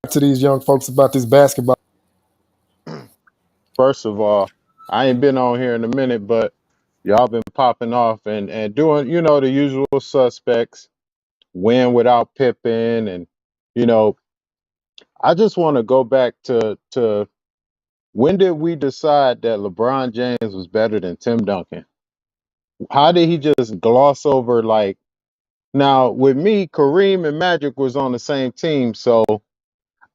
to these young folks about this basketball? First of all, I ain't been on here in a minute, but y'all been popping off and doing, the usual suspects, win without Pippen, and you know, I just want to go back to when did we decide that LeBron James was better than Tim Duncan? How did he just gloss over like now with me, Kareem and Magic was on the same team, so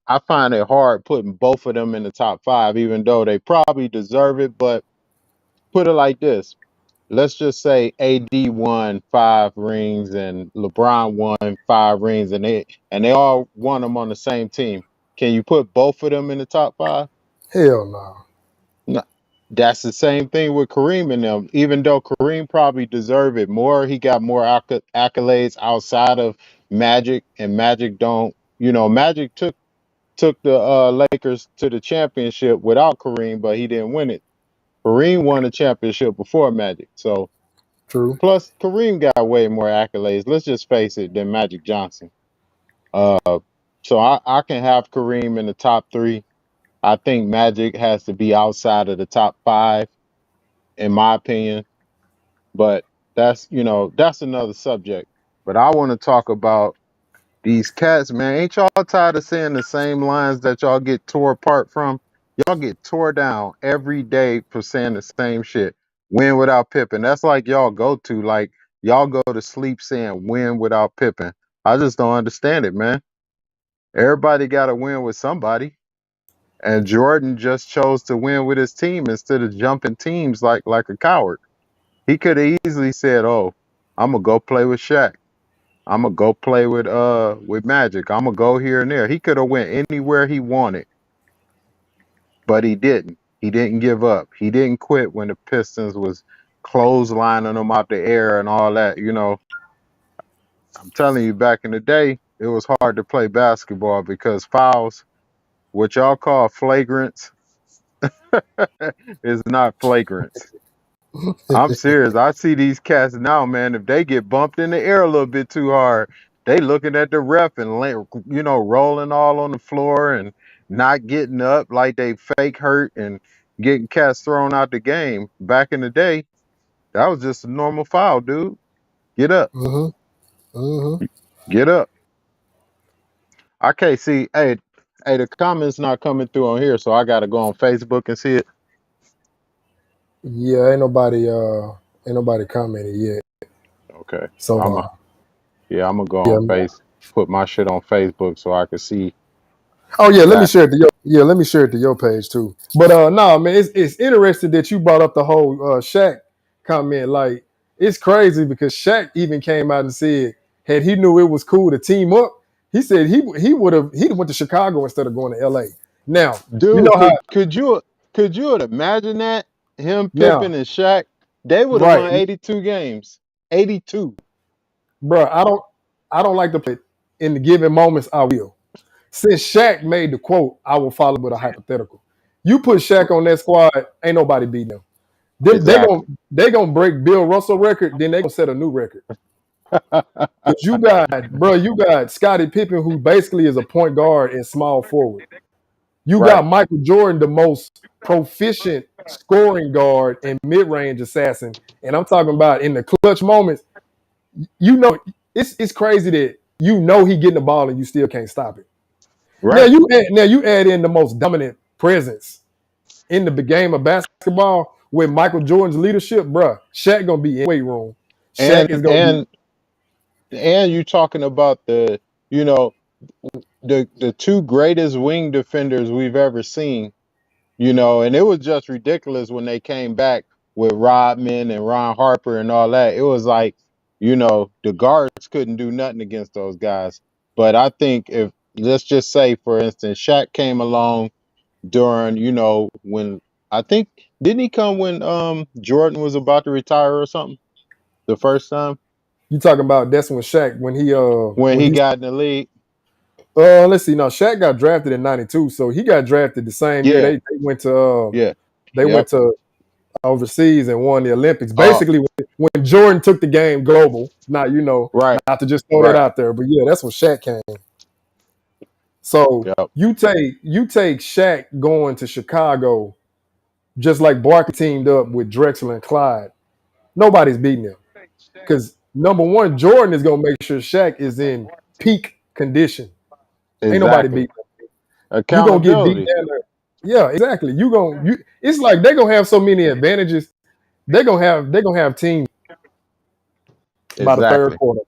I find it hard putting both of them in the top five, even though they probably deserve it. But put it like this. Let's just say AD won 5 rings and LeBron won 5 rings and they all won them on the same team. Can you put both of them in the top five? Hell no. No. That's the same thing with Kareem and them. Even though Kareem probably deserved it more, he got more accolades outside of Magic, and Magic don't. Magic took the Lakers to the championship without Kareem, but he didn't win it. Kareem won the championship before Magic, so True. plus Kareem got way more accolades. Let's just face it, than Magic Johnson. Uh, so I can have Kareem in the top three. I think Magic has to be outside of the top five, in my opinion. But that's another subject. But I want to talk about these cats, man. Ain't y'all tired of saying the same lines that y'all get tore apart from? Y'all get tore down every day for saying the same shit. Win without Pippen. That's like y'all go to. Like y'all go to sleep saying win without Pippen. I just don't understand it, man. Everybody got to win with somebody. And Jordan just chose to win with his team instead of jumping teams like a coward. He could have easily said, "Oh, I'm gonna go play with Shaq. I'm gonna go play with Magic. I'm gonna go here and there." He could have went anywhere he wanted, but he didn't. He didn't give up. He didn't quit when the Pistons was clotheslining him out the air and all that. I'm telling you, back in the day, it was hard to play basketball because fouls, what y'all call flagrants, is not flagrants. I'm serious. I see these cats now, man. If they get bumped in the air a little bit too hard, they looking at the ref and rolling all on the floor and not getting up like they fake hurt and getting cats thrown out the game. Back in the day, that was just a normal foul, dude. Get up, Mm-hmm. Mm-hmm. get up. I can't see. Hey, the comments not coming through on here, so I got to go on Facebook and see it. Yeah, ain't nobody commented yet Okay, so I'm a far. yeah, I'm gonna go Yeah. on put my shit on Facebook so I can see Oh yeah, let me that. share it to your let me share it to your page too. But no, man, it's interesting that you brought up the whole Shaq comment. Like it's crazy because Shaq even came out and said had he knew it was cool to team up, he said he'd went to Chicago instead of going to LA. Now, you Dude, know how could you imagine that? Him, now, Pippen, and Shaq, they would have right, won 82 games. 82. bro, I don't like to play in the given moments I will. Since Shaq made the quote, I will follow with a hypothetical. You put Shaq on that squad, ain't nobody beating them. Them Exactly. they gonna break Bill Russell record, then they gonna set a new record. Cause you got Scottie Pippen, who basically is a point guard and small forward. You got Right. Michael Jordan, the most proficient scoring guard and mid-range assassin. And I'm talking about in the clutch moments, you know, it's crazy that he getting the ball and you still can't stop it. Now Right. you add in the most dominant presence in the game of basketball with Michael Jordan's leadership, bruh. Shaq gonna be in the weight room. And Shaq is gonna be and and you talking about you know, the two greatest wing defenders we've ever seen. And it was just ridiculous when they came back with Rodman and Ron Harper and all that. It was like, the guards couldn't do nothing against those guys. But I think if, let's just say, for instance, Shaq came along during, when I think, didn't he come when Jordan was about to retire or something the first time you talking about that's when Shaq when when he he got in the league? let's see, no, Shaq got drafted in '92, so he got drafted the same year Yeah, they yeah, went yep. to overseas and won the Olympics. Uh, Basically, when Jordan took the game global, not right, not to just throw that right. out there, but yeah, that's when Shaq came. So Yep. you take Shaq going to Chicago just like Barkley teamed up with Drexler and Clyde. Nobody's beating him because number one, Jordan is gonna make sure Shaq is in peak condition. Ain't nobody Exactly. beating him. You gonna get beat Accountability. down there. Yeah, exactly. You. It's like they're gonna have so many advantages. They're gonna have teams by the third Exactly. quarter.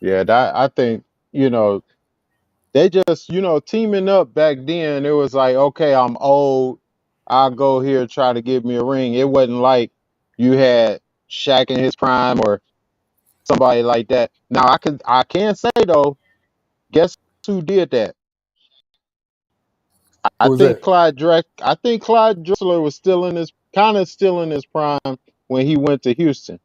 Yeah, that I think, you know, they just, teaming up back then, it was like, okay, I'm old. I'll go here try to get me a ring. It wasn't like you had Shaq in his prime or somebody like that. Now I can say though, guess who did that? Who is that? I think Clyde Drexler was still in his prime when he went to Houston.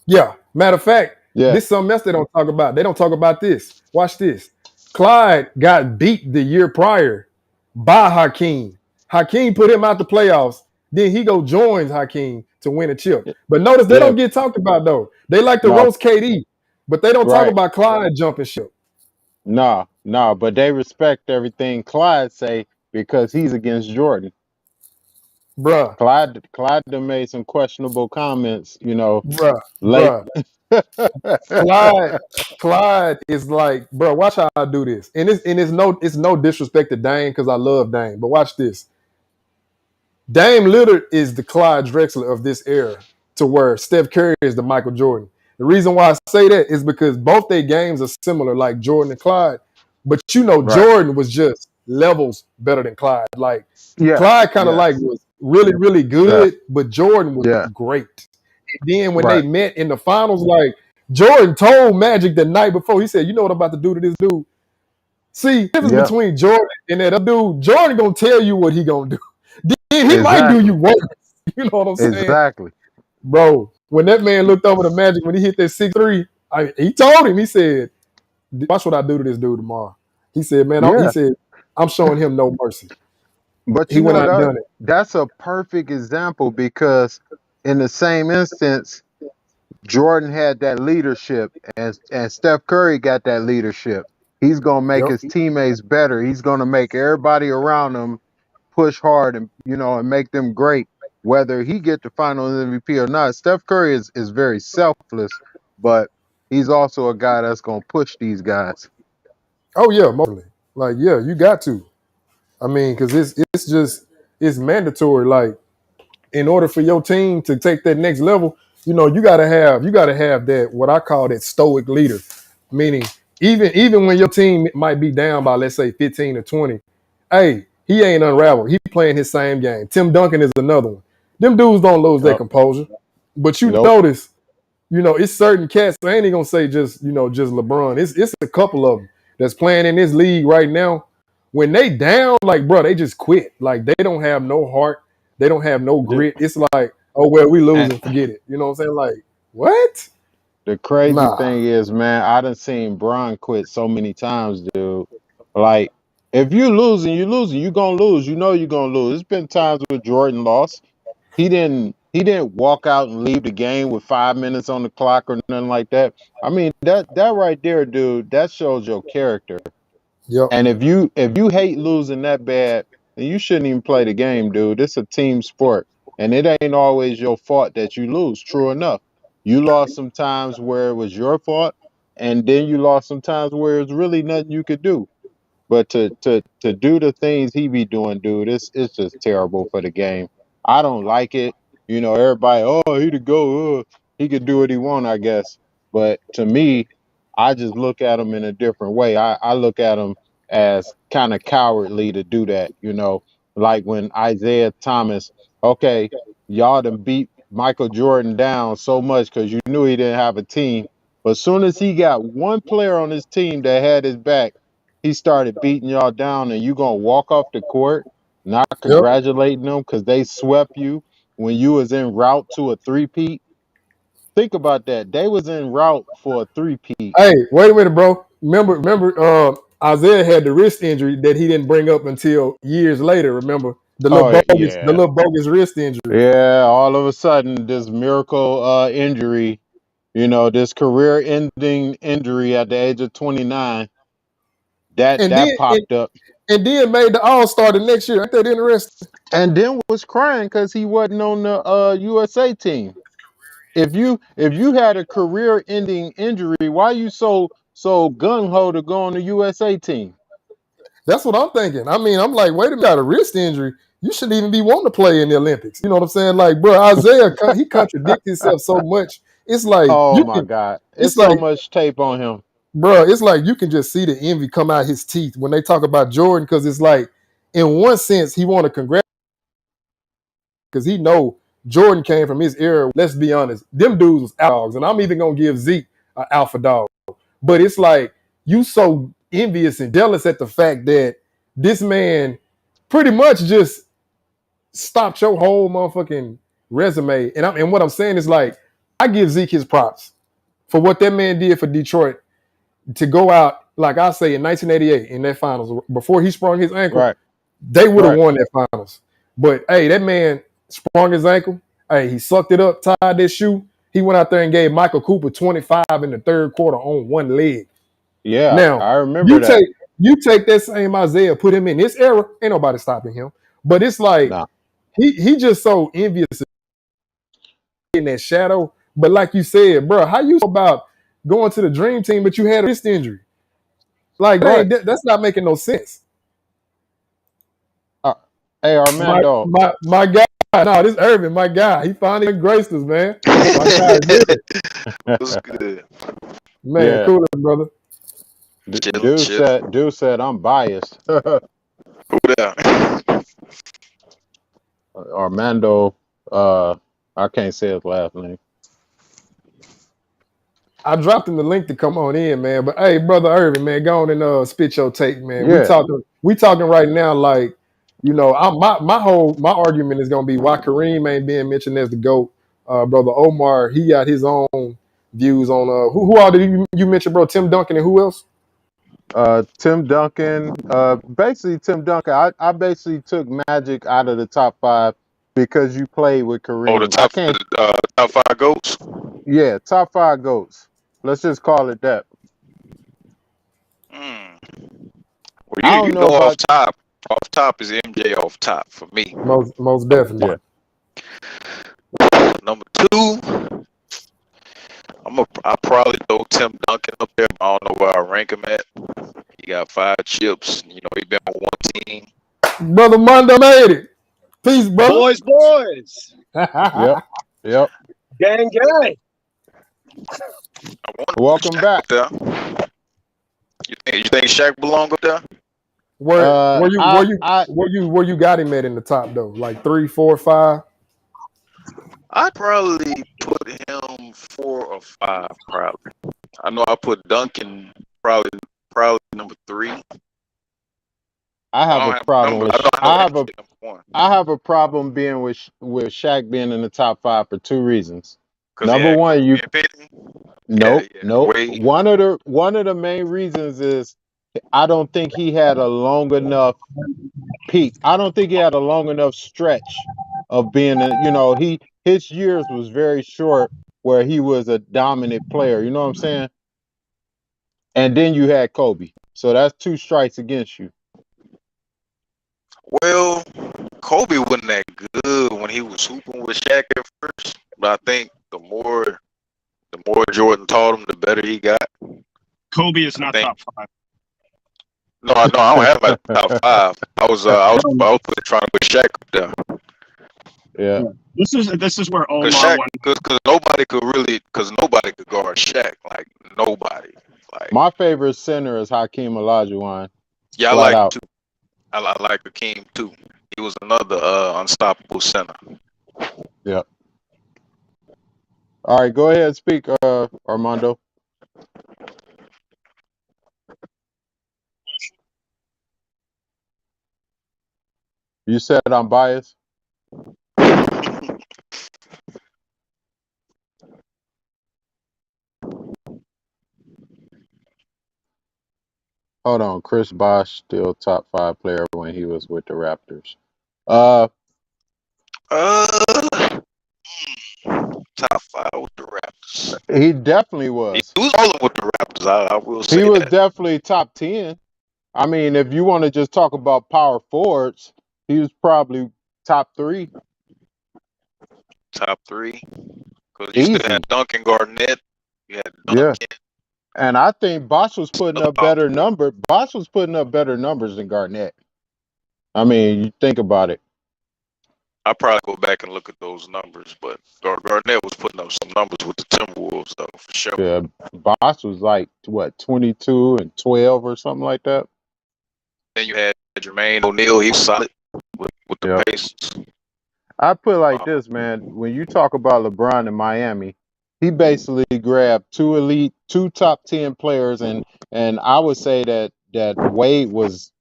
Yeah. Matter of fact, Yeah. this is something else they don't talk about. They don't talk about this. Watch this. Clyde got beat the year prior by Hakeem. Hakeem put him out the playoffs. Then he go joins Hakeem to win a chip. But notice they Yeah. don't get talked about though. They like to No, roast KD, but they don't talk right. about Clyde jumping ship. No, no, but they respect everything Clyde say because he's against Jordan. Bruh, Clyde done made some questionable comments, bruh, late. bruh. Clyde, Clyde is like, bro, watch how I do this. And it's no disrespect to Dame because I love Dame, but watch this. Dame Lillard is the Clyde Drexler of this era, to where Steph Curry is the Michael Jordan. The reason why I say that is because both their games are similar, like Jordan and Clyde. But Right. Jordan was just levels better than Clyde. Like Yes. Clyde kind of like Yes. was really, really Yes. good, but Jordan was Yeah. great. And then when they Right. met in the finals, like Jordan told Magic the night before, he said, "You know what I'm about to do to this dude." See, the difference Yeah. between Jordan and that other dude, Jordan gonna tell you what he gonna do. Then he might do you Exactly. worse. You know what I'm saying? Exactly. Bro, when that man looked over the Magic when he hit that 6-3, he told him, he said, "Watch what I do to this dude tomorrow." He said, "Man, he Yeah. said, I'm showing him no mercy." But He went out and that done it. that's a perfect example because in the same instance, Jordan had that leadership and Steph Curry got that leadership. He's gonna make Yep. his teammates better. He's gonna make everybody around him push hard and and make them great, whether he get the finals MVP or not. Steph Curry is very selfless, but he's also a guy that's gonna push these guys. Oh yeah, mostly. Like, yeah, you got to. I mean, because it's mandatory. Like, in order for your team to take that next level, you gotta have that what I call that stoic leader. Meaning, even when your team might be down by let's say 15 or 20, hey, he ain't unraveled. He playing his same game. Tim Duncan is another one. Them dudes don't lose their Yep. composure. But you Nope. notice, it's certain cats. I ain't even gonna say just LeBron. It's a couple of them that's playing in this league right now. When they down, like bro, they just quit. Like they don't have no heart. They don't have no The, grit. It's like, oh well, we and losing, forget it. You know what I'm saying? Like what? the crazy Nah. thing is, man, I done seen Bron quit so many times, dude. Like, if you losing, you losing. You gonna lose. You know you gonna lose. There's been times where Jordan lost. He didn't walk out and leave the game with 5 minutes on the clock or nothing like that. I mean, that right there, dude, that shows your character. Yep. And if you hate losing that bad, then you shouldn't even play the game, dude. It's a team sport. And it ain't always your fault that you lose. True enough. You lost some times where it was your fault, and then you lost some times where it's really nothing you could do. But to do the things he be doing, dude, it's just terrible for the game. I don't like it. Everybody, oh, he to go, he could do what he want, I guess. But to me, I just look at him in a different way. I look at him as kind of cowardly to do that. Like when Isaiah Thomas, okay, y'all done beat Michael Jordan down so much because you knew he didn't have a team. But as soon as he got one player on his team that had his back, he started beating y'all down, and you gonna walk off the court not Yep. congratulating them because they swept you when you was en route to a three-peat. Think about that. They was en route for a three-peat. Hey, wait a minute, bro. Remember, Isaiah had the wrist injury that he didn't bring up until years later. Remember Oh the yeah. little bogus wrist injury. Yeah, all of a sudden this miracle injury, this career ending injury at the age of 29. and then That popped up, and then made the All Star the next year. Ain't that interesting? and then was crying because he wasn't on the USA team. If you had a career ending injury, why you so gung ho to go on the USA team? That's what I'm thinking. I mean, I'm like, wait a minute, got a wrist injury. You shouldn't even be wanting to play in the Olympics. You know what I'm saying? Like, bro, Isaiah, he contradicts himself so much. It's like Oh you my can. God. It's It's so like, much tape on him. bro, it's like you can just see the envy come out his teeth when they talk about Jordan because it's like, in one sense, he want to congratulate because he know Jordan came from his era. Let's be honest, them dudes was alpha dogs, and I'm even gonna give Zeke an alpha dog. But it's like you so envious and jealous at the fact that this man pretty much just stopped your whole motherfucking resume. And what I'm saying is like I give Zeke his props for what that man did for Detroit to go out, like I say, in 1988 in that finals before he sprung his ankle. Right, They would have right. won that finals. But hey, that man sprung his ankle. Hey, he sucked it up, tied that shoe. He went out there and gave Michael Cooper 25 in the third quarter on one leg. Yeah, Now, I remember you that. take you take that same Isaiah, put him in this era, ain't nobody stopping him. But it's like Nah. he just so envious in that shadow. But like you said, bro, how you about going to the dream team, but you had a wrist injury? Like Right. that's not making no sense. Uh, hey My Armando. my guy, no, this Irvin, my guy, he finally graced us, man. My guy is here, What's good? man. Yeah. Cool, brother. Chilling, chilling. Dude said I'm biased. Who that? Armando, I can't say his last name. I dropped him the link to come on in, man. But hey, brother Irvin, man, go on and spit your take, man. Yeah. We talking right now, like, my argument is gonna be why Kareem ain't being mentioned as the GOAT. Brother Omar, he got his own views on who all did you mention, bro? Tim Duncan and who else? Tim Duncan. Basically Tim Duncan. I basically took Magic out of the top five because you played with Oh, the Kareem. I can't. top five goats. Yeah, top five goats. Let's just call it that. Hmm. Well, I you don't know know off about. top. Off top is MJ off top for me. Most Number definitely. Yeah. one. Number two, I probably throw Tim Duncan up there, but I don't know where I rank him at. He got 5 chips. You know, he been on one team. Brother Mondo made it. Peace, brother. Boys. Yep. Yep. Gang, gang. I want to put Welcome Shaq back. up there. You think Shaq belong up there? where Uh, where you I where you I where you got him at in the top though? Like 3, 4, 5? I'd probably put him 4 or 5, probably. I know I put Duncan probably number 3. I I have a don't have a problem number. with. I don't know MJ number 1 I have a problem being with Shaq being in the top five for two reasons. because he Number had one, Kobe you and Penny. Yeah, nope, yeah. nope. Wade. One of the main reasons is I don't think he had a long enough peak. I don't think he had a long enough stretch of being a, his years was very short where he was a dominant player, you know what I'm saying? And then you had Kobe. So that's two strikes against you. Well, Kobe wasn't that good when he was hooping with Shaq at first, but I think the more Jordan taught him, the better he got. Kobe is I not think. top five. No, I don't have him at top 5. I was trying to put Shaq up there. Yeah. This is where Cause Omar Shaq, went. cause nobody could guard Shaq, like nobody. Like, My favorite center is Hakeem Olajuwon, yeah, I flat like out. too. I like the King too. He was another unstoppable center. Yeah. All right, go ahead, speak, Armando. You said I'm biased. Hold on, Chris Bosh still top five player when he was with the Raptors. Uh, uh, Top 5 with the Raptors. he definitely He was. was rolling with the Raptors. I will say He was that. definitely top 10. I mean, if you want to just talk about power forwards, he was probably top three, Top three. Because you still had easy. Duncan Garnett. You had Yeah. Duncan. And I think Bosh was putting Another up power better forward. number. Bosh was putting up better numbers than Garnett. I mean, you think about it. I probably go back and look at those numbers, but Garnett was putting up some numbers with the Timberwolves, though, for sure. Yeah, Bosh was like what 22 and 12 or something like that. Then you had Jermaine O'Neal. He was solid with the Yeah. Pacers. I put it like this, man. When you talk about LeBron in Miami, he basically grabbed two top 10 players, and I would say that Wade was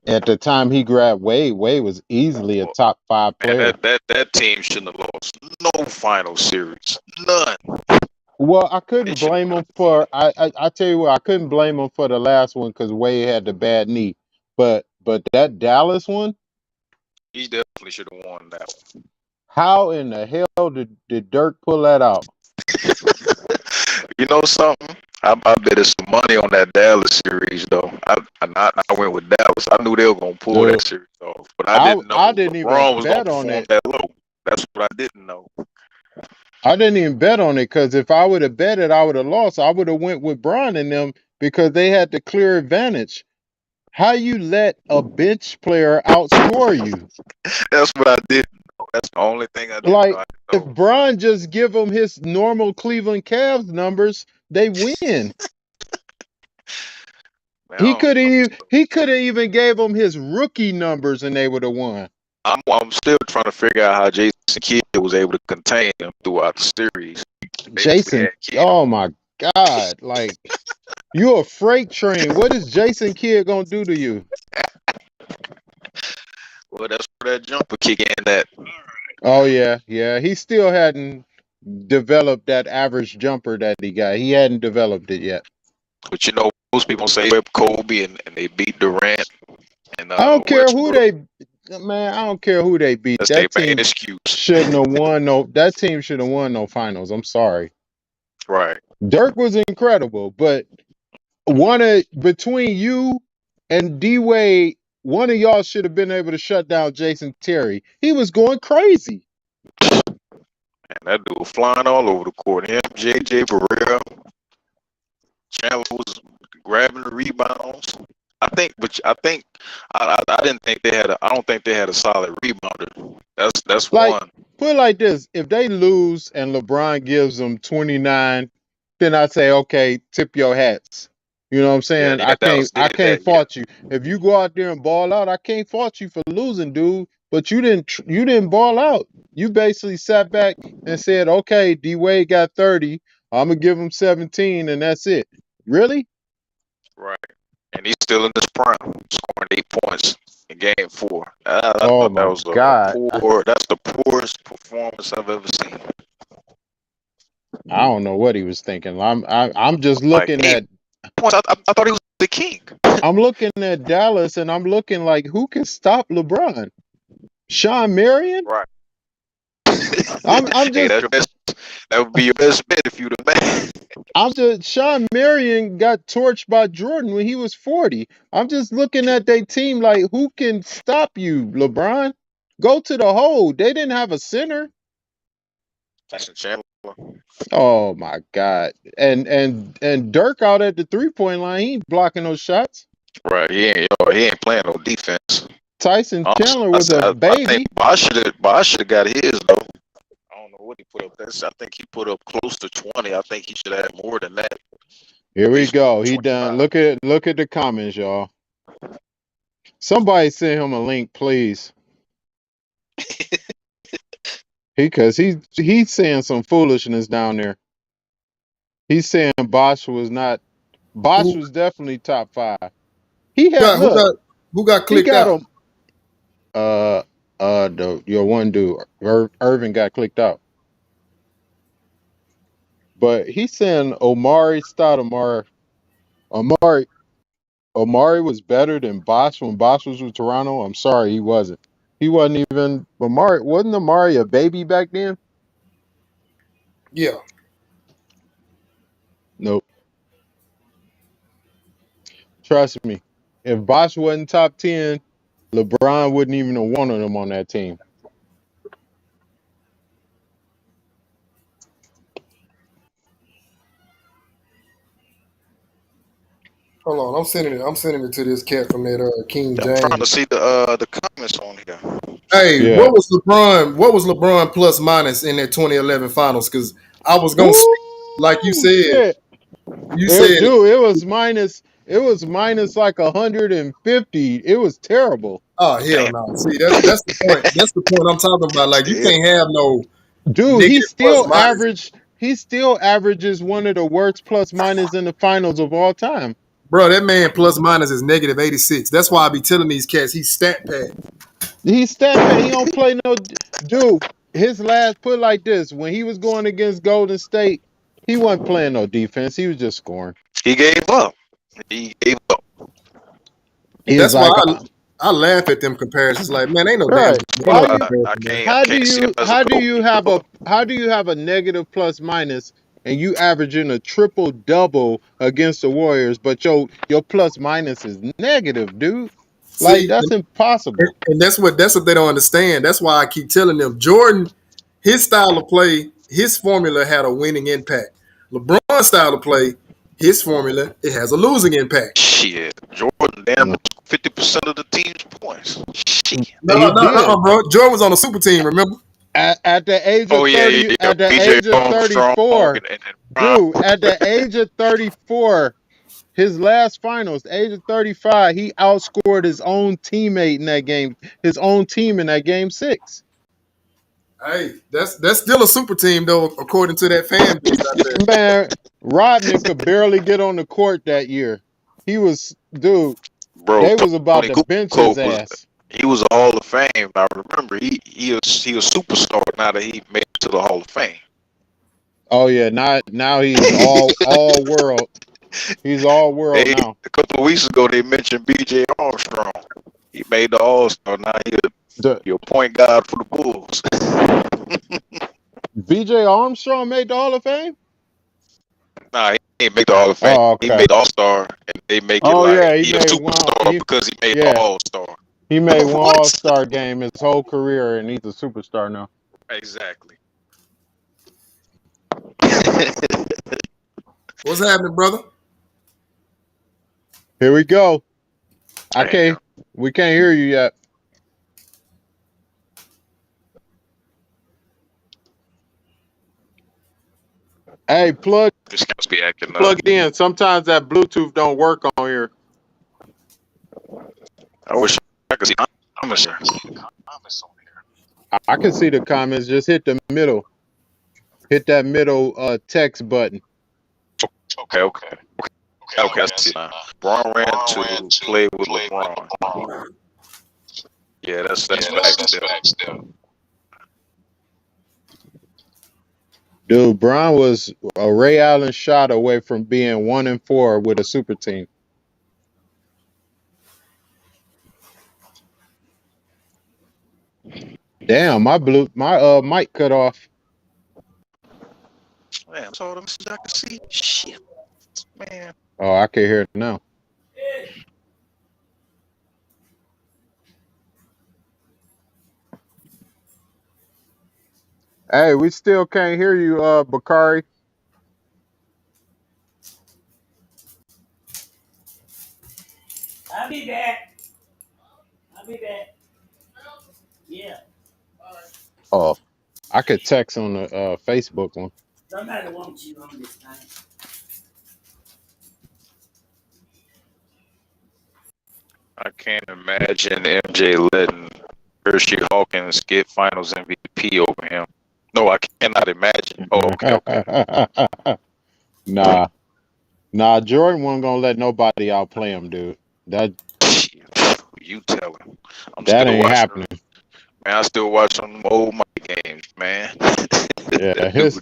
at the time he grabbed Wade. Wade was easily a top 5 Man, player. that team shouldn't have lost no final series. None. Well, I They couldn't should blame not. him for I tell you what, I couldn't blame him for the last one because Wade had the bad knee. But that Dallas one, He definitely should have won that how in the hell did Dirk pull that out? one. You know something? I bet there's some money on that Dallas series, though. I went with Dallas. I knew they were gonna pull Dude, that series off, but I didn't know I didn't even LeBron was gonna bet on perform it. that low. That's what I didn't know. I didn't even bet on it because if I would have bet it, I would have lost. I would have went with Bron and them because they had the clear advantage. How you let a bench player outscore you? That's what I didn't know. That's the only thing I didn't know. Like I if didn't know. Bron just give them his normal Cleveland Cavs numbers, they win. Man, I don't He could have even gave them his rookie numbers and they would have won. I'm still trying to figure out how Jason Kidd was able to contain them throughout the series. Basically Jason, had Kidd oh on. my God, like you a freight train. What is Jason Kidd gonna do to you? Well, that's where that jumper kick in at. Oh yeah. He still hadn't developed that average jumper that he got. He hadn't developed it yet. But you know, most people say Web Kobe and they beat Durant and I don't care who Westbrook. they man, I don't care who they beat. That's their That main team excuse. shouldn't have won no that team should have won no finals. I'm sorry. Right. Dirk was incredible, but between you and D Wade, one of y'all should have been able to shut down Jason Terry. He was going crazy. And that dude was flying all over the court. Him, JJ Barea, Chandler was grabbing the rebounds. I didn't think they had I don't think they had a solid rebounder. That's Like, one. put it like this: if they lose and LeBron gives them 29, then I say, okay, tip your hats. You know what I'm Yeah, saying? yeah, Dallas I did can't that. Yeah, fault you. If you go out there and ball out, I can't fault you for losing, dude. But you didn't ball out. You basically sat back and said, okay, D Wade got 30. I'm gonna give him 17, and that's it. Really? right. And he's still in his prime, scoring 8 points in Game 4. I Oh thought that my was a God. poor. That's the poorest performance I've ever seen. I don't know what he was thinking. I'm just Like looking eight at points. I thought he was the king. I'm looking at Dallas and I'm looking like who can stop LeBron? Sean Marion? Right. I'm Hey, just that's your best. That would be your best bet if you the man. Sean Marion got torched by Jordan when he was 40. I'm just looking at their team like who can stop you, LeBron? Go to the hole. They didn't have a center. Tyson Chandler. Oh my God. And Dirk out at the 3-point line, he ain't blocking those shots. Right. He ain't playing no defense. Tyson Honestly, Chandler was a I think baby. Bosh should have got his though. I don't know what he put up. I think he put up close to 20. I think he should have had more than that. Here At we least more go. than He done. 25. Look at the comments, y'all. Somebody send him a link, please. Because he's saying some foolishness down there. He's saying Bosch Who was definitely top 5. He had got who look, got who got he clicked got out? him your one dude, Irvin got clicked out. But he's saying Omari Omari was better than Bosch when Bosch was with Toronto. I'm sorry, he wasn't. He wasn't even wasn't Omari a baby back then? Yeah. Nope. Trust me. if Bosh wasn't top 10, LeBron wouldn't even have wanted him on that team. Hold on, I'm sending it to this cat from that King I'm trying to James. see the comments on here. Hey, Yeah. what was LeBron? What was LeBron plus minus in that 2011 finals? Because I was gonna say, like you Ooh, said, shit. you said, It was minus like 150. It was terrible. oh hell Damn. no. See, that's the point. That's the point I'm talking about. Like you Yeah. can't have no Dude, negative plus minus. he still averages one of the worst plus minus in the finals of all time. Bro, that man plus minus is negative 86. That's why I be telling these cats he's stat pad. He's stat pad. He don't play no dude. His last put it like this: when he was going against Golden State, he wasn't playing no defense. He was just scoring. He gave up. He gave up. He was That's why like, I laugh at them comparisons. Like, man, ain't no damn right? ain't no I comparison, man. can't see him as a goalkeeper. How do you have a negative plus minus and you averaging a triple double against the Warriors, but your plus minus is negative, dude? Like See, that's impossible. and that's what they don't understand. That's why I keep telling them Jordan, his style of play, his formula had a winning impact. LeBron's style of play, his formula, it has a losing impact. Shit, Jordan damn 50% of the team's points. Shit. He did. Bro. Jordan was on a super team, remember? At the age Oh of yeah, 30, yeah. at the BJ age of Armstrong 34, and dude, at the age of 34, his last finals, the age of 35, he outscored his own teammate in that game, his own team in that game 6. Hey, that's still a super team though, according to that fan base out there. Man, Rodman could barely get on the court that year. He was, dude, bro, they was about Tony to bench his Kukoc ass. he was a Hall of Fame. I remember he was superstar now that he made it to the Hall of Fame. Oh yeah, now he's all world. He's all world now. A couple of weeks ago they mentioned BJ Armstrong. He made the All Star. Now you're a point guard for the Bulls. BJ Armstrong made the Hall of Fame? Nah, he ain't make the Hall of Fame. Oh, okay. He made the All Star, and they make it Oh like yeah, he a superstar because he made the All Star. He made one What? All-Star game his whole career, and he's a superstar now. Exactly. What's happening, brother? Here we go. Damn. We can't hear you yet. Hey, plug This must be acting up. it in. Sometimes that Bluetooth don't work on here. I wish I could see comments here. I can see the comments. Just hit the middle. Hit that middle text button. Okay, I see now. Braun ran to play with LeBron. Yeah, that's facts still. Dude, Bron was a Ray Allen shot away from being 1-4 with a super team. Damn, my mic cut off. Man, that's all them I can see. Shit, man. Oh, I can hear it now. Hey, we still can't hear you, Bakari. I'll be back. Yeah. Oh, I could text on the Facebook one. Somebody wants you on this time. I can't imagine MJ letting Hershey Hawkins get Finals MVP over him. No, I cannot imagine. Oh, okay. Nah, Jordan wasn't gonna let nobody outplay him, dude. That You tell him. that ain't happening. Man, I still watch some old Mike games, man. Yeah, his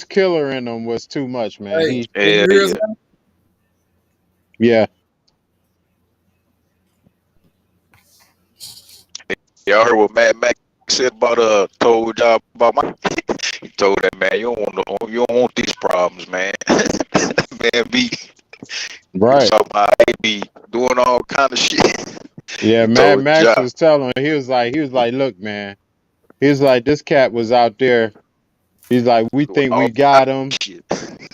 killer in him was too much, man. Hey, can you hear us? Yeah. Y'all heard what Mad Max said about told y'all about Mike? He told that man, you don't want these problems, man. Man, be Right. talking about he be doing all kind of shit. Yeah, He Mad told Max Ja, was telling him, he was like, look, man. He was like, this cat was out there. He's like, we doing think all we kind got him. of shit.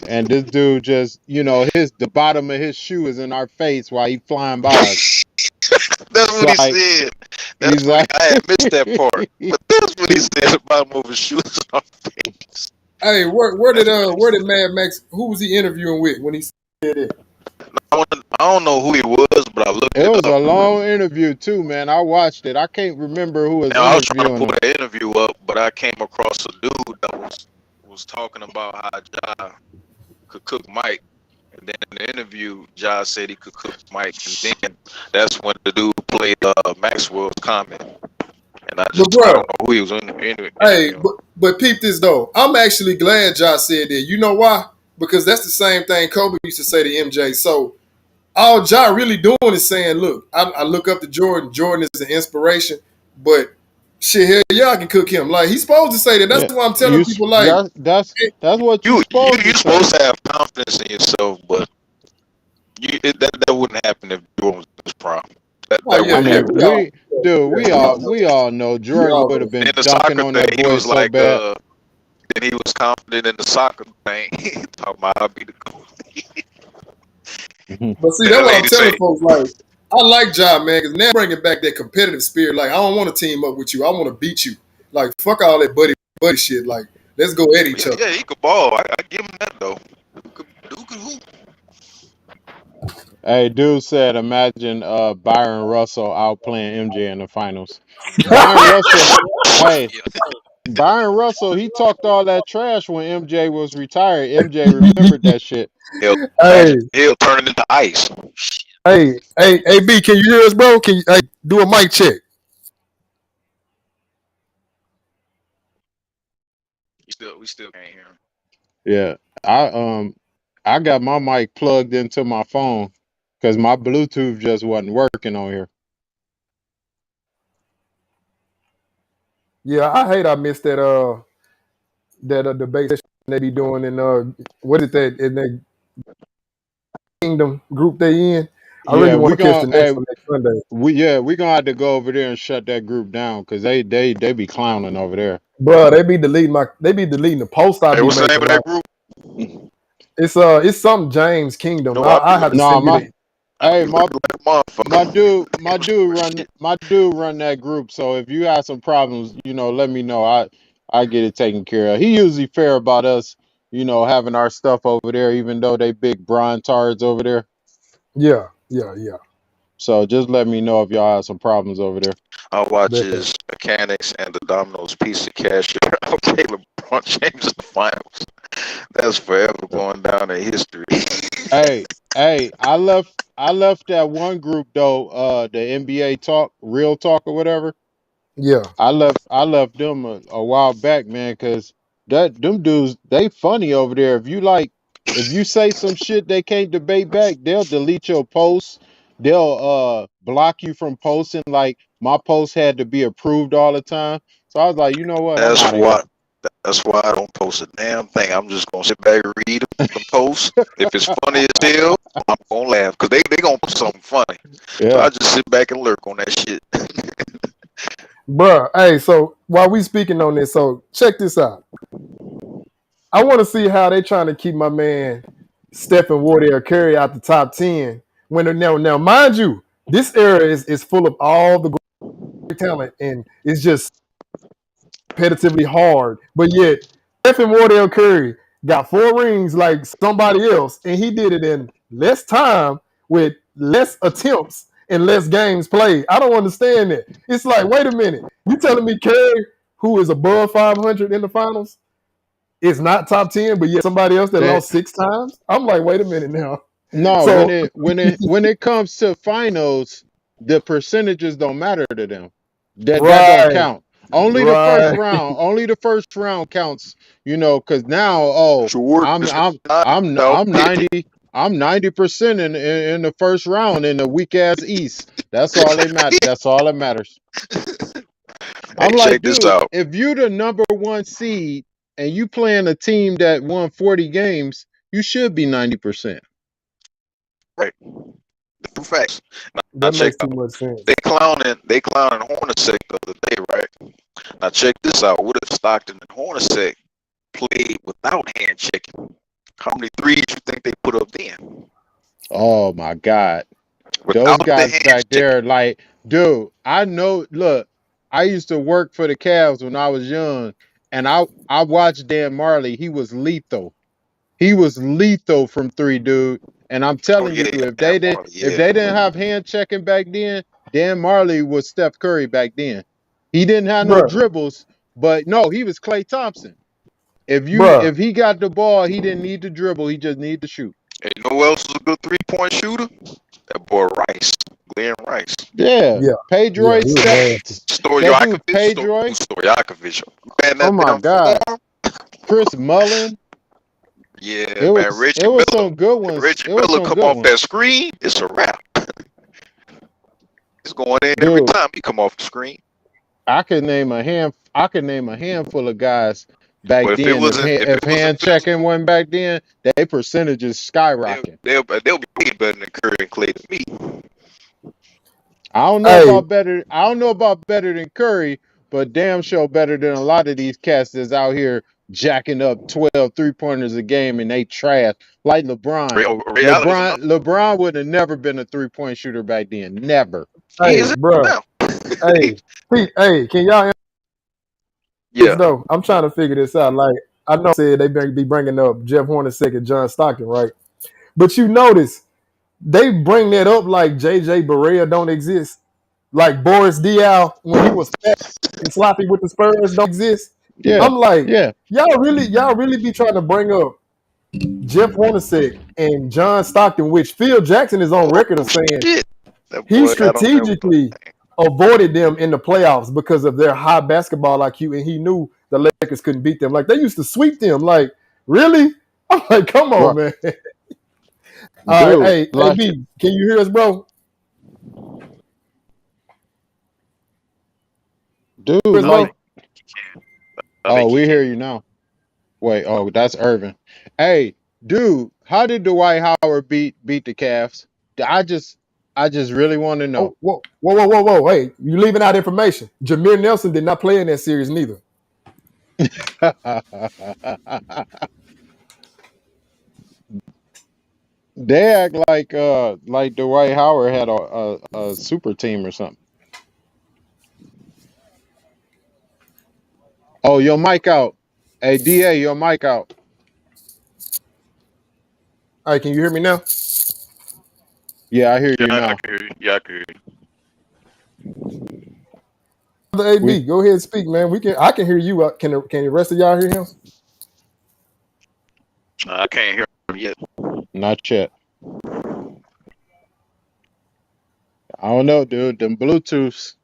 And this dude just, the bottom of his shoe is in our face while he flying by us. That's It's what he like, said. he's That's what like, I had missed that part. But that's what he said about moving shoes on face. Hey, where did That's what he said. Mad Max? Who was he interviewing with when he said it? I don't know who he was, but I looked it it was up. a long interview too, man. I watched it. I can't remember who was And I was trying to interviewing pull him. the interview up, but I came across a dude that was talking about how Ja could cook Mike. And then in the interview, Ja said he could cook Mike. And then that's when the dude played Maxwell's comment. And But I bro, don't know who he was hey, interviewing. but peep this though. I'm actually glad Josh said that. You know why? Because that's the same thing Kobe used to say to MJ. So all Ja really doing is saying, look, I look up to Jordan. Jordan is an inspiration, but shit, hell yeah, I can cook him. Like he's supposed to say that. That's Yeah, why I'm telling people, like, hey, that's what you You supposed to say. supposed to have confidence in yourself, but that wouldn't happen if Jordan was in his prime. oh That yeah, I wouldn't yeah, happen. mean, we all, dude, yeah, we all know, we all know we Jordan all would know. have Then been the dunking soccer on thing, that he boy was so like, bad. then he was confident in the soccer thing. Talking about I'll be the coach. But see, Then that's the what I'm lady telling say, folks. Like, I like Ja, man, because now bringing back that competitive spirit. Like, I don't want to team up with you. I want to beat you. Like, fuck all that buddy shit. Like, let's go at each other. yeah, he could ball. I give him that though. Dude could hoop. Hey, dude said, imagine Byron Russell outplaying MJ in the finals. Byron Russell, hey, Yeah, Byron Russell, he talked all that trash when MJ was retired. MJ remembered that shit. he'll Hey, imagine he'll turn it into ice. hey, B, can you hear us, bro? Can you do a mic check? We still can't hear him. Yeah, I I got my mic plugged into my phone because my Bluetooth just wasn't working on here. Yeah, I hate I missed that debate session they be doing in what is that in that Kingdom group they in. I really Yeah, want we to catch gonna the next hey, one next Sunday. we gonna have to go over there and shut that group down because they be clowning over there. Bro, they be deleting the post I Hey, be what's the name making. of Like that group? it's something James Kingdom. No, I be I have to Nah, send you the hey, looking like a motherfucker. my dude run that group. So if you have some problems, let me know. I get it taken care of. He usually fair about us, having our stuff over there, even though they big Brian tards over there. yeah. So just let me know if y'all have some problems over there. I watch Bet his mechanics and the Domino's Pizza cashier. Okay, LeBron James in the finals. That's forever going down in history. Hey, I left that one group though, the NBA talk, real talk or whatever. yeah. I left them a while back, man, because them dudes, they funny over there. If you say some shit they can't debate back, they'll delete your posts. They'll block you from posting. Like my post had to be approved all the time. So I was like, you know what? I'm That's out of here. why. That's why I don't post a damn thing. I'm just gonna sit back and read them posts. If it's funny as hell, I'm gonna laugh because they gonna put something funny. So I Yeah. just sit back and lurk on that shit. Bruh, hey, so while we speaking on this, so check this out. I want to see how they trying to keep my man Stephen Wardell Curry out the top 10. Now, mind you, this era is full of all the great talent, and it's just competitively hard. But yet, Stephen Wardell Curry got 4 rings like somebody else, and he did it in less time with less attempts and less games played. I don't understand that. It's like, wait a minute, you telling me Curry, who is above 500 in the finals, is not top 10, but yet somebody else that That lost 6 times? I'm like, wait a minute now. no, when So, it comes to finals, the percentages don't matter to them. That don't right, count. Only the first right. round. Only the first round counts. Because now, oh, Jordan I'm is I'm not I'm no. I'm 90% in the first round in the weak ass East. That's all they matter. That's all that matters. Hey, I'm like, check this dude, out. if you the number one seed and you playing a team that won 40 games, you should be 90%. Right. True facts. Now That check makes too out. much sense. They clowning Hornacek the other day, right? Now check this out. What if Stockton and Hornacek played without hand checking? How many threes you think they put up then? Oh my God. Those Without the guys hand back checking. there, like, dude, I know. Look, I used to work for the Cavs when I was young, and I watched Dan Marley. He was lethal. He was lethal from three, dude. And I'm Oh telling you, yeah, yeah, Marley, if yeah. they didn't have hand checking back then, Dan Marley was Steph Curry back then. He didn't have no Bruh, dribbles, but no, he was Klay Thompson. bruh. If he got the ball, he didn't need to dribble. He just needed to shoot. And you know who else was a good 3-point shooter? That boy Rice, Glenn Rice. Yeah, Yeah, yeah, Pedroid he was bad. stats. That dude Pedroid. Stojakovic. Man, Oh that my damn God, form. Chris Mullen. Yeah, man, It Reggie was Miller. some good If ones. Reggie It was Miller some come good off ones, that screen, it's a wrap. It's going in every dude. time he come off the screen. I could name a handful of guys back But if it then. wasn't, if If it wasn't hand checking physical, wasn't back then, they percentages skyrocketing. they'll be way better than Curry and Clay to me. Hey, I don't know about better than Curry, but damn sure better than a lot of these cats that's out here jacking up 12 3-pointers a game and they trash like LeBron. Reality is another. LeBron would have never been a 3-point shooter back then. Never. He hey, is it bruh. now. Hey, Pete, hey, can y'all answer this Yeah, though? I'm trying to figure this out. Like, I know I said be bringing up Jeff Hornacek and John Stockton, right? But you notice they bring that up like JJ Barea don't exist. Like Boris Diaw when he was fat and sloppy with the Spurs don't exist. Yeah. I'm like, Yeah. y'all really be trying to bring up Jeff Hornacek and John Stockton, which Phil Jackson is on oh record of saying shit, that he boy got on there with the strategically avoided them in the playoffs because of their high basketball IQ, and he knew the Lakers couldn't beat them. Like they used to sweep them. Like really? I'm like, come on, Right. man. All right, Dude, hey, like B, can you hear us, bro? dude, Hear us, I bro? like think he can. I oh, think he we can. hear you now. Wait, oh, that's Irvin. Hey, dude, how did Dwight Howard beat the Cavs? I just really want to know. Oh, whoa! Hey, you leaving out information. Jameer Nelson did not play in that series neither. They act like Dwight Howard had a super team or something. Oh, your mic out. Hey, DA, your mic out. All right, can you hear me now? Yeah, I hear yeah, you I now. can hear you. Yeah, I can hear you. The We AB, go ahead and speak, man. I can hear you. Can the rest of y'all hear him? I can't hear him yet. not yet. I don't know, dude. Them Bluetooths.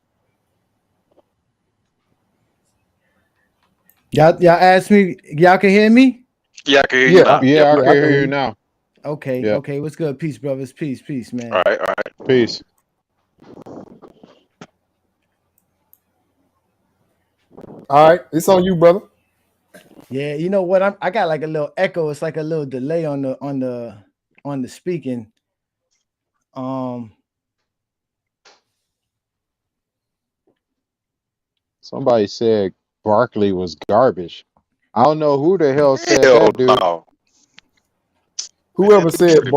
Y'all asked me. Y'all can hear me. Yeah, I can hear you Yeah, now. Yep. Yeah, I yeah, can I can hear hear you you. now. Okay, Yeah. okay. What's good? Peace, brothers. Peace, man. All right, all right. Peace. All right, it's on you, brother. Yeah, you know what? I got like a little echo. It's like a little delay on the speaking. Somebody said Barkley was garbage. I don't know who the hell said Hell that, dude. no, man. Whoever They said tripping.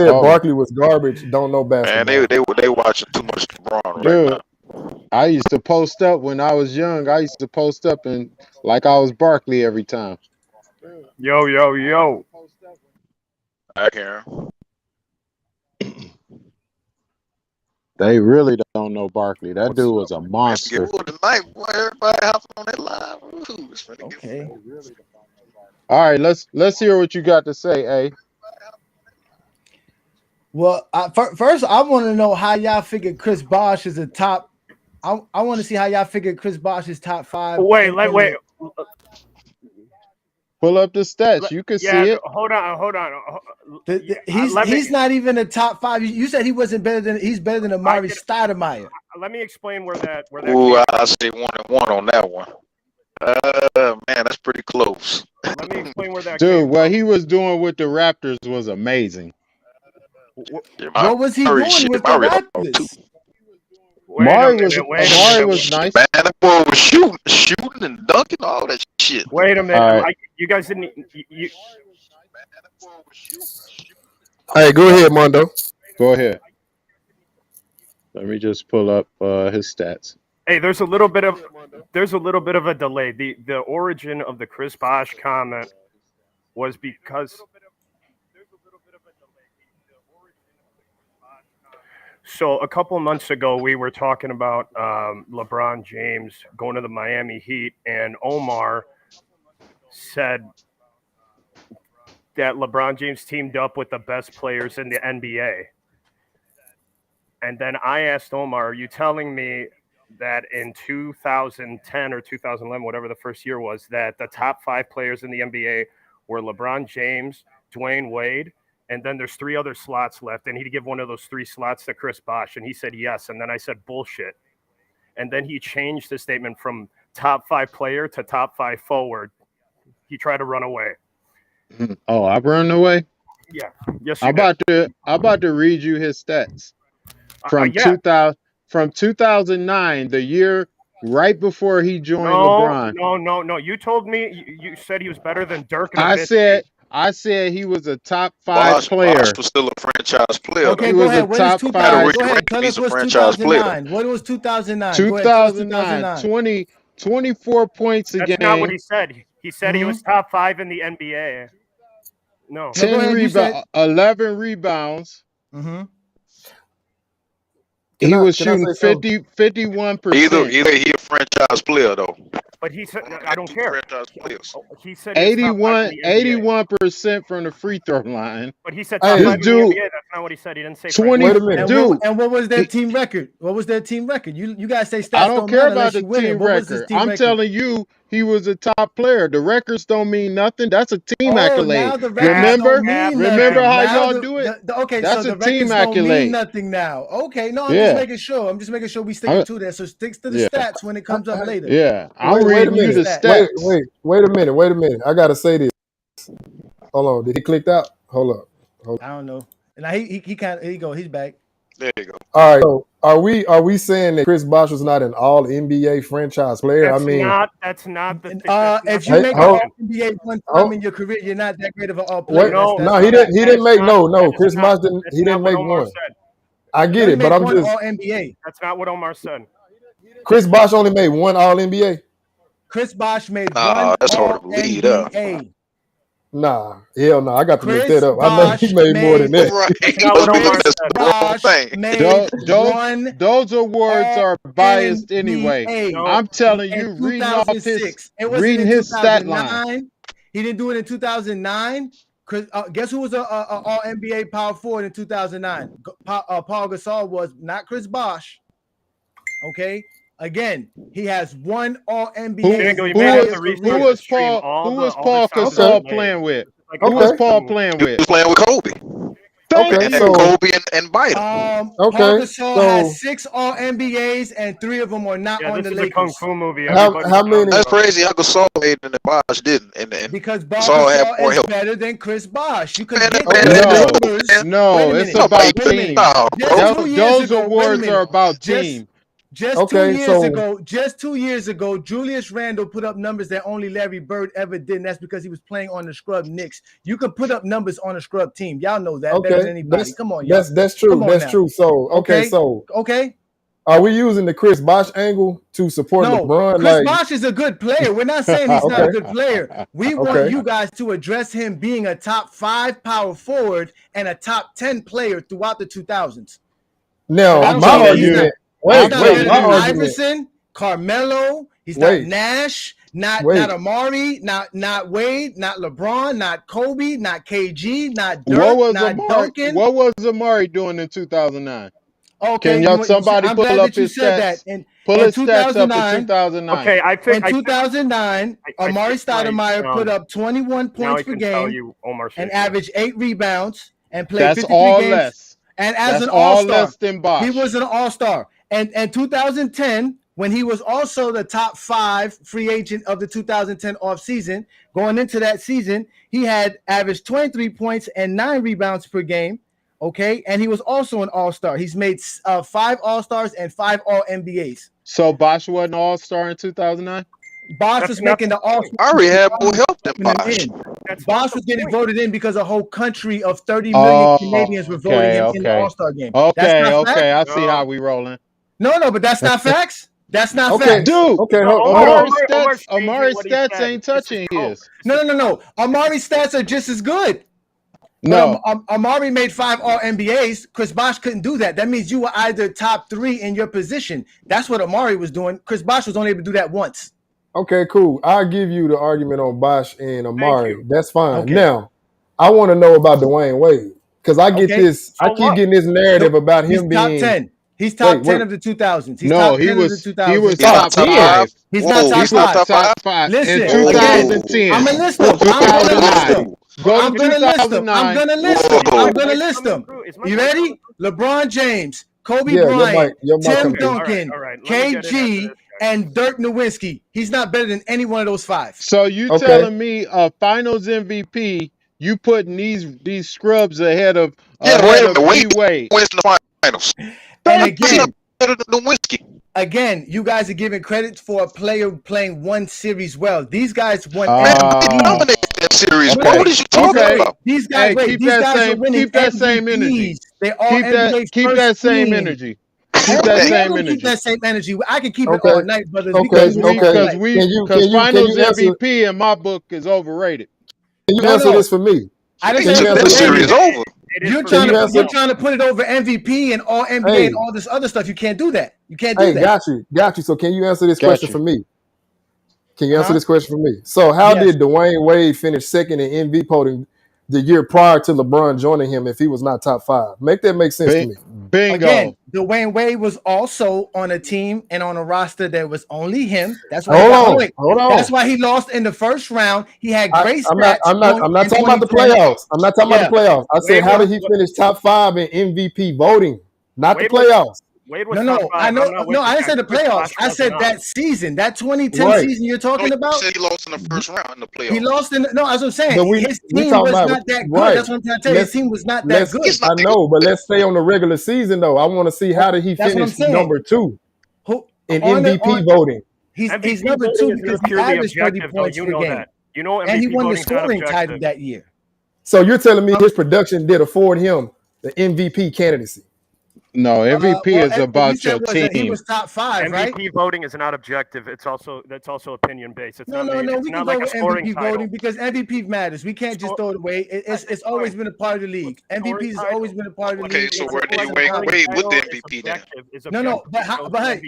Oh my Barkley was garbage don't know Man, basketball. they watching too much LeBron right dude. now. I used to post up when I was young. I used to post up and like I was Barkley every time. Yo. I can hear him. They really don't know Barkley. That What's dude up? was a Man, it's get monster. wood tonight, boy. Everybody hopping on that live. Ooh, it's finna get Okay. All right, let's hear what you got to say, A. Well, first I want to know how y'all figure Chris Bosh is a top. I want to see how y'all figure Chris Bosh is top 5. Wait. Pull up the stats. You can see it. Hold on. He's not even a top 5. You said he wasn't better than he's better than Amari Stoudemire. Let me explain where that. Ooh, I say 1-1 on that one. Man, that's pretty close. Let me explain where that. Dude, what he was doing with the Raptors was amazing. What was he doing with the Raptors? Amari was nice. Man, that boy was shooting and dunking, all that shit. Wait a minute. All right. You guys didn't. Hey, go ahead, Mondo. Go ahead. Let me just pull up his stats. Hey, there's a little bit of a delay. The origin of the Chris Bosh comment was because. So a couple of months ago, we were talking about LeBron James going to the Miami Heat, and Omar said that LeBron James teamed up with the best players in the NBA. And then I asked Omar, are you telling me that in 2010 or 2011, whatever the first year was, that the top 5 players in the NBA were LeBron James, Dwayne Wade, and then there's 3 other slots left, and he'd give one of those 3 slots to Chris Bosh, and he said yes, and then I said bullshit. And then he changed the statement from top 5 player to top 5 forward. He tried to run away. Oh, I've run away? Yeah. Yes, I'm about to read you his stats. From 2009, the year right before he joined LeBron. No. You told me you said he was better than Dirk. And I said he was a top 5 player. Bosh was still a franchise player. Okay, he go was ahead. a What top is 5. Go ahead. Tell us what's 2009. What was 2009? 2009, 24 points a game. That's not what he said. He said he was top 5 in the NBA. No. 10 rebounds, 11 rebounds. Mm-hmm. He was shooting 51%. Either he a franchise player though. But he said I don't care. Franchise players. He said 81% from the free throw line. But he said top 5 in the NBA. That's not what he said. He didn't say 20. Wait a minute. And what was their team record? What was their team record? You guys say stats I don't care about the team record. I'm telling you, he was a top player. The records don't mean nothing. That's a team accolade. Remember how y'all do it? Okay, that's so a the team records don't mean accolade. nothing now. Okay, no, I'm just making sure. I'm just making sure we stick to that. So sticks to the stats when it comes up later. Yeah, I'm reading you the stats. Wait a minute. I gotta say this. Hold on. Did he click out? Hold up. I don't know. And he can't. Here you go. He's back. There you go. All right. So are we saying that Chris Bosh was not an All NBA franchise player? That's not the thing. If you make an All NBA one time in your career, you're not that great of an All player. He didn't make Chris Bosh didn't. He didn't make one. I get it, but I'm just All NBA. That's not what Omar said. Chris Bosh only made one All NBA. Chris Bosh made one that's All hard to believe. NBA. Nah, hell no. I got to look Chris that up. I know he made more than that. Those awards are biased anyway. I'm telling you, reading his stat line. He didn't do it in 2009. Guess who was an All NBA power forward in 2009? Paul Gasol was, not Chris Bosh. Okay. Again, he has one All NBA. Who was Paul Gasol playing with? Who was Paul playing with? He was playing with Kobe. Okay, so Kobe and Biden. Paul Gasol has 6 All NBAs, and 3 of them are not on the Lakers. A kung fu movie. How many? That's crazy. How Gasol made and Bosh didn't. Because Gasol is better than Chris Bosh. You can get numbers. No, it's about team. Those awards are about team. Just 2 years ago, Julius Randle put up numbers that only Larry Bird ever did, and that's because he was playing on the scrub Knicks. You could put up numbers on a scrub team. Y'all know that better than anybody. Come on, y'all. That's true. That's true. So okay. Are we using the Chris Bosh angle to support LeBron? Chris Bosh is a good player. We're not saying he's not a good player. We want you guys to address him being a top 5 power forward and a top 10 player throughout the 2000s. Now, my argument. Wait, Iverson, Carmelo. He's not Nash, not Amari, not Wade, not LeBron, not Kobe, not KG, not Dirk, Duncan. What was Amari doing in 2009? Okay, can somebody pull up his stats? Pull his stats up in 2009. Okay, in 2009, Amari Stoudemire put up 21 points per game and averaged 8 rebounds and played 53 games. And as an all-star, he was an all-star. And 2010, when he was also the top 5 free agent of the 2010 offseason, going into that season, he had averaged 23 points and 9 rebounds per game. Okay, and he was also an All-Star. He's made 5 All-Stars and 5 All-NBAs. So Bosh wasn't All-Star in 2009. Bosh was making the All-Star. I already had more help than Bosh. Bosh was getting voted in because a whole country of 30 million Canadians were voting him in the All-Star game. Okay, I see how we rolling. No, but that's not facts. That's not facts. Dude. Okay, Amari stats ain't touching his. No. Amari stats are just as good. No. Amari made 5 All-NBAs. Chris Bosh couldn't do that. That means you were either top 3 in your position. That's what Amari was doing. Chris Bosh was only able to do that once. Okay, cool. I'll give you the argument on Bosh and Amari. That's fine. Okay. Now, I want to know about Dwayne Wade because I get this. I keep getting this narrative about him being top 10. He's top 10 of the 2000s. He was top 5. He's not top 5. Listen, in 2010. I'm gonna list them. I'm gonna list them. You ready? LeBron James, Kobe Bryant, Tim Duncan, KG, and Dirk Nowitzki. He's not better than any one of those 5. So you telling me a Finals MVP? You putting these scrubs ahead of Wade wins the finals. And again, you guys are giving credit for a player playing one series well. These guys won. Dominated that series. Okay. What are you talking about? These guys, keep that same energy. They all keep that same energy. Keep that same energy. Keep that same energy. I can keep it all night, brothers. Because Finals MVP in my book is overrated. Can you answer this for me? I didn't say the series over. You're trying to put it over MVP and all NBA and all this other stuff. You can't do that. You can't do that. Got you. So can you answer this question for me? Can you answer this question for me? So how did Dwayne Wade finish second in MVP voting the year prior to LeBron joining him if he was not top 5? Make that make sense to me. Bingo. Again, Dwayne Wade was also on a team and on a roster that was only him. That's why hold on. That's why he lost in the first round. He had great stats. I'm not talking about the playoffs. I'm not talking about the playoffs. I said, how did he finish top 5 in MVP voting? Not the playoffs. No, I know. No, I didn't say the playoffs. I said that season, that 2010 season you're talking about. You said he lost in the first round in the playoffs. He lost in. No, as I'm saying, his team was not that good. That's what I'm trying to tell you. His team was not that good. I know, but let's stay on the regular season though. I want to see how did he finish number 2 in MVP voting. He's number 2 because he averaged 30 points per game. And he won the scoring title that year. So you're telling me his production did afford him the MVP candidacy? No, MVP is about your team. He was top 5, right? MVP voting is not objective. That's also opinion based. No. We can go with MVP voting because MVP matters. We can't just throw it away. It's always been a part of the league. MVP has always been a part of the league. Okay, so where do you rank Wade with the MVP then? No. But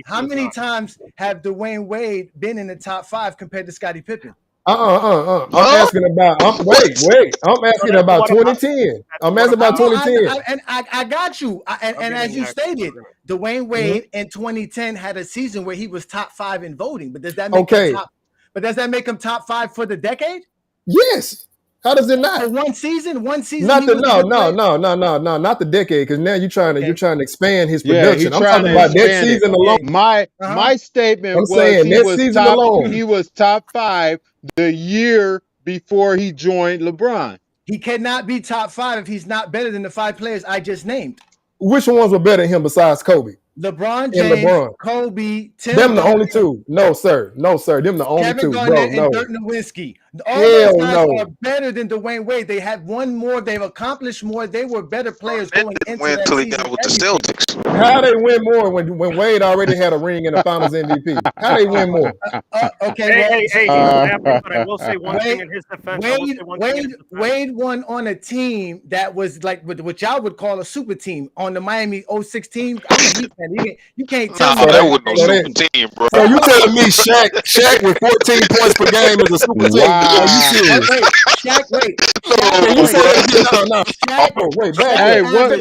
how many times have Dwayne Wade been in the top 5 compared to Scottie Pippen? I'm asking about. Wait. I'm asking about 2010. I'm asking about 2010. I got you. And as you stated, Dwayne Wade in 2010 had a season where he was top 5 in voting. But does that make him top? But does that make him top 5 for the decade? Yes. How does it not? For one season. Not the decade. Because now you're trying to expand his production. I'm talking about that season alone. My statement was he was top 5 the year before he joined LeBron. He cannot be top 5 if he's not better than the 5 players I just named. Which ones were better than him besides Kobe? LeBron James, Kobe, Tim. Them the only 2. No, sir. Them the only 2. Kevin Garnett and Dirk Nowitzki. All those guys are better than Dwayne Wade. They had won more. They've accomplished more. They were better players going into that season. He got with the Celtics. How they win more when Wade already had a ring in the Finals MVP? How they win more? Okay. Hey, but I will say one thing in his defense. Wade won on a team that was like what y'all would call a super team on the Miami 06 team. You can't tell me that was no super team, bro. So you telling me Shaq with 14 points per game is a super team? Are you serious? Shaq, wait.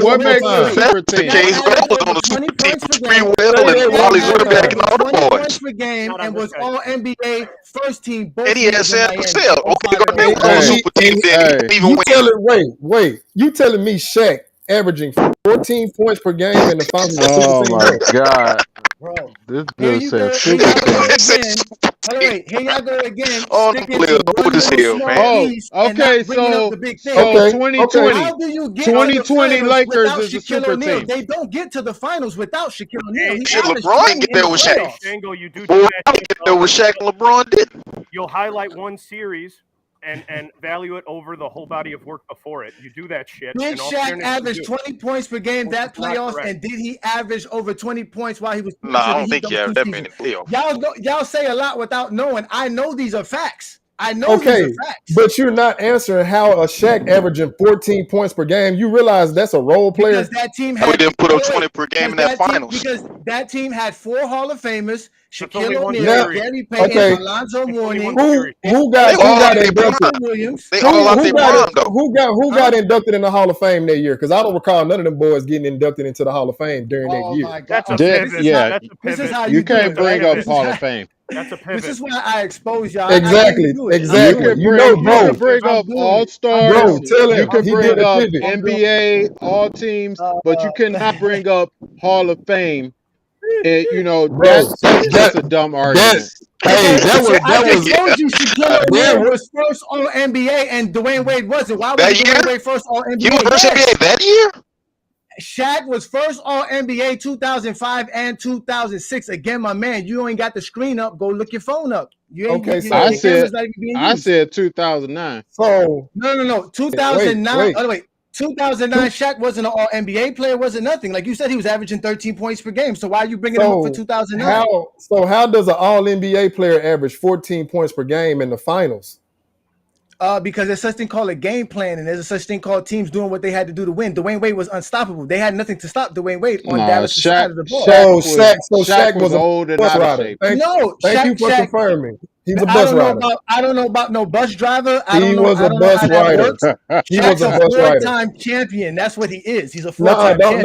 What makes a super team? Kingz was on the super team. Free Will and Wally Winterback and all the boys. Points per game and was all NBA first team. And he had Sam Cassell. Okay, Garnett was on the super team. Then even win. You telling me Shaq averaging 14 points per game in the Finals? Oh my God. Bro, This Here dude you said go. Here super y'all go team. again. Hold on, wait. Here y'all go again. All the Sticking players to one old as little hell, small man. Oh, piece and okay. not bringing up the big thing. So Okay, 2020, How do you get to the 2020 finals Lakers without is a Shaquille super O'Neal? team. They don't get to the finals without Shaquille O'Neal. He Shit, averaged LeBron 20 get in there the with Shaq. playoffs. Shango, you do Boy, that I shit, get there with Shaq and LeBron didn't. You'll highlight one series and value it over the whole body of work before it. You do that shit. Did and all Shaq fairness, you average do. 20 points per game Which that is not playoffs? correct. And did he average over 20 points while he was Nah, I to the don't Heat think those you have two that many seasons? playoffs. Y'all say a lot without knowing. I know these are facts. I know these okay, are facts. but you're not answering how a Shaq averaging 14 points per game. You realize that's a role player. Because that team We had didn't put up 20 per game in that finals. Because that team had 4 Hall of Famers: That's only Shaquille one O'Neal, series. Gary Payton, Okay. Alonzo It's only Mourning, one Who series. who They got all out inducted? their prime. Williams. They all out their prime though. Who got inducted in the Hall of Fame that year? Because I don't recall none of them boys getting inducted into the Hall of Fame during that Oh year. my God! That's a That- pivot. yeah, That's a This is pivot. how You you do can't it, bring right? up Hall of Fame. That's a This pivot. is why I expose y'all. Exactly, I do it. exactly. You You know, can bro, bring I'm up doing all it. stars. bro, tell You him can he bring did a up pivot. NBA, all teams, but you cannot bring up Hall of Fame. And Bro, that's just a dumb argument. hey, that was told you Shaquille that O'Neal was was first All NBA and Dwayne Wade wasn't. Why was That Dwayne year? Wade first All He was NBA? first NBA that year? Shaq was first All NBA 2005 and 2006. Again, my man, you ain't got the screen up. Go look your phone up. You ain't. Okay, your so- camera's not even being I used. said 2009. so No. 2009. Wait. Oh, wait. 2009, Shaq wasn't an All NBA player. Wasn't nothing. Like you said, he was averaging 13 points per game. So why are you bringing him up for 2009? how does an All NBA player average 14 points per game in the finals? Because there's such thing called a game plan, and there's a such thing called teams doing what they had to do to win. Dwayne Wade was unstoppable. They had nothing to stop Dwayne Wade on Nah, Dallas' side of the ball. Shaq was a old and bus out of rider. shape. Thank you for confirming. He's a bus rider. I don't know about no bus driver. He was a I don't know bus how that rider. works. He Shaq's was a bus rider. four-time champion. That's what he is. He's a four-time champion.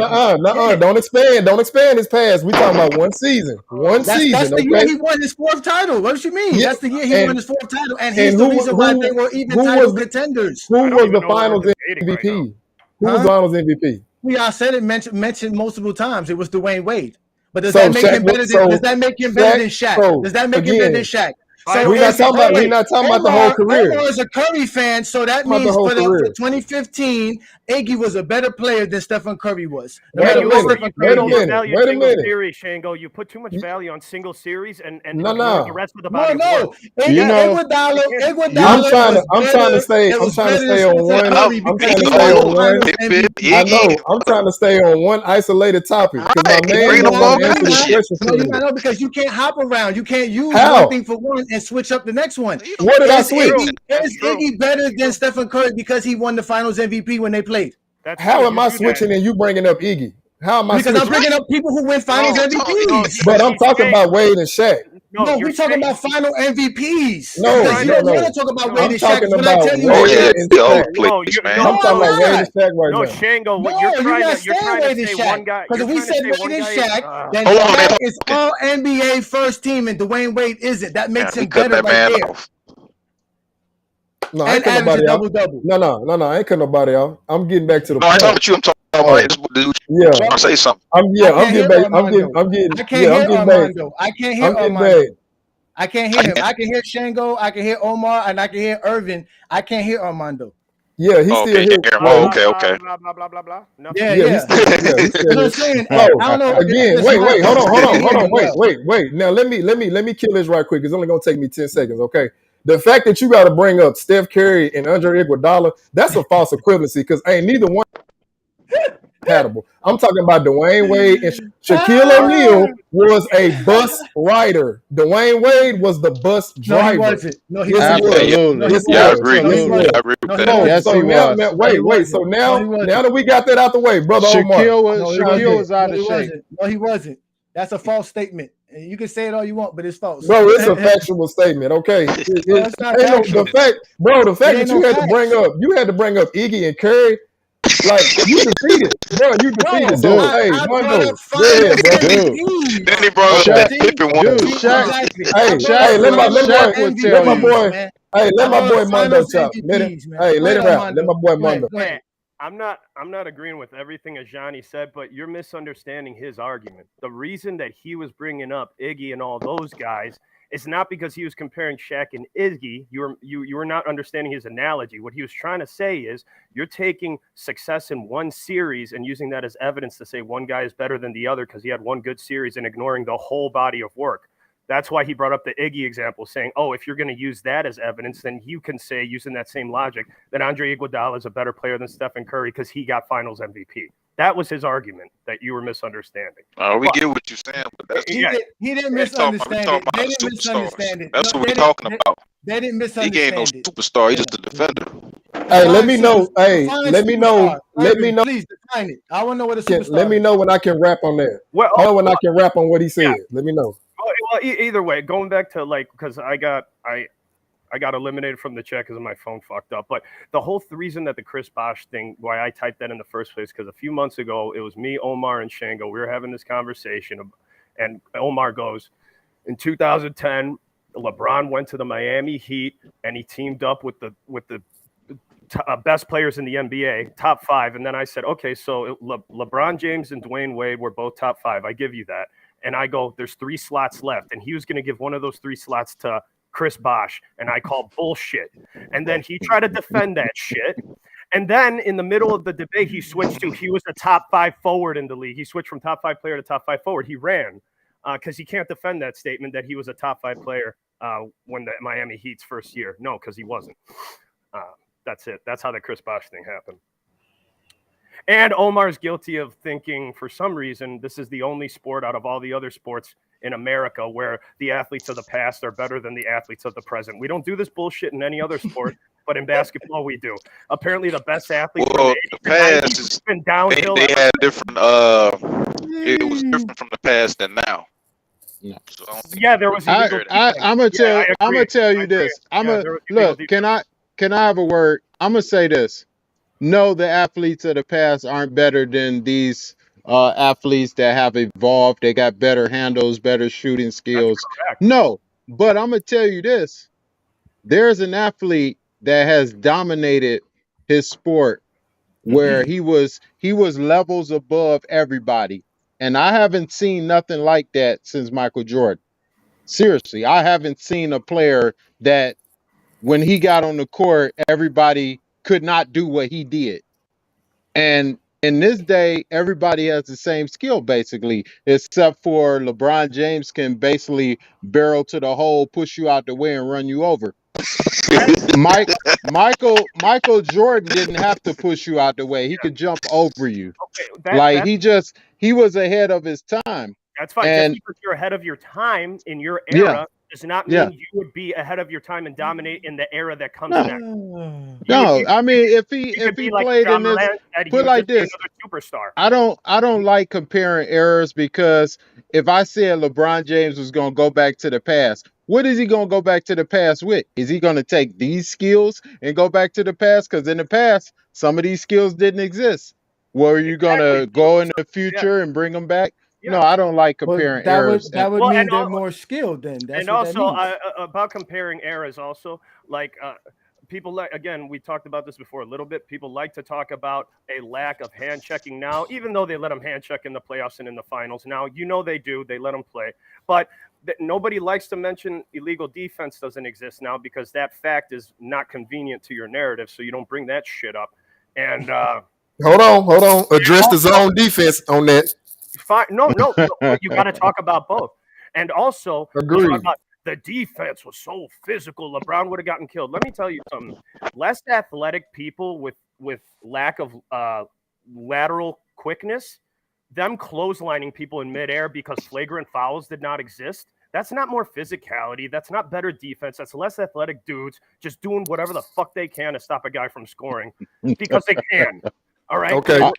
Don't expand his past. We talking about one season. That's the year he won his 4th title. What do you mean? Yeah, That's the year he won his 4th title, and he's the reason why they were even title contenders. Who I don't was even the know finals what we're debating MVP? right now. Who was the finals MVP? I said it mentioned multiple times. It was Dwayne Wade. But does So that make Shaq him better was- than so does that make him better than Shaq- Shaq? so, Does that make him better than Shaq? So we're not talking about the whole career. Omar is a Curry fan, so that Talking about means the whole for career. 2015, Iggy was a better player than Stephen Curry was. No Wait matter a what minute. Stephen Wait Curry a did. minute. Overvalue Wait a single minute. series, Shango. You put too much value on single series and No. ignore the rest of the body of No. work. Iguodala I'm trying to stay on one. I'm trying to stay on one. I know. I'm trying to stay on one isolated topic because my man don't want to answer this question. No, you know, because you can't hop around. You can't use How? one thing for one and switch up the next one. What did I switch? Is Iggy better than Stephen Curry because he won the Finals MVP when they played? How am I switching and you bringing up Iggy? How am I Because switching? I'm bringing up people who win Finals MVPs. But I'm talking about Wade and Shaq. No, we're talking about Final MVPs. No, because you don't want to talk about Wade and Shaq. talking When I about tell you Wade Shaq, and Shaq. I'm talking about Wade and Shaq right now. No, Shango, what you're you're not trying saying to say one guy. Because if we said Wade and Shaq, then Hold on, Shaq man. is all NBA first team and Dwayne Wade isn't. That makes him better right there. No, I ain't cut nobody out. No, I ain't cut nobody out. I'm getting back to the point. I'm talking about this dude. Yeah. I want to say something. I'm getting back. I'm getting. I can't hear Armando. I can't hear Armando. I can't hear him. I can hear Shango. I can hear Omar, and I can hear Irvin. I can't hear Armando. Yeah, he's still here. Okay. Blah blah blah blah. Yeah. He's still You know what I'm saying? I don't know. Again, wait, hold on. Wait. Now let me kill this right quick. It's only gonna take me 10 seconds. Okay. The fact that you got to bring up Steph Curry and Andre Iguodala, that's a false equivalency because ain't neither one compatible. I'm talking about Dwayne Wade and Shaquille O'Neal was a bus rider. Dwayne Wade was the bus driver. No, he wasn't. No, he wasn't. Absolutely. I agree. I agree with that. Yes, he was. Wait. So now that we got that out the way, brother Omar. Shaquille was out of shape. No, he wasn't. That's a false statement. You can say it all you want, but it's false. Bro, it's a factual statement, okay? The fact that you had to bring up Iggy and Curry, like you defeated, bro. You defeated. So hey, Mondo, dude. Then he brought up that Pippen one. Hey, let my boy Mondo chop. Let it rap. Let my boy Mondo. I'm not agreeing with everything Ajani said, but you're misunderstanding his argument. The reason that he was bringing up Iggy and all those guys is not because he was comparing Shaq and Iggy. You were not understanding his analogy. What he was trying to say is you're taking success in one series and using that as evidence to say one guy is better than the other because he had one good series and ignoring the whole body of work. That's why he brought up the Iggy example, saying, oh, if you're going to use that as evidence, then you can say, using that same logic, that Andre Iguodala is a better player than Stephen Curry because he got finals MVP. That was his argument that you were misunderstanding. We get what you're saying, but that's he didn't misunderstand it. They didn't misunderstand it. That's what we're talking about. They didn't misunderstand it. He ain't no superstar. He's just a defender. Hey, let me know. Hey, let me know. Let me know. Please define it. I want to know what a superstar is. Let me know when I can rap on that. Well, when I can rap on what he said. Yeah. Let me know. Well, either way, going back to because I got eliminated from the chat because my phone fucked up. But the whole reason that the Chris Bosh thing, why I typed that in the first place, because a few months ago it was me, Omar, and Shango. We were having this conversation, and Omar goes, in 2010, LeBron went to the Miami Heat and he teamed up with the best players in the NBA, top 5. And then I said, okay, so LeBron James and Dwayne Wade were both top 5. I give you that. And I go, there's 3 slots left. And he was going to give one of those 3 slots to Chris Bosh. And I call bullshit. And then he tried to defend that shit. And then in the middle of the debate, he switched to, he was a top 5 forward in the league. He switched from top 5 player to top 5 forward. He ran because he can't defend that statement that he was a top 5 player when the Miami Heat's first year. No, because he wasn't. That's it. That's how the Chris Bosh thing happened. And Omar's guilty of thinking, for some reason, this is the only sport out of all the other sports in America where the athletes of the past are better than the athletes of the present. We don't do this bullshit in any other sport, but in basketball we do. Apparently, the best athletes the past has been downhill. They had different. It was different from the past than now. No. So there was. I'm gonna tell you this. Look. Can I have a word? I'm gonna say this. No, the athletes of the past aren't better than these athletes that have evolved. They got better handles, better shooting skills. No, but I'm going to tell you this. There's an athlete that has dominated his sport where he was levels above everybody. And I haven't seen nothing like that since Michael Jordan. Seriously, I haven't seen a player that when he got on the court, everybody could not do what he did. And in this day, everybody has the same skill, basically, except for LeBron James can basically barrel to the hole, push you out the way, and run you over. Michael Jordan didn't have to push you out the way. He could jump over you. He was ahead of his time. That's fine. Just because you're ahead of your time in your era does not mean you would be ahead of your time and dominate in the era that comes next. I mean, if he played in this, put like this, superstar. I don't like comparing eras because if I said LeBron James was going to go back to the past, what is he going to go back to the past with? Is he going to take these skills and go back to the past? Because in the past, some of these skills didn't exist. Were you going to go in the future and bring them back? Yeah. No, I don't like comparing eras. That would mean they're more skilled then. And also about comparing eras also, people like, again, we talked about this before a little bit. People like to talk about a lack of hand checking now, even though they let them hand check in the playoffs and in the finals. Now, they do. They let them play. But nobody likes to mention illegal defense doesn't exist now because that fact is not convenient to your narrative. So you don't bring that shit up. And hold on. Address the zone defense on that. Fine. No. You got to talk about both. And also, the defense was so physical. LeBron would have gotten killed. Let me tell you something. Less athletic people with lack of lateral quickness, them clotheslining people in midair because flagrant fouls did not exist. That's not more physicality. That's not better defense. That's less athletic dudes just doing whatever the fuck they can to stop a guy from scoring because they can. All right. Okay. Well,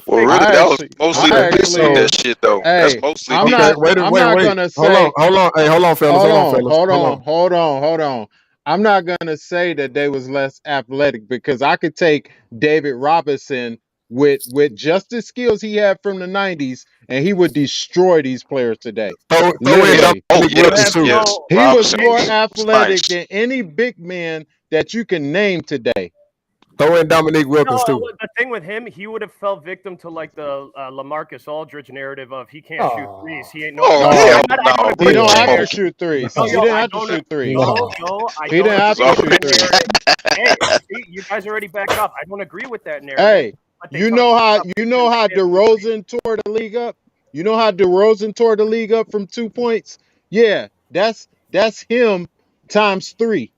really, that was mostly that shit, though. Hey, that's mostly. I'm not gonna say. Hold on. Hey, hold on, fellas. Hold on. I'm not gonna say that they was less athletic because I could take David Robinson with just the skills he had from the 90s, and he would destroy these players today. He was more athletic than any big man that you can name today. Throw in Dominique Wilkins too. The thing with him, he would have fell victim to like the LaMarcus Aldridge narrative of he can't shoot threes. He ain't no. He don't have to shoot threes. He didn't have to shoot threes. No, I he didn't have to shoot threes. Hey, see, you guys already backed up. I don't agree with that narrative. Hey, you know how DeRozan tore the league up? You know how DeRozan tore the league up from 2 points? Yeah, that's him times 3.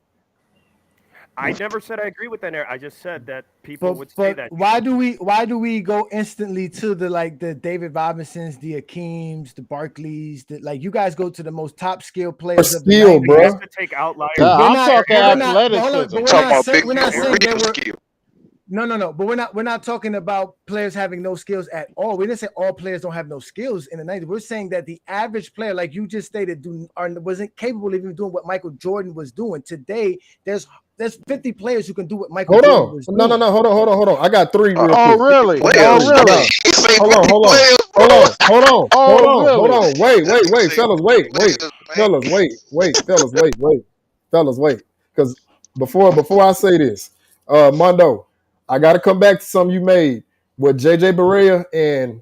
I never said I agree with that narrative. I just said that people would say that. Why do we go instantly to the David Robinsons, the Kingz, the Barkleys, like you guys go to the most top skill players of the skill, bro. You have to take outliers. I'm talking athleticism. We're not saying that we're no, but we're not talking about players having no skills at all. We didn't say all players don't have no skills in the 90s. We're saying that the average player, like you just stated, wasn't capable of even doing what Michael Jordan was doing. Today, there's 50 players who can do what Michael Jordan was doing. No, hold on. I got 3 real quick. Really? Hold on. Wait, fellas, wait. Because before I say this, Mondo, I got to come back to something you made with JJ Barea and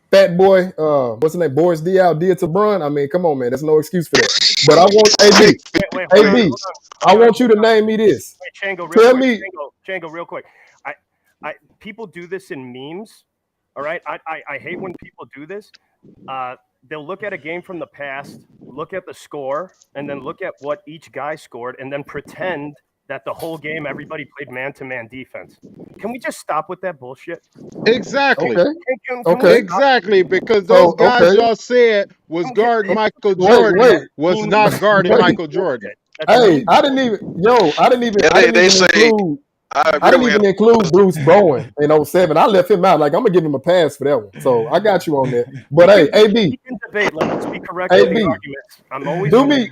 Fat Boy, what's his name, Boris Diaw did to Bron. I mean, come on, man, there's no excuse for that. But I want AB, I want you to name me this. Django, real quick. I people do this in memes. All right, I hate when people do this. They'll look at a game from the past, look at the score, and then look at what each guy scored, and then pretend that the whole game everybody played man-to-man defense. Can we just stop with that bullshit? Exactly. Okay. Exactly, because those guys y'all said was guarding Michael Jordan was not guarding Michael Jordan. Hey, I didn't even include Bruce Bowen in 07. I left him out. Like, I'm gonna give him a pass for that one. So I got you on there. But hey, AB, let's be correct in the arguments. I'm always do me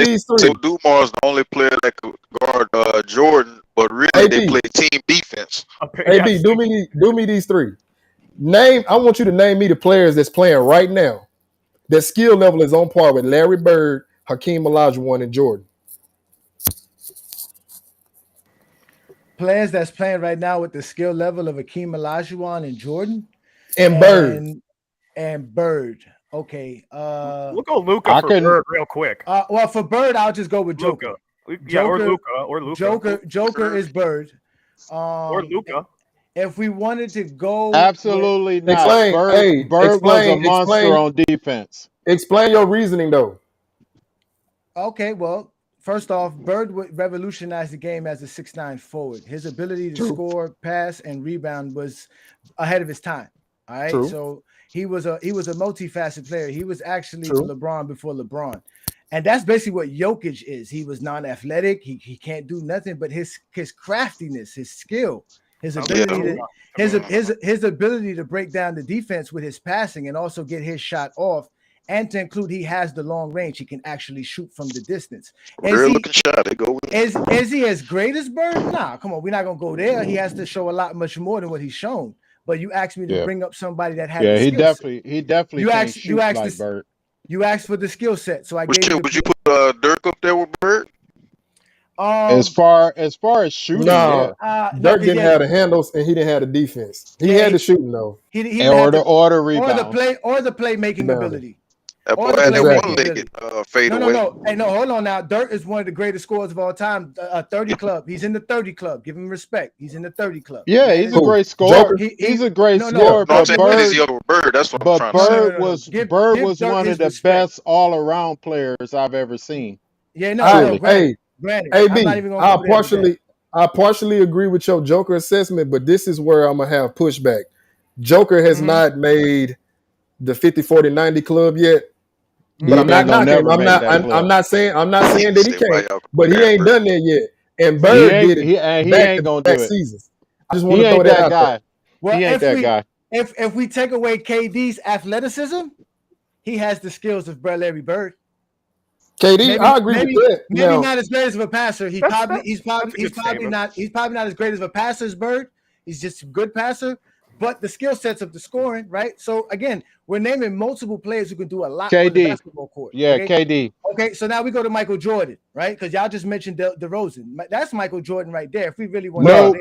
these 3. Dumar's the only player that could guard Jordan, but really they play team defense. AB, do me these 3. I want you to name me the players that's playing right now. Their skill level is on par with Larry Bird, Hakeem Olajuwon, and Jordan. Players that's playing right now with the skill level of Hakeem Olajuwon and Jordan and Bird and Bird. Okay. We'll go Luka for Bird real quick. Well, for Bird, I'll just go with Joker. Or Luka. Joker is Bird. Or Luka. If we wanted to go, absolutely not. Bird was a monster on defense. Explain your reasoning, though. Okay, well, first off, Bird would revolutionize the game as a 6'9" forward. His ability to score, pass, and rebound was ahead of his time. All right, so he was a multifaceted player. He was actually LeBron before LeBron, and that's basically what Jokic is. He was non-athletic. He can't do nothing, but his craftiness, his skill, his ability his ability to break down the defense with his passing and also get his shot off. And to include, he has the long range. He can actually shoot from the distance. Looking shot. Is he as great as Bird? Nah, come on. We're not going to go there. He has to show a lot much more than what he's shown. But you asked me to bring up somebody that had he definitely can't shoot like Bird. You asked for the skill set. So would you put Dirk up there with Bird? As far as shooting, Dirk didn't have the handles and he didn't have the defense. He had the shooting though. Or the rebound. Or the playmaking ability. That boy had that one-legged fade away. No, hold on now. Dirk is one of the greatest scorers of all time. 30 club. He's in the 30 club. Give him respect. He's in the 30 club. Yeah, he's a great scorer. He's a great scorer. But Bird, that's what I'm trying to say. Bird was one of the best all-around players I've ever seen. Yeah, no. Hey, AB, I partially agree with your Joker assessment, but this is where I'm gonna have pushback. Joker has not made the 50-40-90 club yet. But I'm not saying that he can't. But he ain't done that yet. And Bird did it. He ain't gonna do it. Seasons. I just want to throw that out there. Well, he ain't that guy. If we take away KD's athleticism, he has the skills of Larry Bird. KD, I agree with that. Maybe not as great as a passer. He's probably not as great as a passer as Bird. He's just a good passer. but the skill sets of the scoring, right? So again, we're naming multiple players who can do a lot on the basketball court. Yeah, okay? KD. Okay, so now we go to Michael Jordan, right? Because y'all just mentioned DeRozan. That's Michael Jordan right there. If we really want to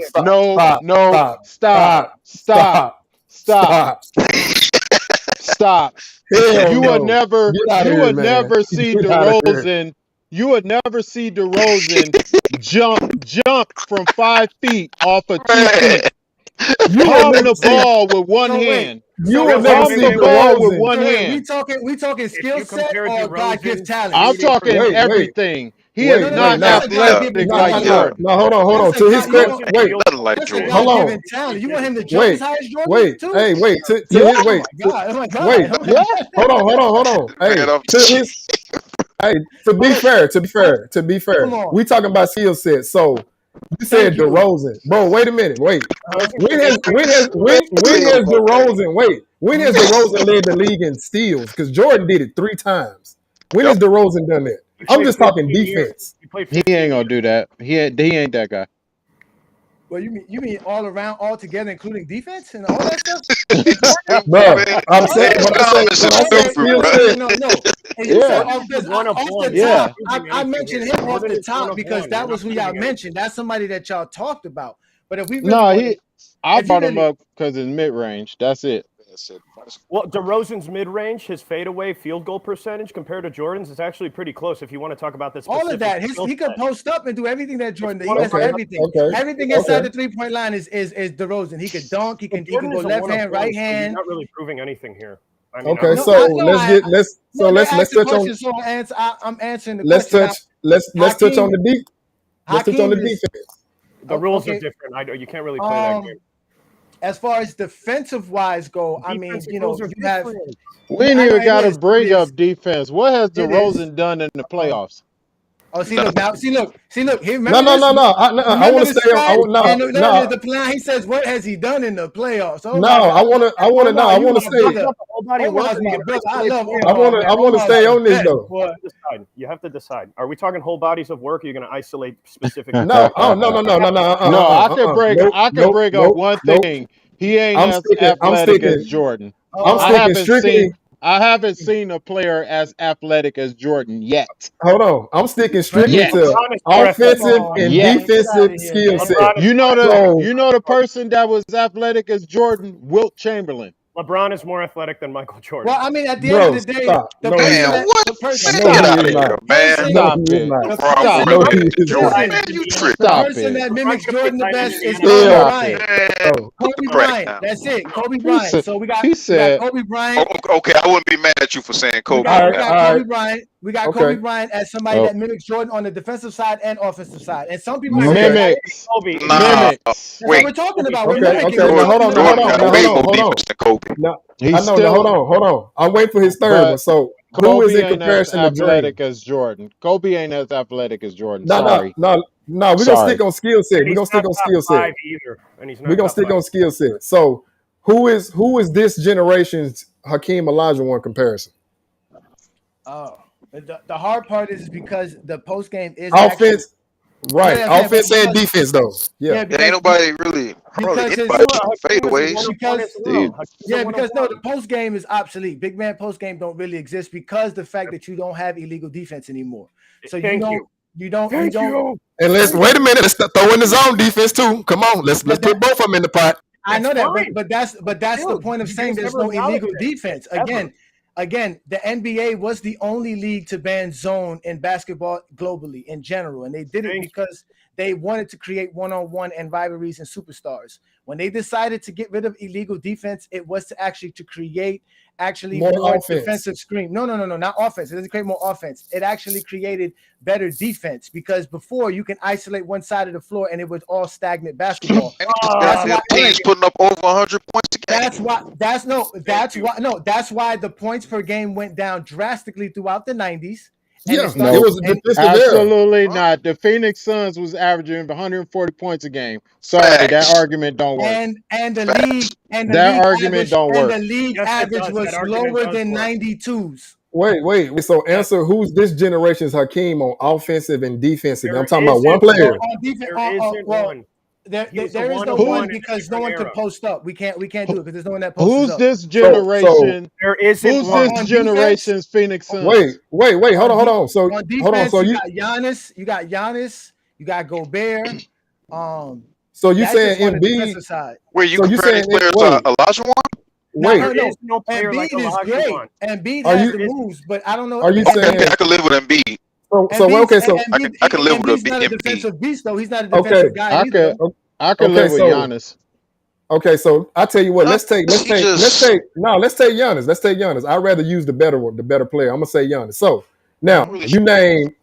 stop. You would never see DeRozan. You would never see DeRozan jump from 5 feet off of 2 feet. Palming the ball with one hand. You will never see the ball with one hand. We talking skill set or God gift talent? I'm talking everything. He is not athletic like Jordan. No, hold on. To his credit, wait. Hold on. Talent. You want him to jump as high as Jordan? Too? Hey, wait. Wait. Hold on. Hey, to be fair, we talking about skill set. So you said DeRozan, bro. Wait a minute. Wait. When has DeRozan led the league in steals? Because Jordan did it 3 times. When has DeRozan done that? I'm just talking defense. He ain't gonna do that. He ain't that guy. Well, you mean all around, all together, including defense and all that stuff? Bro, I'm saying I mentioned him off the top because that was who y'all mentioned. That's somebody that y'all talked about. But if we I brought him up because it's mid-range. That's it. Well, DeRozan's mid-range, his fadeaway field goal percentage compared to Jordan's is actually pretty close. If you want to talk about this, all of that, he could post up and do everything that Jordan did. He does everything. Everything inside the 3-point line is DeRozan. He could dunk. He can go left hand, right hand. He's not really proving anything here. I mean, let's touch on. I'm answering the question. Let's touch on the deep. Let's touch on the defense. The rules are different. You can't really play that game. As far as defensive-wise go, I mean, you have. We ain't even got to bring up defense. What has DeRozan done in the playoffs? Oh, see, look. He no. I want to stay on. The plan. He says, "What has he done in the playoffs?" Oh, no, I want to know. I want to stay. I want to stay on this though. You have to decide. Are we talking whole bodies of work? Or are you going to isolate specific? No. I can bring up one thing. He ain't as athletic as Jordan. I haven't seen a player as athletic as Jordan yet. Hold on. I'm sticking strictly to offensive and defensive skill set. You know the person that was athletic as Jordan? Wilt Chamberlain. LeBron is more athletic than Michael Jordan. Well, I mean, at the end of the day, the person that mimics Jordan the best is Kobe Bryant. That's it, Kobe Bryant. So we got Kobe Bryant. Okay, I wouldn't be mad at you for saying Kobe. We got Kobe Bryant as somebody that mimics Jordan on the defensive side and offensive side. And some people mimics. Kobe. That's what we're talking about. Hold on. I'm waiting for his third one. So who is in comparison to athletic as Jordan? Kobe ain't as athletic as Jordan. No, we're gonna stick on skill set. We're gonna stick on skill set. We're gonna stick on skill set. So who is this generation's Hakeem Olajuwon comparison? Oh, the hard part is because the post game is offense. Right, offense and defense though. Yeah, ain't nobody really fadeaways. Because the post game is obsolete. Big man post game don't really exist because the fact that you don't have illegal defense anymore. So you don't. And let's wait a minute. Let's throw in the zone defense too. Come on, let's put both of them in the pot. I know that, but that's the point of saying there's no illegal defense. Again, the NBA was the only league to ban zone in basketball globally in general, and they did it because they wanted to create one-on-one and rivalries and superstars. When they decided to get rid of illegal defense, it was to create more defensive screen. No, not offense. It doesn't create more offense. It actually created better defense because before you can isolate one side of the floor and it was all stagnant basketball. Teams putting up over 100 points a game. That's why the points per game went down drastically throughout the 90s. Absolutely not. The Phoenix Suns was averaging 140 points a game. Sorry, that argument don't work. And the league average was lower than 92s. Wait. So answer who's this generation's Hakeem on offensive and defensive? I'm talking about one player. there is no one because no one could post up. We can't do it because there's no one that posts Who's up. this generation? There isn't Who's one. this generation's Phoenix Suns? Wait. Hold on. So on defense, hold on. So you got Giannis, you got Gobert. So you saying Embiid? Where you comparing these players to Olajuwon? Wait, no player like Embiid is great. Embiid has the moves, but I don't know. Are you saying I could live with Embiid? I can live with Embiid's not a defensive beast, though. He's not a defensive guy either. I can live with Giannis. Okay, so I tell you what. Let's take Giannis. Let's take Giannis. I'd rather use the better player. I'm gonna say Giannis. So now you name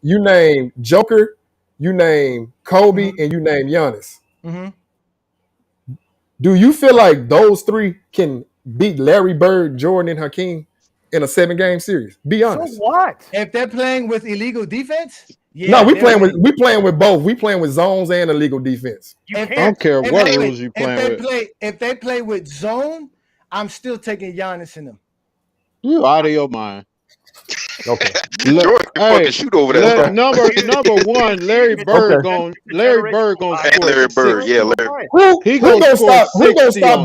Joker, you name Kobe, and you name Giannis. Mm-hmm. Do you feel like those three can beat Larry Bird, Jordan, and Hakeem in a 7-game series? Be honest. So what? If they're playing with illegal defense? Yeah, no, we playing with both. We playing with zones and illegal defense. I don't care what rules you playing with. If they play with zone, I'm still taking Giannis in them. You out of your mind. Okay. Jordan can fucking shoot over that. Number one, Larry Bird gonna score. Larry Bird, yeah, Larry. Who gonna stop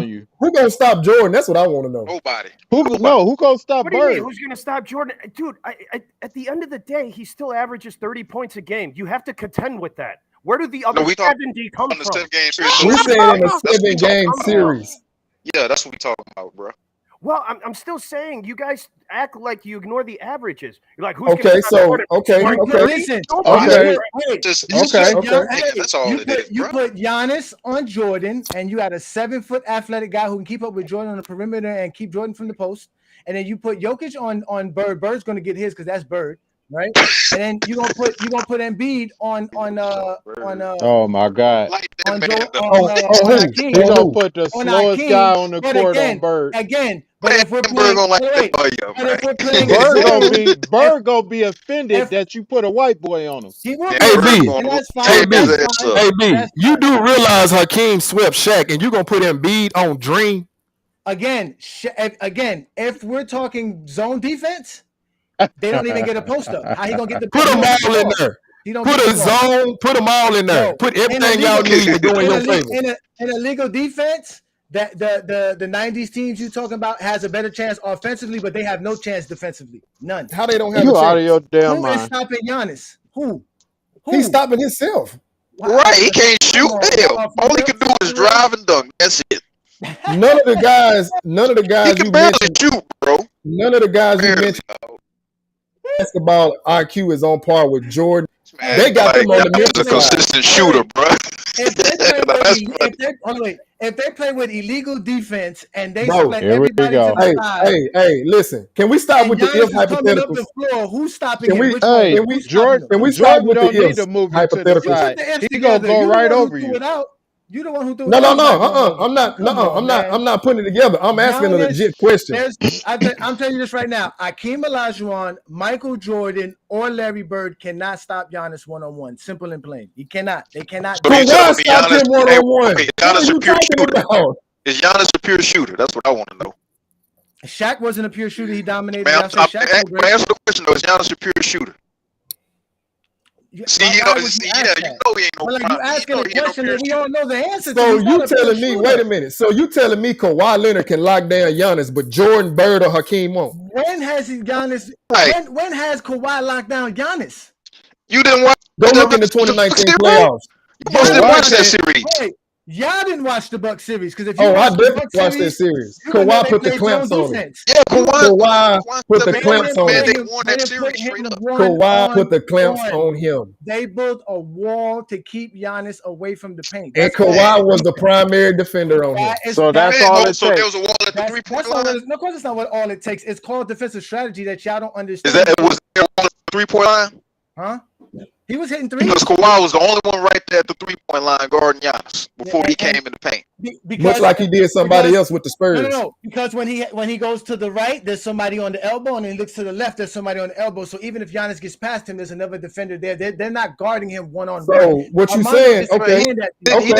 you? Who gonna stop Jordan? That's what I want to know. Nobody. Who gonna stop Bird? Who's gonna stop Jordan? Dude, at the end of the day, he still averages 30 points a game. You have to contend with that. Where do the other 70 come from? We said in a 7-game series. Yeah, that's what we talking about, bro. Well, I'm still saying you guys act like you ignore the averages. You're like, who's Listen. That's all it is. You put Giannis on Jordan, and you had a 7-foot athletic guy who can keep up with Jordan on the perimeter and keep Jordan from the post. And then you put Jokic on Bird. Bird's going to get his because that's Bird, right? And then you gonna put Embiid on. Oh my God! He's gonna put the slowest guy on the court on Bird again. But if we're playing, Bird gonna be offended that you put a white boy on him. He will be. You do realize Hakeem swept Shaq, and you gonna put Embiid on Dream again? If we're talking zone defense, they don't even get a post up. How he gonna get the put them all in there? Put a zone. Put them all in there. Put everything y'all need to go in your favor. In a legal defense. That the 90s teams you talking about has a better chance offensively, but they have no chance defensively. None. How they don't have you a chance? Out of your damn Who mind. is stopping Giannis? Who? He's stopping himself. Right, he can't shoot. Hell, all he can do is drive and dunk. That's it. None of the guys he can barely shoot, bro. None of the guys you mentioned basketball IQ is on par with Jordan. Man, they got them on the Memphis side. Consistent shooter, bro. If they play with illegal defense and they split everybody to the side, hey, listen. Can we stop with the if hypotheticals? The floor, who's stopping him? Can we stop with the if hypotheticals? He gonna go right over you. You the one who threw it. I'm not putting it together. I'm asking a legit question. I'm telling you this right now. Hakeem Olajuwon, Michael Jordan, or Larry Bird cannot stop Giannis one-on-one. Simple and plain. He cannot. They cannot. So why stop him one-on-one? Giannis a pure shooter. Is Giannis a pure shooter? That's what I want to know. Shaq wasn't a pure shooter. He dominated. Answer the question though. Is Giannis a pure shooter? See, you know he ain't no. You asking a question that we all know the answer to. So you telling me? Wait a minute. So you telling me Kawhi Leonard can lock down Giannis, but Jordan, Bird, or Hakeem won't? When has Giannis? When has Kawhi locked down Giannis? You didn't watch. Go look in the 2019 playoffs. You must have watched that series. Wait, y'all didn't watch the Bucks series because if you I definitely watched that series. Kawhi put the clamps on him. Yeah, Kawhi put the clamps on him. They won that series straight up. Kawhi put the clamps on him. They built a wall to keep Giannis away from the paint. And Kawhi was the primary defender on him. So that's all it takes. So there was a wall at the 3-point line? No, of course it's not what all it takes. It's called defensive strategy that y'all don't understand. Was there a wall at the 3-point line? Huh? He was hitting threes. Because Kawhi was the only one right there at the 3-point line guarding Giannis before he came in the paint. Much like he did somebody else with the Spurs. No. Because when he goes to the right, there's somebody on the elbow, and he looks to the left, there's somebody on the elbow. So even if Giannis gets past him, there's another defender there. They're not guarding him one-on-one. So what you saying? Okay. Hold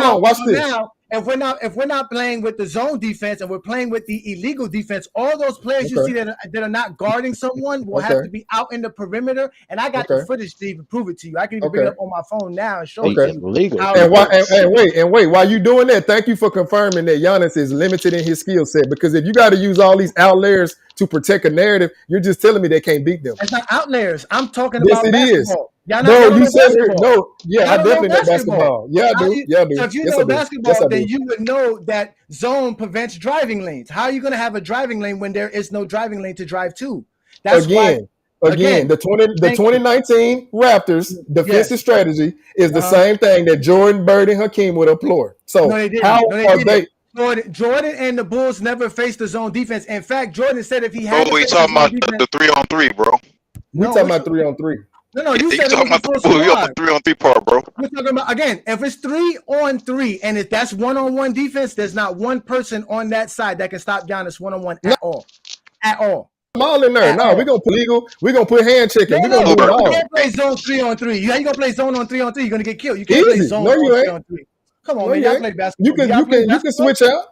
on. Watch this. if we're not playing with the zone defense and we're playing with the illegal defense, all those players you see that are not guarding someone will have to be out in the perimeter. And I got the footage to even prove it to you. I can even bring it up on my phone now and show it to you. And wait, while you doing that, thank you for confirming that Giannis is limited in his skill set. Because if you got to use all these outliers to protect a narrative, you're just telling me they can't beat them. It's not outliers. I'm talking about basketball. No, you said no. Yeah, I definitely know basketball. Yeah, I do. Yeah, I do. So if you know basketball, then you would know that zone prevents driving lanes. How are you going to have a driving lane when there is no driving lane to drive to? That's Again, the 2019 Raptors defensive strategy is the same thing that Jordan, Bird, and Hakeem would employ. So how are they? Jordan and the Bulls never faced the zone defense. In fact, Jordan said if he had, we talking about the 3-on-3, bro. We talking about 3-on-3. No, you said talking about the 3-on-3 part, bro. We're talking about again. If it's 3-on-3 and if that's one-on-one defense, there's not one person on that side that can stop Giannis one-on-one at all. At all. I'm all in there. No, we're gonna put legal. We're gonna put hand checking. We're gonna do it all. You can't play zone 3-on-3. How you gonna play zone on 3-on-3? You're gonna get killed. You can't play zone on 3-on-3. Come on, man. Y'all play basketball. You can switch out.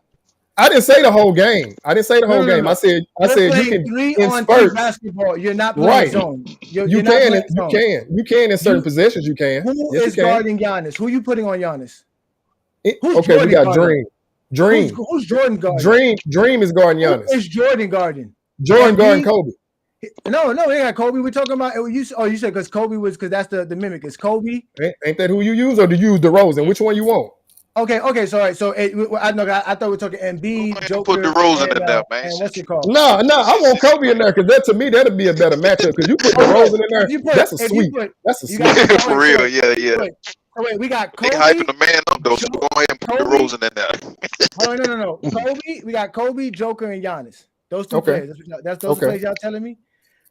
I didn't say the whole game. I said you can 3-on-3 basketball. You're not playing zone. You can in certain possessions. You can. Who is guarding Giannis? Who you putting on Giannis? We got Dream. Who's Jordan guarding? Dream is guarding Giannis. Who is Jordan guarding? Jordan guarding Kobe. No, they got Kobe. We're talking about you said because Kobe was because that's the mimic. Is Kobe? Ain't that who you use, or do you use DeRozan? Which one you want? Okay. So all right. So I thought we were talking Embiid, Joker. Put DeRozan in there, man. And what's it called? No, I want Kobe in there because that to me that'd be a better matchup. Because you put DeRozan in there, that's a sweep. That's a sweep. For real, yeah. Wait, we got Kobe. They hyping the man up though, so go ahead and put DeRozan in there. No. Kobe, we got Kobe, Joker, and Giannis. Those two players. That's those players y'all telling me?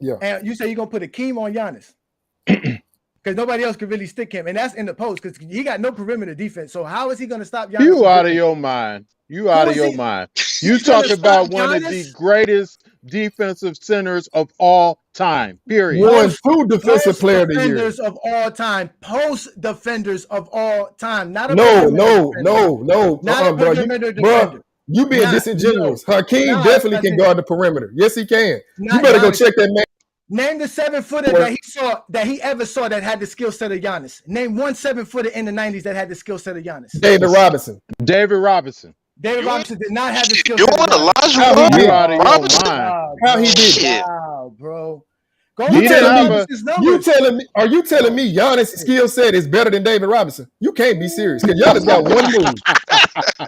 Yeah. And you say you're gonna put Hakeem on Giannis. Because nobody else could really stick him. And that's in the post because he got no perimeter defense. So how is he gonna stop Giannis? You out of your mind. You talk about one of the greatest defensive centers of all time. Period. Won 2 defensive player of the year. Defenders of all time. Post defenders of all time. Not a no. Not a perimeter defender. You being disingenuous. Hakeem definitely can guard the perimeter. Yes, he can. You better go check that man. Name the 7-footer that he ever saw that had the skill set of Giannis. Name one 7-footer in the 90s that had the skill set of Giannis. David Robinson. David Robinson did not have the skill set. How he did it? Wow, bro. Are you telling me Giannis' skill set is better than David Robinson? You can't be serious because Giannis got one move.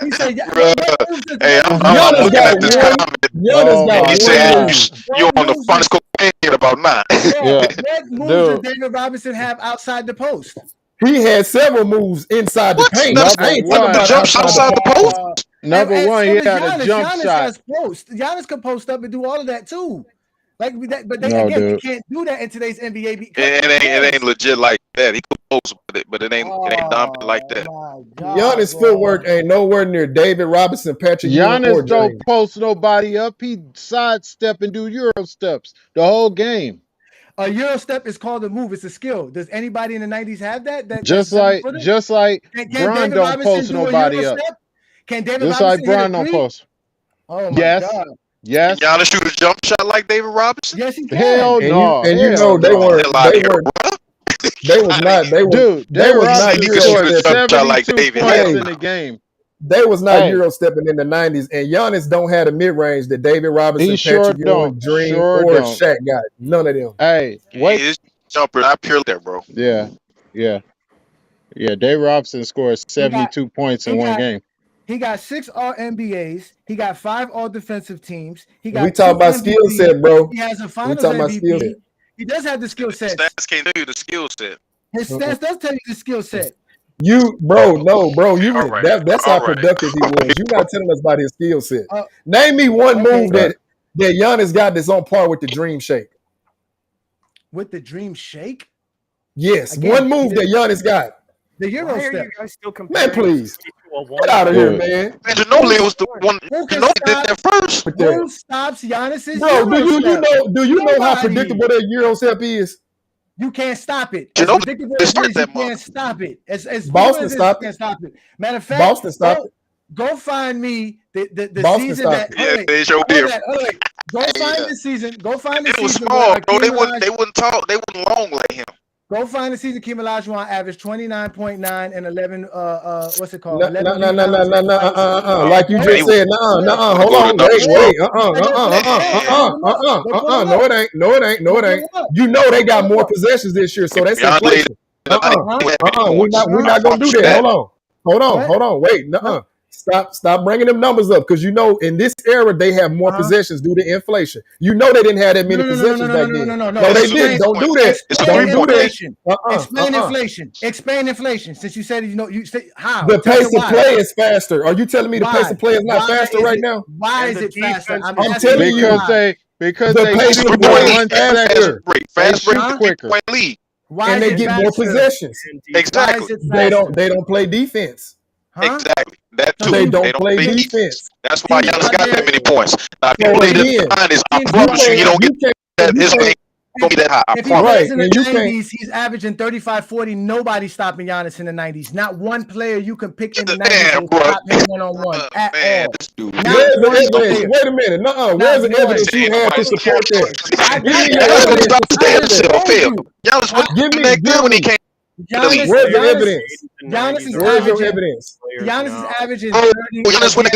He said, I'm looking at this comment. He said you on the finest cocaine about 9. What moves does David Robinson have outside the post? He had several moves inside the paint. I ain't talking about jump shot outside the post. Number one, he had a jump shot. Giannis can post up and do all of that too. Like that, but they can't do that in today's NBA. Because it ain't legit like that. He could post with it, but it ain't dominant like that. Giannis' footwork ain't nowhere near David Robinson, Patrick. Giannis don't post nobody up. He sidestep and do Euro steps the whole game. A Euro step is called a move. It's a skill. Does anybody in the 90s have that? Just like Bron don't post nobody up. Can David just Robinson like Bron don't post? Oh my God. Yes. Can Giannis shoot a jump shot like David Robinson? Yes, he can. Hell no. And you know they was not Euro stepping like David in the game. They was not Euro stepping in the 90s, and Giannis don't have a mid range that David Robinson, Patrick Ewing, Dream, or Shaq got. None of them. Hey, wait. His jumper not pure there, bro. Yeah. David Robinson scored 72 points in one game. He got 6 All-NBAs. He got 5 All-Defensive teams. We talk about skill set, bro. He has a Finals MVP. He does have the skill set. Stats can't tell you the skill set. His stats does tell you the skill set. That's how productive he was. You're not telling us about his skill set. Name me one move that Giannis got that's on par with the Dream Shake. With the Dream Shake? Yes, one move that Giannis got. The Euro step. You guys still comparing? Man, please. Get out of here, man. Ginobili was the one. Ginobili did that first. Who stops Giannis's Bro, do you know how predictable that Euro step is? You can't stop it. Ginobili predictable as it is, you can't stop it. As Boston stopped it. Can't stop it. Matter of fact, Boston stopped it. Go find me the Boston season stopped that. it. Yeah, they sure did. Go find the season. Go find the It was season. small, bro. They wouldn't talk. They wouldn't long like him. Go find the season Hakeem Olajuwon averaged 29.9 and 11. What's it called? No. Like you just said, hold on, wait. No, it ain't. You know they got more possessions this year, so that's inflation. We're not gonna do that. Hold on. Wait, Stop bringing them numbers up because you know in this era they have more possessions due to inflation. You know they didn't have that many possessions back then. No, they didn't. Don't do that. Don't do that. Explain inflation. Explain inflation. Since you said you say how the pace of play is faster. Are you telling me the pace of play is not faster right now? Why is it faster? I'm telling you because the they pace of play is faster. Fast break quicker. League. And they get more possessions. Exactly. They don't play defense. Exactly. That too. They don't play defense. That's why Giannis got that many points. Now, if you play the finals, I promise you don't get that. His ain't gonna be that high. I If he promise. plays in the 90s, he's averaging 35-40. Nobody stopping Giannis in the 90s. Not one player you can pick in the 90s and stop him one-on-one at all. Where's the evidence? Wait a minute. Where's the evidence you have to support that? Give me your evidence to support that. Giannis was that good when he came. Where's the evidence? Giannis is Where's your evidence? Giannis is averaging 30. 30. Giannis when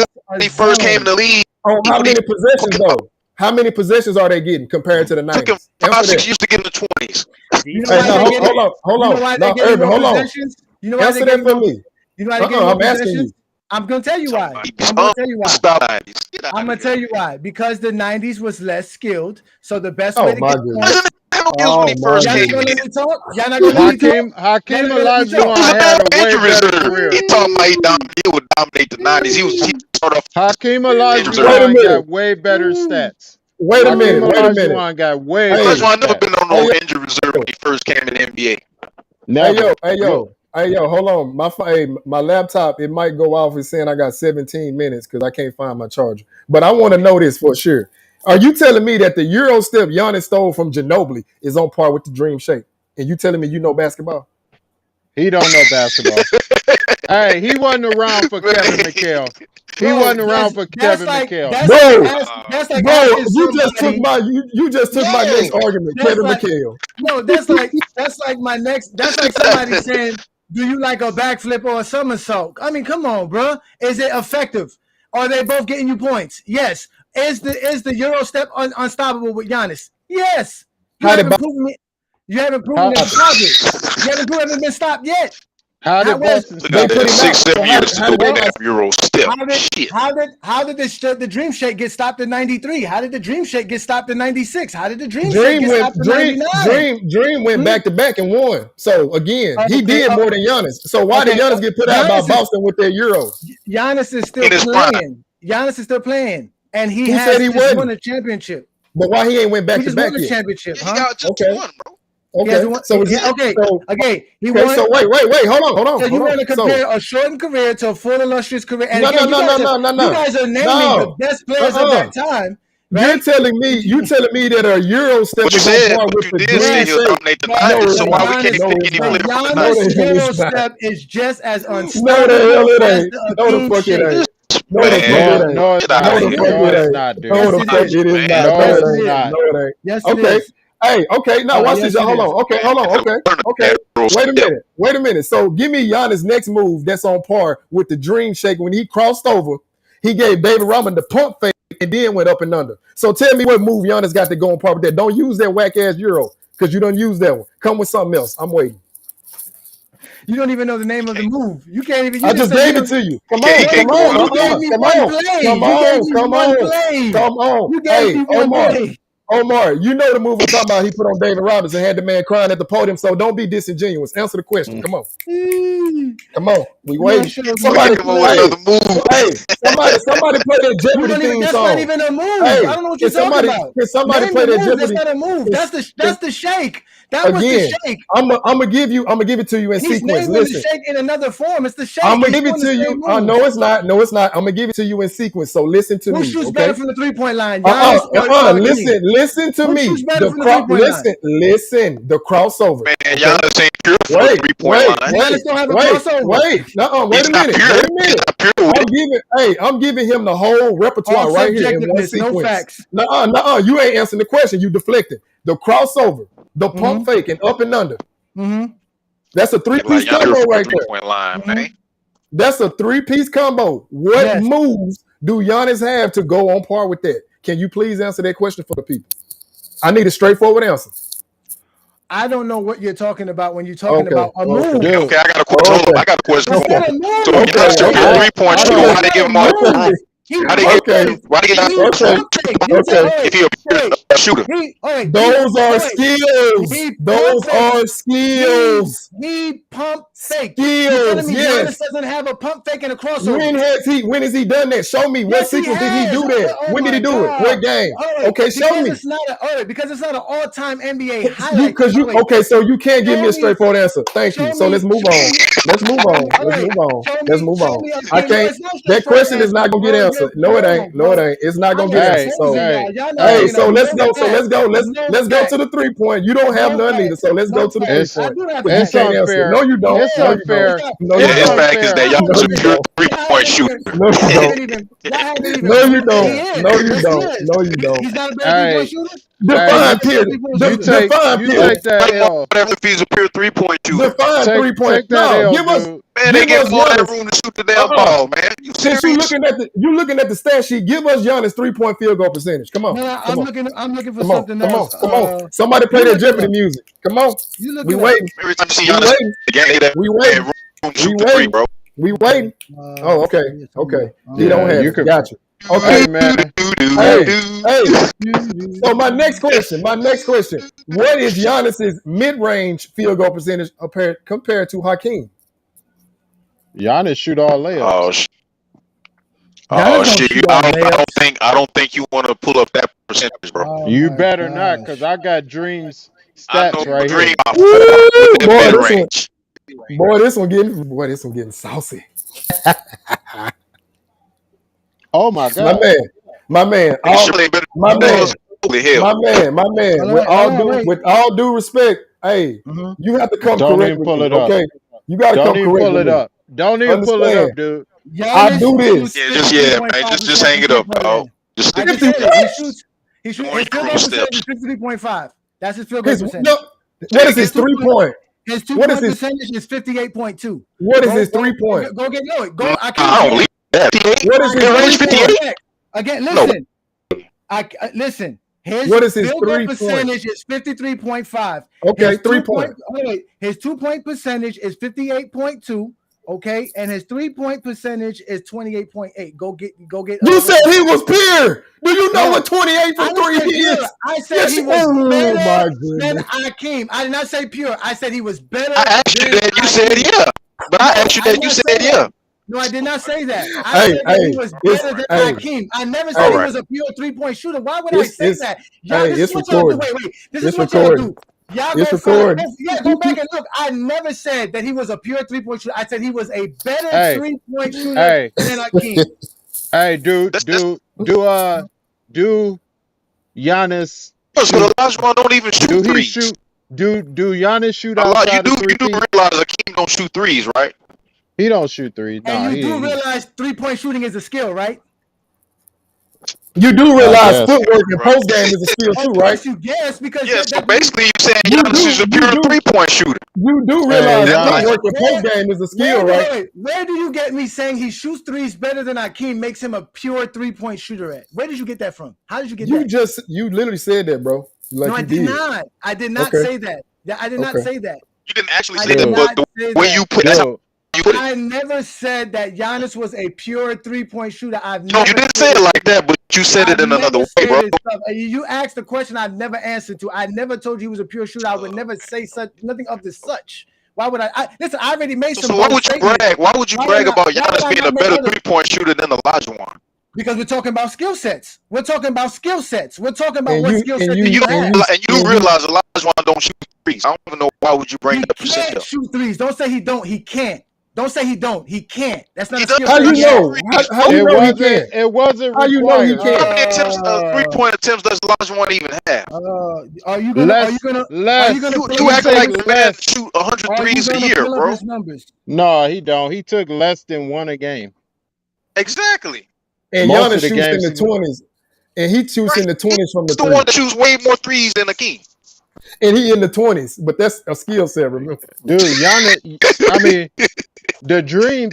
he first came in the league. Oh, how many possessions though? How many possessions are they getting compared to the 90s? Took him 5-6 years to get in the 20s. Hold on. No, Irvin, hold on. Answer that for me. You know why they get more possessions? I'm going to tell you why. I'm going to tell you why. Because the 90s was less skilled. So the best way to get points. When he first came in. Hakeem Olajuwon had a way better career. He talking about he would dominate the 90s. He sort of Hakeem Olajuwon got way better stats. Wait a minute. Olajuwon got way better stats. Olajuwon never been on no injury reserve when he first came in the NBA. Hey yo, hold on. My laptop, it might go off. It's saying I got 17 minutes because I can't find my charger. But I want to know this for sure. Are you telling me that the Euro step Giannis stole from Ginobili is on par with the Dream Shake? And you telling me you know basketball? He don't know basketball. Hey, he wasn't around for Kevin McHale. Bro, you just took my next argument, Kevin McHale. No, that's like somebody saying, do you like a backflip or a somersault? I mean, come on, bro. Is it effective? Are they both getting you points? Yes. Is the Euro step unstoppable with Giannis? Yes. You haven't proven it. You haven't proven it. You haven't proven it been stopped yet. How did Boston? They put 6-7 years to do that Euro step. How did the Dream Shake get stopped in 93? How did the Dream Shake get stopped in 96? How did the Dream Shake get stopped in 99? Dream went back to back and won. So again, he did more than Giannis. So why did Giannis get put out by Boston with their Euro? Giannis is still playing. Giannis is still playing, and he won a championship. But why he ain't went back to back yet? He championship? He got just one, bro. Okay. He won. So wait. Hold on. So you want to compare a shortened career to a full illustrious career? And no. You guys are naming the best players of that time. Right? You're telling me that a Euro step is on par with the Dream Shake. So why we can't pick any player from the 90s? Euro step is just as unstoppable. No, the hell it ain't. No, the fuck it ain't. No, the fuck it ain't. No, it's not. No, the fuck it is not. No, it ain't. Yes, it is. Hey, okay, now watch this. Hold on. Okay. Wait a minute. So give me Giannis' next move that's on par with the Dream Shake. When he crossed over, he gave David Robin the pump fake and then went up and under. So tell me what move Giannis got to go on par with that. Don't use that whack-ass Euro because you don't use that one. Come with something else. I'm waiting. You don't even know the name of the move. You can't even. I just gave it to you. Come on. Hey, Omar, you know the move I'm talking about. He put on David Robinson, had the man crying at the podium. So don't be disingenuous. Answer the question. Come on. We waiting. Somebody play that Jeopardy theme song. That's not even a move. I don't know what you're talking about. Can somebody play that Jeopardy? That's not a move. That's the shake. That was the shake. I'm gonna give it to you in sequence. Listen, the shake in another form. It's the shake. I'm gonna give it to you. No, it's not. I'm gonna give it to you in sequence. So listen to me. Who shoots better from the 3-point line? listen to me. Listen. The crossover. Man, Giannis ain't pure for the 3-point line. Wait a minute. I'm giving him the whole repertoire right here in one sequence. No facts. Nuh-uh. You ain't answering the question. You deflected. The crossover, the pump fake, and up and under. That's a three-piece combo right there. Line, man. That's a three-piece combo. What moves do Giannis have to go on par with that? Can you please answer that question for the people? I need a straightforward answer. I don't know what you're talking about when you're talking about a move. Okay, I got a question. I got a question. So Giannis took your 3-point shooter. Why they give him all? Why they give him? If he a shooter, those are skills. Those are skills. He pump fake. Skills. Yes. Giannis doesn't have a pump fake and a crossover. When has he done that? Show me what sequence did he do that? When did he do it? What game? Okay, show me. Because it's not an all-time NBA highlight. So you can't give me a straightforward answer. Thank you. So let's move on. Let's move on. I can't. That question is not gonna get answered. No, it ain't. It's not gonna get answered. So let's go. Let's go to the 3-point. You don't have none either. So let's go to the 3-point. It's unfair. No, you don't. It's unfair. His fact is that y'all was a pure 3-point shooter. No, you don't. He's not a bad 3-point shooter. Define period. Define period. Take that L. If he's a pure 3-point shooter. Define 3-point. No, give us. Man, they give all that room to shoot the damn ball, man. Since you looking at the stat sheet, give us Giannis 3-point field goal percentage. Come on. I'm looking for something else. Come on. Somebody play that Jeopardy music. Come on. We waiting. Every time you see Giannis we waiting. We waiting. Oh, okay. He don't have it. Gotcha. Okay, man. Hey. So my next question. What is Giannis's mid-range field goal percentage compared to Hakeem? Giannis shoot all layups. Oh shit! I don't think you want to pull up that percentage, bro. You better not, because I got Dreams stats right here. Boy, this one getting saucy. Oh my god, my man. With all due respect, hey, you have to come Don't correct even pull it up. Okay, you got to come correct. Pull it up. Don't even pull it up, dude. I do this. Just hang it up, dog. Just stick it. He shoots. His field goal percentage is 53.5. That's his field goal percentage. What is his 3-point? His 2-point percentage is 58.2. What is his 3-point? Go get it. I don't believe that. What is his 58? Again, listen. Listen. His field goal percentage is 53.5. Okay, 3-point. His 2-point percentage is 58.2. Okay, and his 3-point percentage is 28.8. Go get. You said he was pure. Do you know what 28 from 3 is? I said he was better than Hakeem. I did not say pure. I said he was better. I asked you that. You said yeah, but I asked you that. You said yeah. No, I did not say that. I said that he was better than Hakeem. I never said he was a pure 3-point shooter. Why would I say that? It's recorded. Wait. This is what y'all do. Y'all go back and look. I never said that he was a pure 3-point shooter. I said he was a better 3-point shooter than Hakeem. Hey, do Giannis? Olajuwon don't even shoot threes. Do Giannis shoot outside the 3 feet? You do realize Hakeem don't shoot threes, right? He don't shoot threes. And you do realize 3-point shooting is a skill, right? You do realize footwork and post game is a skill too, right? You guess because so basically you're saying Giannis is a pure 3-point shooter. You do realize footwork and post game is a skill, right? Where do you get me saying he shoots threes better than Hakeem makes him a pure 3-point shooter at? Where did you get that from? How did you get that? You literally said that, bro. Like no, I did not. I did not say that. I did not say that. You didn't actually say that, but the way you put it. I never said that Giannis was a pure 3-point shooter. No, you didn't say it like that, but you said it in another way, bro. You asked a question I've never answered to. I never told you he was a pure shooter. I would never say nothing of the such. Why would I listen, I already made some. So why would you brag? Why would you brag about Giannis being a better 3-point shooter than Olajuwon? Because we're talking about skill sets. We're talking about what skill sets you have. And you realize Olajuwon don't shoot threes. I don't even know why would you bring that percentage up. He can't shoot threes. Don't say he don't. He can't. Don't say he don't. He can't. That's not He a skill. How doesn't you shoot know? threes, How bro. you know he can't? It wasn't How you know he required. How can't? many attempts, 3-point attempts does Olajuwon even have? Are you gonna Less. pull You up his acting like numbers? the man Less. shoot 100 Are you threes a gonna year, pull up bro. his numbers? No, he don't. He took less than one a game. Exactly. And Most Giannis of the shoots in games the he went. 20s, and he shoots Right. in the 20s from the He's the one three, that shoots way more threes than Akeem. and he in the 20s. But that's a skill set. Remember? Dude, Giannis. I mean, the dream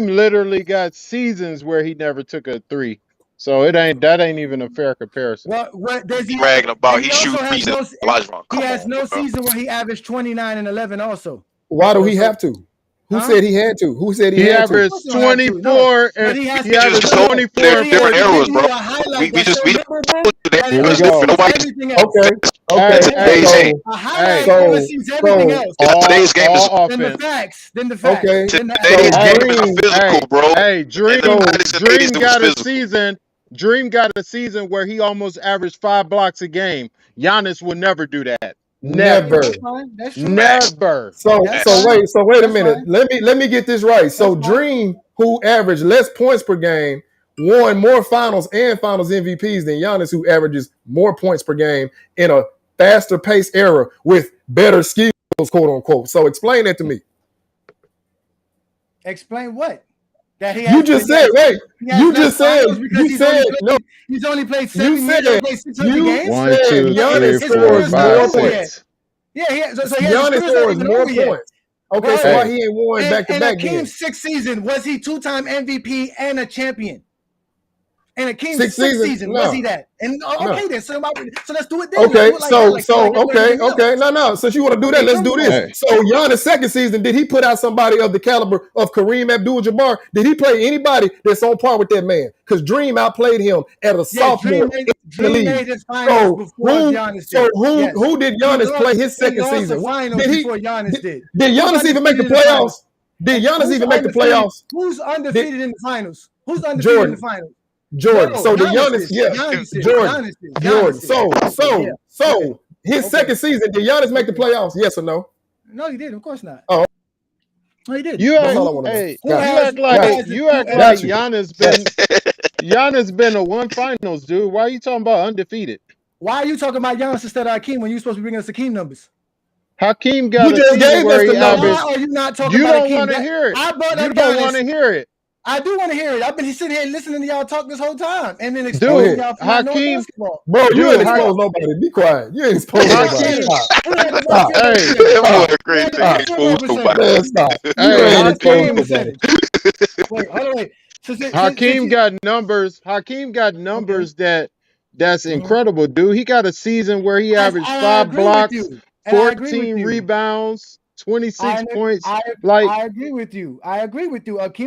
literally got seasons where he never took a three. So that ain't even a fair comparison. What does he Bragging about he also shoots has threes in no Olajuwon. he Come has on, no bro. season where he averaged 29 and 11 also. Why do he have to? Who Huh? said he had to? Who said he He had to? averaged He don't have to, 24 But and he has he to averaged just told 24 they're and different 14. eras, bro. a highlight We that's so just memorable that Here we it go. oversees nobody everything else. Okay, That's okay. today's game. A Hey, highlight hey, oversees everything else. Today's game is all Then the offense. facts. Then the facts. Okay. Then the today's So game actual is Dream, physical, Hey, bro. hey, In the so 90s and 80s, it was physical. Dream got a season where he almost averaged 5 blocks a game. Giannis will never do that. Never. never. That's fine. That's true. Facts. Never. So That's so fine. wait a That's minute. fine. Let me get this right. So That's fine. Dream, who averaged less points per game, won more finals and finals MVPs than Giannis, who averages more points per game in a faster paced era with better skills, quote unquote. So explain that to me. Explain what? That he You has, just he said, has, wait. he has You less just said, finals because he's only played 7 you years said, and played 600 you games. 1, said 2, 3, Giannis His 4, scores career's not 5, more over yet. 6. Yeah, so his Giannis career's not scores even more over yet. points. Okay, Right. so why Hey. he ain't won back to In back then? Akeem's sixth season, was he 2-time MVP and a champion? In Akeem's Sixth sixth season? season, No. was he that? And okay, No. then so let's do it then. Okay, Let's do it like that. okay. No. Since you want to do that, let's do this. Hey. So Giannis' second season, did he put out somebody of the caliber of Kareem Abdul-Jabbar? Did he play anybody that's on par with that man? Because Dream outplayed him at a sophomore in the league. Dream made his finals before Giannis did. Who did Giannis play his second season? Finals before Giannis did. Did Giannis even make the playoffs? Did Giannis even make the playoffs? Who's undefeated in the finals? Who's undefeated in the finals? Jordan. No, so the Giannis Giannis, Jordan. So his second season, did Giannis make the playoffs? Yes or no? No, he didn't. Of course not. Oh. No, he didn't. You That's act, all I want to know. hey, Got you act like Giannis been to one finals, dude. Why are you talking about undefeated? Why are you talking about Giannis instead of Hakeem when you're supposed to be bringing us Hakeem numbers? Hakeem got You just a gave season where us he the numbers. averaged. Why are you not talking You about don't Hakeem? want to hear it. I brought You up don't Giannis. want to hear it. I do want to hear it. I've been sitting here listening to y'all talk this whole time and then Dude, exposing y'all for not knowing Hakeem, basketball. Bro, you Dude, ain't exposed nobody. Be quiet. You ain't exposed nobody. Hakeem, Stop. Who had the Stop. best Hey, field goal That percentage? boy crazy. Who had the He best exposed field goal nobody. Man, stop. You hey, ain't exposed Hakeem, nobody. Wait, hold on, wait. Hakeem got numbers. Hakeem got numbers that's incredible, dude. He got a season where he averaged 5 blocks, 14 rebounds, 26 points. I agree with you. Hakeem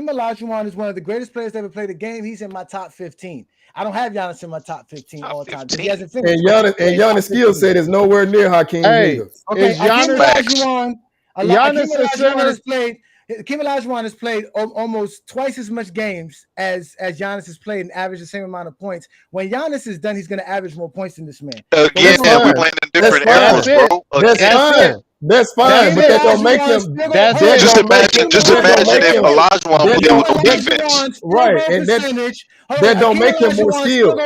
Olajuwon is one of the greatest players to ever play the game. He's in my top 15. I don't have Giannis in my top 15 all time. He hasn't finished. And Giannis' skill set is nowhere near Hakeem's either. Okay, Hakeem Olajuwon has played almost twice as much games as Giannis has played and averaged the same amount of points. When Giannis is done, he's going to average more points than this man. Again, we're playing in different eras, bro. That's fine, but that don't make him. Just imagine if Olajuwon played with no defense. Right, and that don't make him more skilled.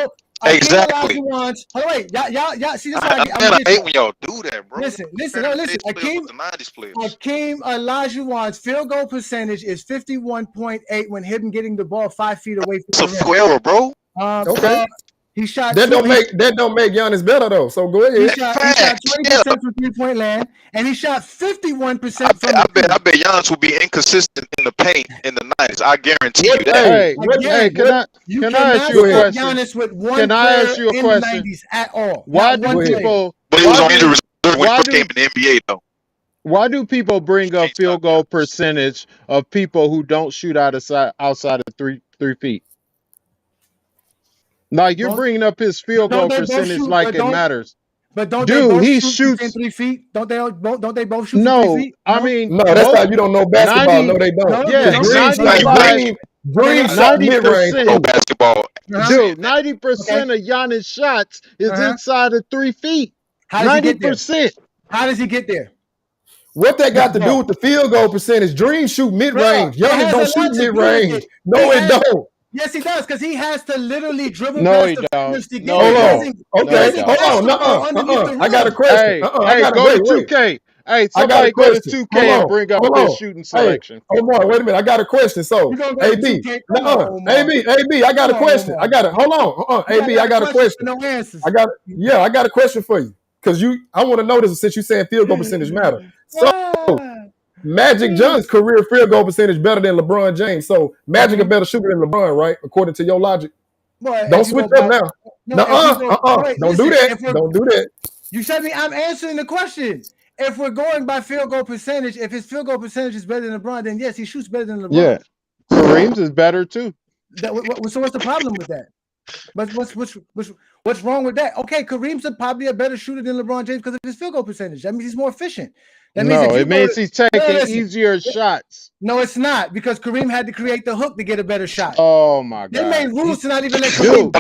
Exactly. Hold on, wait, y'all. See, I hate when y'all do that, bro. Listen. Hakeem Olajuwon's field goal percentage is 51.8 when him getting the ball 5 feet away from the rim. It's a square, bro. Okay. He shot. That don't make Giannis better though. So go ahead. He shot 20% from 3-point land, and he shot 51% from. I bet Giannis will be inconsistent in the paint in the 90s. I guarantee you that. Hey, can I ask you a question? Giannis with one can I ask you a question? In the 90s at all. Why do people? But he was on injury reserve when he first came in the NBA, though. Why do people bring up field goal percentage of people who don't shoot outside of three feet? Like you're bringing up his field goal percentage like it matters. But don't dude, they both he shoot shoots within 3 feet? Don't they both shoot no, 3 feet? I mean, no, that's how you don't know basketball. No, they don't. Dream shot mid-range. Basketball. Dude, 90% of Giannis shots is inside of 3 feet. 90%. How does he get there? What that got to do with the field goal percentage? Dream shoot mid-range. Giannis don't shoot mid-range. No, it don't. Yes, he does, because he has to literally dribble past the fingers to get. Hold on. Okay. Hold on. I got a question. Hey, go to 2K. Hey, somebody go to 2K and bring up this shooting selection. Hey, boy, wait a minute. I got a question. So, AB, I got a question. Hold on. AB, I got a question. No answers. I got a question for you. Because I want to know this since you're saying field goal percentage matter. So, Magic Johnson's career field goal percentage better than LeBron James. So, Magic a better shooter than LeBron, right? According to your logic. Boy, don't switch up now. Don't do that. Don't do that. You said me. I'm answering the question. If we're going by field goal percentage, if his field goal percentage is better than LeBron, then yes, he shoots better than LeBron. Yeah, Kareem's is better too. So what's the problem with that? But what's wrong with that? Okay, Kareem's probably a better shooter than LeBron James because of his field goal percentage. That means he's more efficient. That means he's taking easier shots. No, it's not, because Kareem had to create the hook to get a better shot. Oh my God! They made rules to not even let Kareem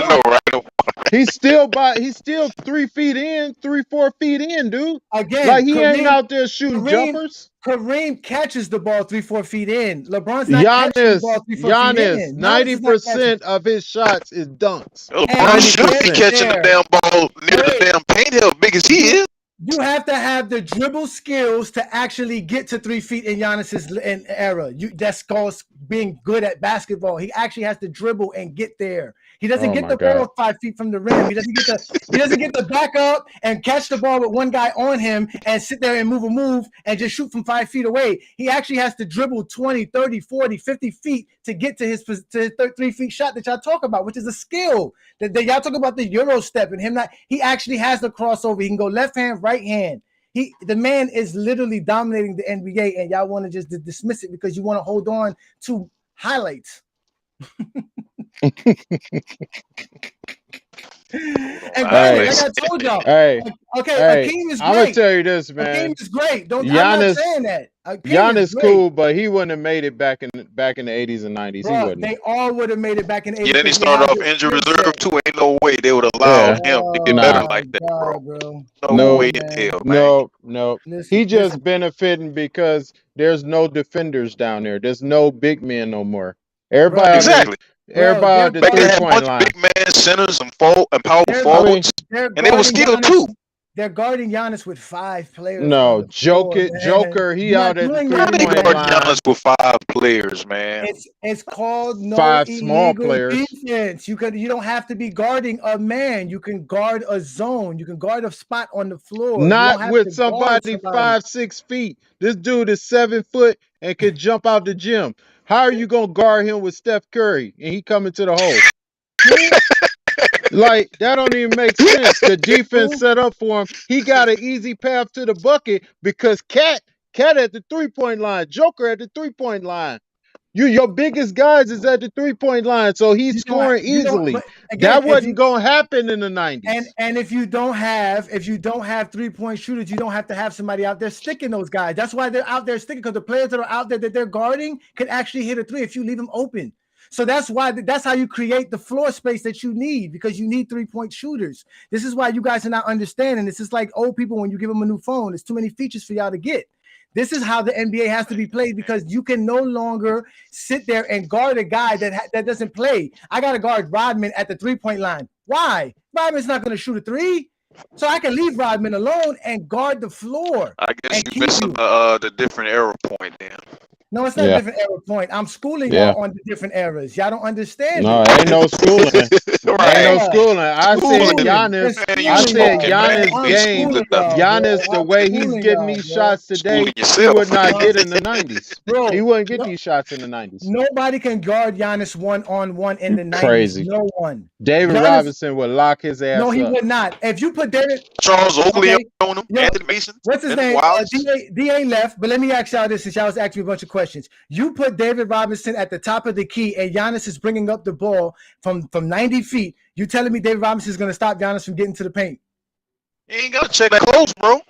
go. He's still 3 feet in, 3-4 feet in, dude. Again, like he ain't out there shooting jumpers. Kareem catches the ball 3-4 feet in. LeBron's not catching the ball 3-4 feet in. 90% of his shots is dunks. LeBron should be catching the damn ball near the damn paint, how big as he is. You have to have the dribble skills to actually get to 3 feet in Giannis's era. That's called being good at basketball. He actually has to dribble and get there. He doesn't get the ball 5 feet from the rim. He doesn't get the back up and catch the ball with one guy on him and sit there and move and just shoot from 5 feet away. He actually has to dribble 20, 30, 40, 50 feet to get to his 3 feet shot that y'all talk about, which is a skill. That y'all talk about the Euro step and him not. He actually has the crossover. He can go left hand, right hand. The man is literally dominating the NBA, and y'all want to just dismiss it because you want to hold on to highlights. And like I told y'all, Akeem is great. I'm gonna tell you this, man. Akeem is great. I'm not saying that. Giannis cool, but he wouldn't have made it back in the 80s and 90s. Bro, he wouldn't. They all would have made it back in the 80s. Yeah, then he started off injury reserve too. Ain't no way they would allow him to get better like that, bro. No way in hell, man. No. He just benefiting because there's no defenders down there. There's no big men no more. Everybody exactly. Everybody they had a bunch of big man centers and power forwards, and they were skilled too. They're guarding Giannis with 5 players. No, Joker, he out at the 3-point line. Giannis with 5 players, man. It's called no 5 small players. Defense. You don't have to be guarding a man. You can guard a zone. You can guard a spot on the floor. Not with somebody 5-6 feet. This dude is 7 foot and could jump out the gym. How are you gonna guard him with Steph Curry and he coming to the hole? Like, that don't even make sense. The defense set up for him. He got an easy path to the bucket because Cat at the 3-point line, Joker at the 3-point line. Your biggest guys is at the 3-point line, so he's scoring easily. That wasn't gonna happen in the 90s. And if you don't have 3-point shooters, you don't have to have somebody out there sticking those guys. That's why they're out there sticking, because the players that are out there that they're guarding can actually hit a 3 if you leave them open. So that's how you create the floor space that you need, because you need 3-point shooters. This is why you guys are not understanding. This is like old people when you give them a new phone. There's too many features for y'all to get. This is how the NBA has to be played, because you can no longer sit there and guard a guy that doesn't play. I got to guard Rodman at the 3-point line. Why? Rodman's not going to shoot a 3. So I can leave Rodman alone and guard the floor. I guess you missing the different error point then. No, it's not a different era point. I'm schooling y'all on the different eras. Y'all don't understand. No, ain't no schooling. Ain't no schooling. I said Giannis game. Giannis, the way he's getting these shots today, he would not get in the 90s. Bro, he wouldn't get these shots in the 90s. Nobody can guard Giannis 1-on-1 in the 90s. Crazy. No one. David Robinson would lock his ass up. No, he would not. If you put Charles Oakley on him, Anthony Mason. What's his name? DA left, but let me ask y'all this, since y'all was asking me a bunch of questions. You put David Robinson at the top of the key, and Giannis is bringing up the ball from 90 feet. You telling me David Robinson is going to stop Giannis from getting to the paint? He ain't got to check that close, bro.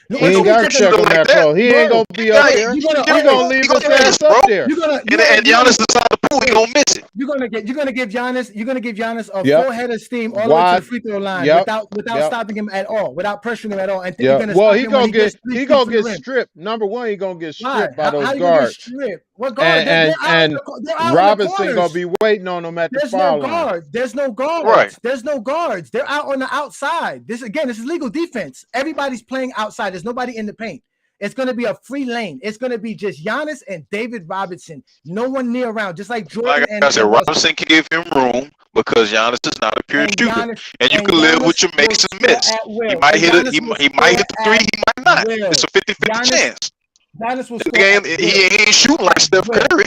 He ain't got to check on that, bro. He ain't going to be up there. He going to leave his ass up there. And Giannis is out the he gonna miss it. You're gonna give Giannis a Yep. full head of steam all the way Why? to the free throw line Yep. without stopping him at all, without pressuring him at all. And Yeah. you're gonna Well, stop he him when gonna he gets get 3 feet from the rim. stripped. Number one, he gonna get Why? stripped by those How you guards. gonna get stripped? What guard? And They're out Robinson in the gonna corners. be waiting on him at the There's foul no line. guards. There's no guards. Right. There's no guards. They're out on the outside. This is legal defense. Everybody's playing outside. There's nobody in the paint. It's going to be a free lane. It's going to be just Giannis and David Robinson. No one near around. Just like Jordan. Like I said, Robinson can give him room because Giannis is not a pure shooter, and you can live with your makes and miss. He might hit it. He might hit the three. He might not. It's a 50-50 chance. Giannis will he ain't shooting like Steph Curry.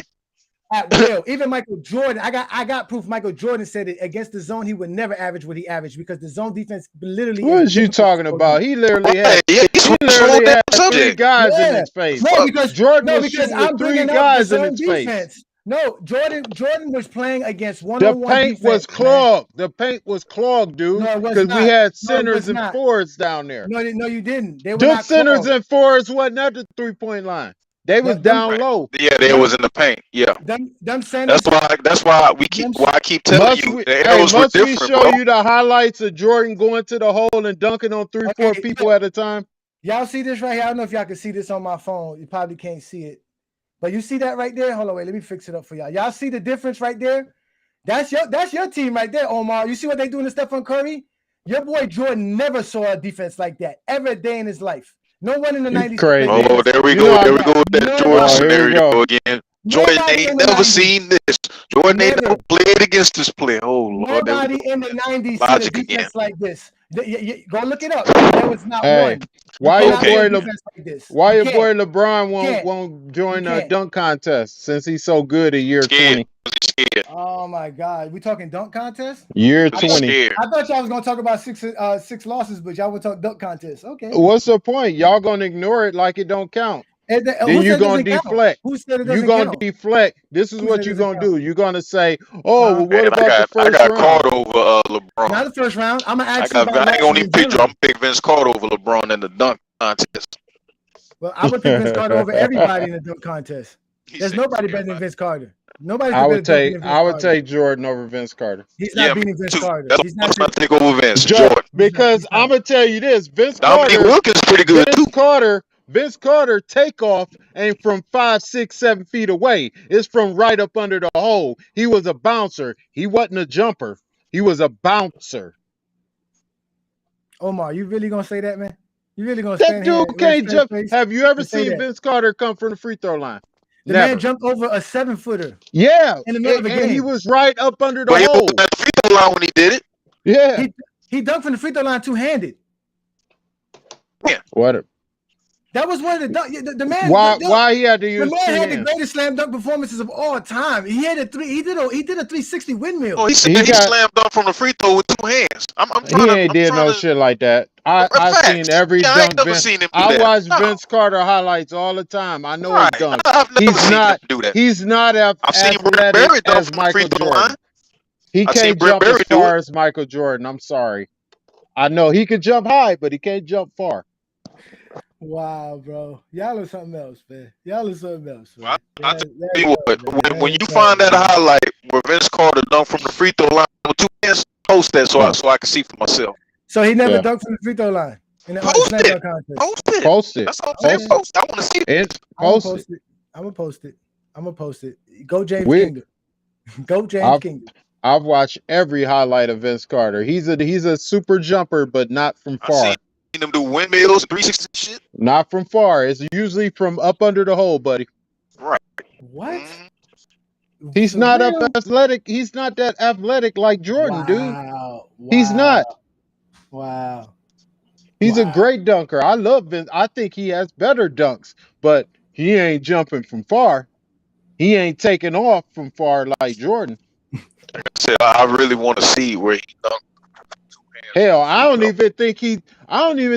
At will. Even Michael Jordan, I got proof. Michael Jordan said it against the zone. He would never average what he averaged because the zone defense literally. What is you talking about? He literally had three guys in his face. No, because Jordan was shooting with 3 guys in his face. No, Jordan was playing against one-on-one The paint was clogged. The paint was clogged, dude. Because we had centers and forwards down there. No, you didn't. They were Them not centers clogged. and forwards wasn't at the 3-point line. They was down low. Yeah, they was in the paint. Yeah. Them centers. That's why I keep telling you the arrows were different. Must we show you the highlights of Jordan going to the hole and dunking on 3-4 people at a time? Y'all see this right here? I don't know if y'all can see this on my phone. You probably can't see it. But you see that right there? Hold on, wait. Let me fix it up for y'all. Y'all see the difference right there? That's your team right there, Omar. You see what they doing to Stephen Curry? Your boy Jordan never saw a defense like that ever a day in his life. No one in the 90s. Crazy. Oh, there we go. There we go with that Jordan scenario again. Jordan ain't never seen this. Jordan ain't never played against this player. Oh, Lord. Nobody in the 90s seen a defense like this. Go look it up. There was not one. Why your boy LeBron won't join a dunk contest since he's so good at year 20? Oh my God, we talking dunk contest? Year 20. I thought y'all was gonna talk about six losses, but y'all would talk dunk contest. Okay. What's the point? Y'all gonna ignore it like it don't count? Then you're gonna deflect. Who said it you're doesn't gonna count? deflect. This is what you're gonna do. You're gonna say, "Oh, well, what about the first round?" I got caught over LeBron. Not the first round. I'm gonna ask you. I ain't gonna even pick you. I'm pick Vince Carter over LeBron in the dunk contest. Well, I would pick Vince Carter over everybody in the dunk contest. There's nobody better than Vince Carter. Nobody. I would take Jordan over Vince Carter. He's not beating Vince Carter. He's not take over Vince. Jordan. Because I'm gonna tell you this: Dominique Wilkins pretty good too. Vince Carter takeoff ain't from 5, 6, 7 feet away. It's from right up under the hole. He was a bouncer. He wasn't a jumper. He was a bouncer. Omar, you really gonna say that, man? You really gonna that dude can't jump? Have you ever seen Vince Carter come from the free throw line? The man jumped over a 7-footer. Yeah, in the middle of a game. He was right up under the hole. He was at the free throw line when he did it. Yeah, he dunked from the free throw line two-handed. Yeah, what? That was one of the man. Why he had to use? The man had the greatest slam dunk performances of all time. He had a 360 windmill. Oh, he slammed dunk from the free throw with 2 hands. He ain't did no shit like that. I've seen every dunk. I watch Vince Carter highlights all the time. I know his dunk. He's not athletic as Michael Jordan. He can't jump as far as Michael Jordan. I'm sorry. I know he can jump high, but he can't jump far. Wow, bro. Y'all are something else, man. Y'all are something else. Man. I tell you what, when you find that highlight where Vince Carter dunked from the free throw line with 2 hands, post that so I can see for myself. So he never dunked from the free throw line. Post it. That's all I'm saying. Post. I want to see it. I'm gonna post it. Go James Kingdom. Go James Kingdom. I've watched every highlight of Vince Carter. He's a super jumper, but not from far. Seen them do windmills, 360 shit. Not from far. It's usually from up under the hole, buddy. Right. What? He's not athletic. He's not that athletic like Jordan, dude. He's not. Wow. He's a great dunker. I love Vince. I think he has better dunks, but he ain't jumping from far. He ain't taking off from far like Jordan. Like I said, I really want to see where he dunked. Hell, I don't even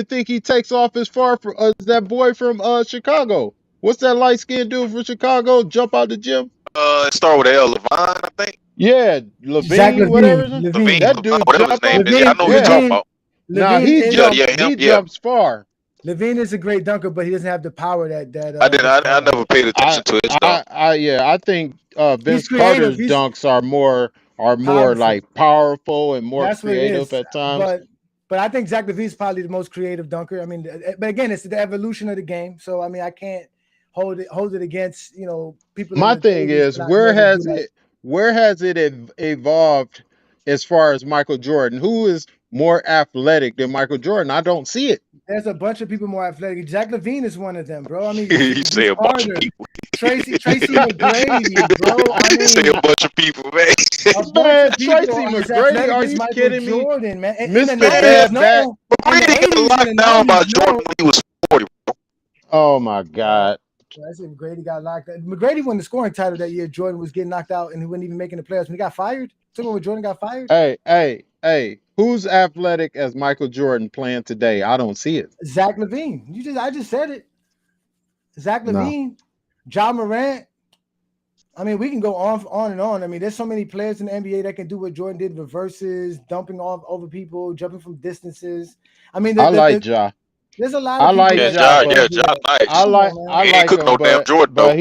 think he takes off as far as that boy from Chicago. What's that light skinned dude from Chicago? Jump out the gym? It started with L. Levine, I think. Yeah, Levine, whatever. Levine, that dude whatever his name is. I know what you're talking about. Nah, he jumps far. LaVine is a great dunker, but he doesn't have the power that. I never paid attention to his dunk. I think Vince creative. Carter's dunks are more powerful. like powerful and more That's what it creative is. at times. But I think Zach LaVine's probably the most creative dunker. I mean, but again, it's the evolution of the game. So I mean, I can't hold it against people. My thing is, where has it evolved as far as Michael Jordan? Who is more athletic than Michael Jordan? I don't see it. There's a bunch of people more athletic. Zach LaVine is one of them, bro. I mean, you say a bunch of people. Tracy McGrady, bro. I mean, say a bunch of people, man. Man, Tracy McGrady, are you kidding me? Jordan, man. Mr. Bad Back. McGrady got locked down by Jordan when he was 40, bro. Oh my God. I said McGrady got locked out. McGrady won the scoring title that year. Jordan was getting knocked out and he wasn't even making the playoffs. When he got fired, when Jordan got fired. Hey, who's athletic as Michael Jordan playing today? I don't see it. Zach LaVine. I just said it. Zach LaVine, John Morant. I mean, we can go on and on. I mean, there's so many players in the NBA that can do what Jordan did: reverses, dumping off over people, jumping from distances. I mean, I like Ja. There's a lot of people. I like Ja. Yeah, Ja nice. I like him, no damn Jordan, but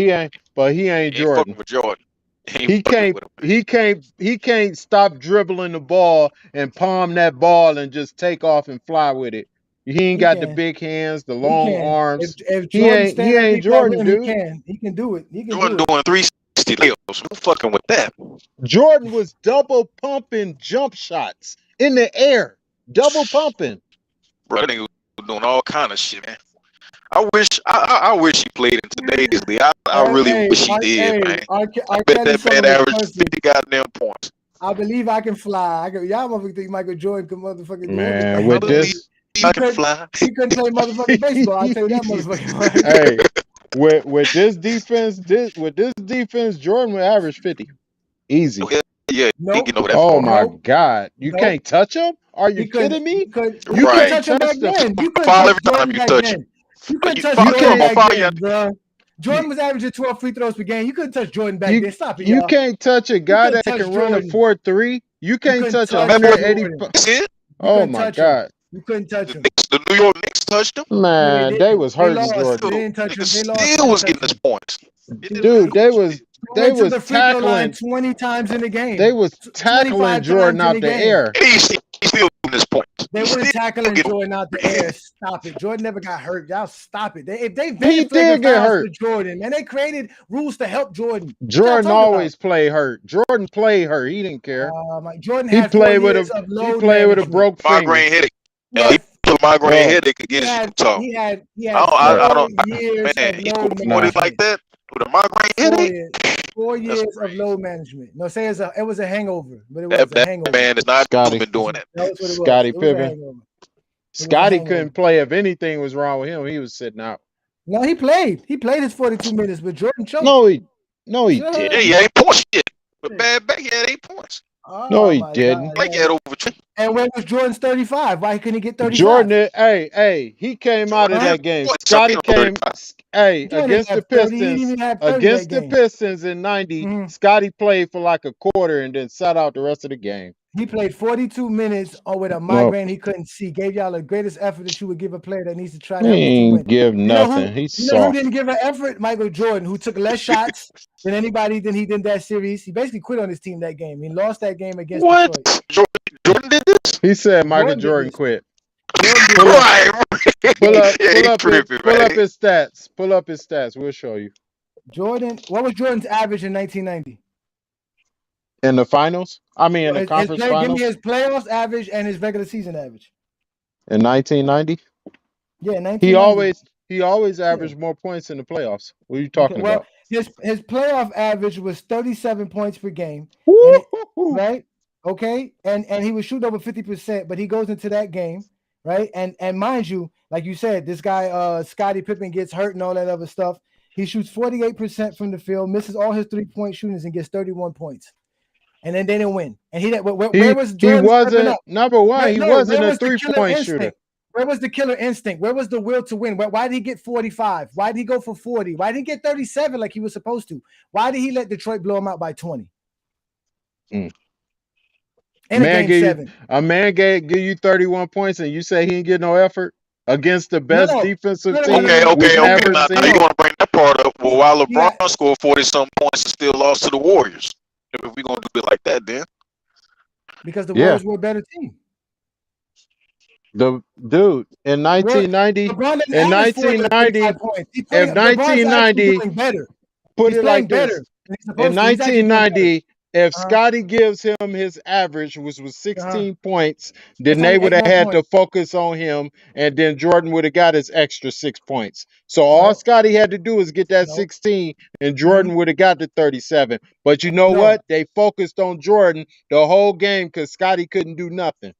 he ain't Jordan. With Jordan. He can't stop dribbling the ball and palm that ball and just take off and fly with it. He ain't got the big hands, the long arms. If he ain't Jordan, dude. He can do it. Jordan doing 360 layups. We're fucking with that. Jordan was double pumping jump shots in the air. Double pumping. Bro, that nigga was doing all kind of shit, man. I wish he played in today's league. I really wish he did, man. I bet that man averaged 50 goddamn points. I believe I can fly. Y'all motherfuckers think Michael Jordan could motherfucking man with this. I can fly. He couldn't play motherfucking baseball. I'll tell you that motherfucking. Hey, with this defense, Jordan would average 50, easy. Yeah, nope. Oh my God, you can't touch him? Are you kidding me? You couldn't touch him back then. You couldn't touch Jordan back then. You couldn't touch Jordan back then, bro. Jordan was averaging 12 free throws per game. You couldn't touch Jordan back then. Stop it, y'all. You can't touch a guy that can run a 4.3. You can't touch 180. Oh my God. You couldn't touch him. The New York Knicks touched him. Man, they was hurting Jordan. They didn't touch him. Still was getting his points. Dude, they was tackling 20 times in the game. They was tackling Jordan out the air. He's still getting his points. They weren't tackling Jordan out the air. Stop it. Jordan never got hurt. Y'all stop it. If they he did get hurt. Jordan, man, they created rules to help Jordan. Jordan always played hurt. Jordan played hurt. He didn't care. Jordan he played with a broke finger. Migraine headache. Yeah, he put migraine headache against Utah. He had I don't years man, of he load put 40 like that with a migraine headache. 4 years of load management. No, say it was a hangover, but it was a hangover. That man is not been doing that. Scottie Pippen. Scottie couldn't play if anything was wrong with him. He was sitting out. No, he played. He played his 42 minutes, but Jordan choked. No, he didn't. Yeah, he had 8 points. With bad back, he had 8 points. No, he didn't. Like had over 20. And when was Jordan's 35? Why couldn't he get 35? Jordan, he came out of that game. Scottie came, against the Pistons. Against the Pistons in '90, Scottie played for like a quarter and then sat out the rest of the game. He played 42 minutes with a migraine he couldn't see. Gave y'all the greatest effort that you would give a player that needs to try to win. He didn't give nothing. He's soft. You know who didn't give an effort? Michael Jordan, who took less shots than anybody than he did that series. He basically quit on his team that game. He lost that game against Detroit. Jordan did this? He said Michael Jordan quit. Pull up his stats. Pull up his stats. We'll show you. Jordan, what was Jordan's average in 1990? In the finals? I mean, in the conference finals? Give me his playoffs average and his regular season average. In 1990? Yeah, 1990. He always averaged more points in the playoffs. What are you talking about? His playoff average was 37 points per game. Right? Okay. And he was shooting over 50%, but he goes into that game, right? And mind you, like you said, this guy Scottie Pippen gets hurt and all that other stuff. He shoots 48% from the field, misses all his 3-point shootings, and gets 31 points. And then they didn't win. And where was Jordan? He wasn't number one. He wasn't a 3-point shooter. Where was the killer instinct? Where was the will to win? Why did he get 45? Why did he go for 40? Why did he get 37 like he was supposed to? Why did he let Detroit blow him out by 20? A man give you 31 points and you say he didn't get no effort? against the best defensive team Okay. we've ever Now seen. you want to bring that part up. Well, while LeBron scored 40-something points and still lost to the Warriors. If we're going to do it like that, then. Because the Warriors were a better team. The dude in 1990, in 1990, put it like this. In 1990, if Scotty gives him his average, which was 16 points, then they would have had to focus on him, and then Jordan would have got his extra 6 points. So all Scotty had to do is get that 16, and Jordan would have got the 37. But you know what? They focused on Jordan the whole game because Scotty couldn't do nothing.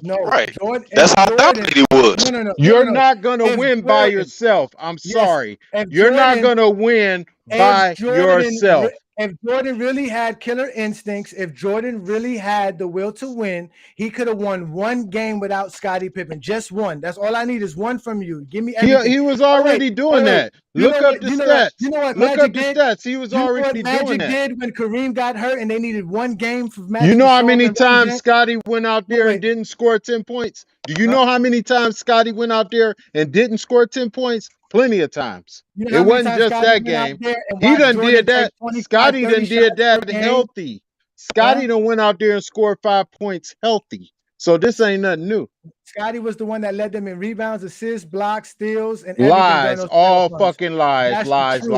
No, right. That's how dominant he was. You're not gonna win by yourself. I'm sorry. You're not gonna win by yourself. If Jordan really had killer instincts, if Jordan really had the will to win, he could have won one game without Scottie Pippen. Just one. That's all I need is one from you. Give me everything. He was already doing that. Look up the stats. You know what Look Magic up the stats. He was already doing that. Magic did when Kareem got hurt and they needed one game for Magic. You know how many times Scotty went out there and didn't score 10 points? Do you know how many times Scotty went out there and didn't score 10 points? Plenty of times. It wasn't just that game. He done did that. Scotty done did that healthy. Scotty done went out there and scored 5 points healthy. So this ain't nothing new. Scotty was the one that led them in rebounds, assists, blocks, steals, and everything. Lies. All fucking lies. Lies.